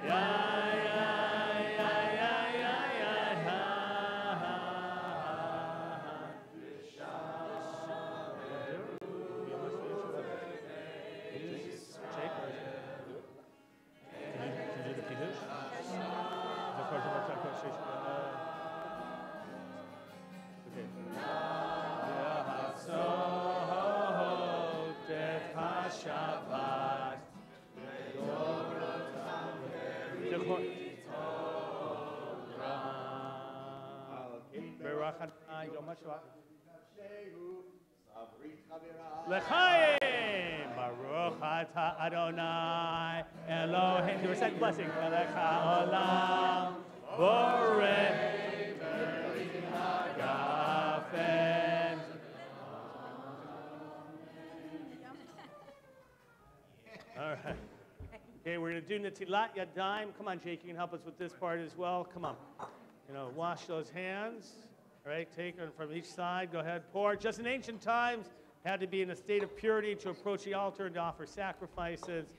Ay, ay, ay, ay, ay, L'chaim, Baruch Ata Adonai, Elohim. To recite the blessing. Lecha Olam, Borei Gafen. All right. Okay, we're going to do Netilat Yadayim. Come on, Jake, you can help us with this part as well. Come on. Wash those hands. All right, take them from each side. Go ahead, pour. Just in ancient times, had to be in a state of purity to approach the altar and to offer sacrifices.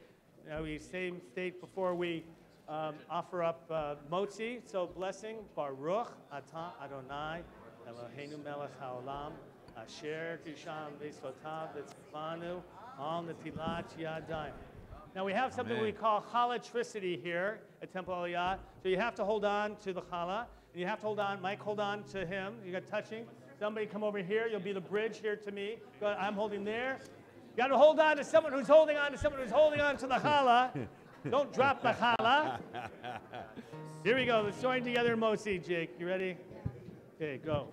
We same state before we offer up motzi. So blessing, Baruch Ata Adonai, Eloheinu melech haolam, asher kisham v'sotav v'tzvanu, al netilat yadayim. Now we have something we call chalatricity here at Temple Aliyah. So you have to hold on to the challah, and you have to hold on, Mike, hold on to him. You got touching. Somebody come over here. You'll be the bridge here to me. I'm holding there. You got to hold on to someone who's holding on to someone who's holding on to the challah. Don't drop the challah. Here we go. Let's join together in Motzi, Jake. You ready? Okay, go.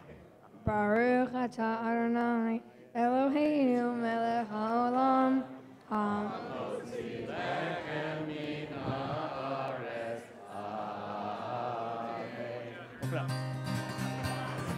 Baruch Ata Adonai Eloheinu melech haolam.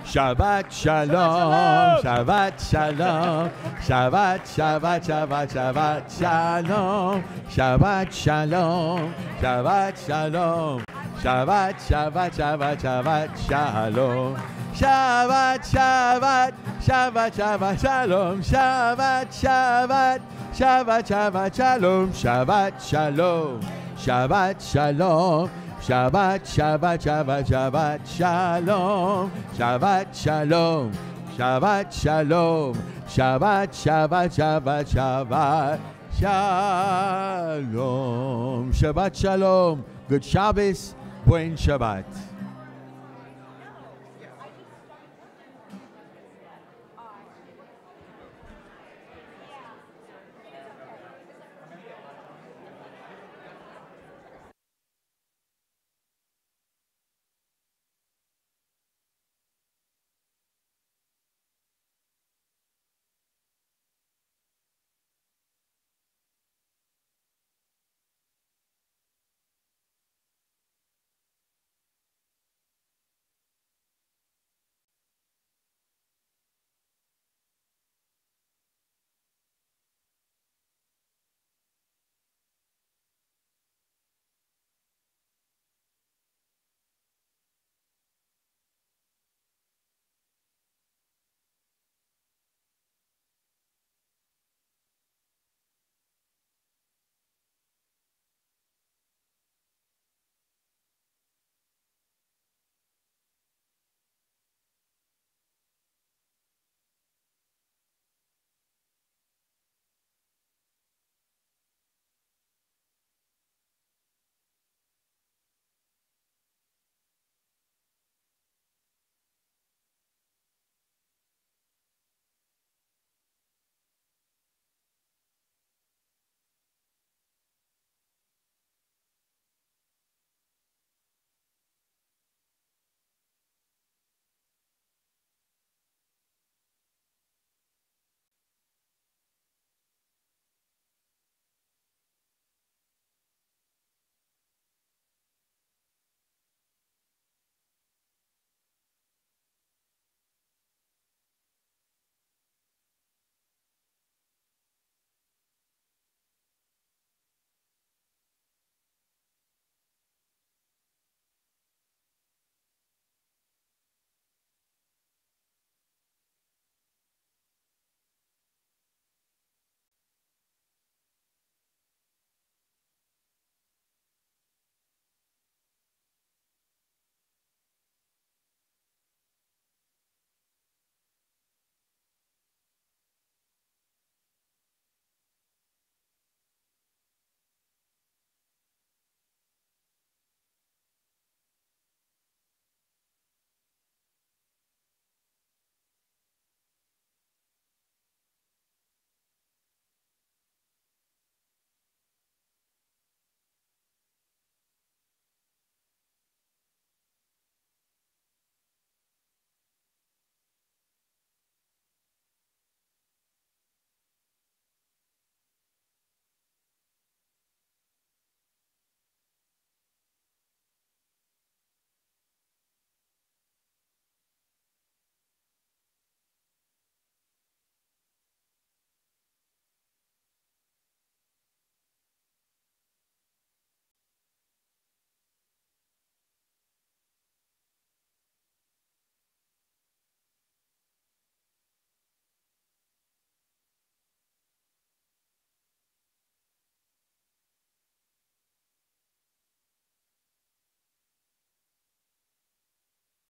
Shabbat shalom, Shabbat shalom, Shabbat, Shabbat, Shabbat, Shabbat shalom, Shabbat shalom, Shabbat shalom, Shabbat, Shabbat, Shabbat, Shabbat shalom, Shabbat, Shabbat, Shabbat, Shabbat, Shalom, Shabbat, Shabbat, Shabbat, Shabbat, Shalom, Shabbat, Shalom, Shabbat, Shalom, Shabbat, Shabbat, Shabbat, Shabbat, Shalom, Shabbat, Shalom, Shabbat, Shalom, Shabbat, Shabbat, Shabbat, Shabbat, Shalom, Shabbat, Shalom. Good Shabbos, buen Shabbat.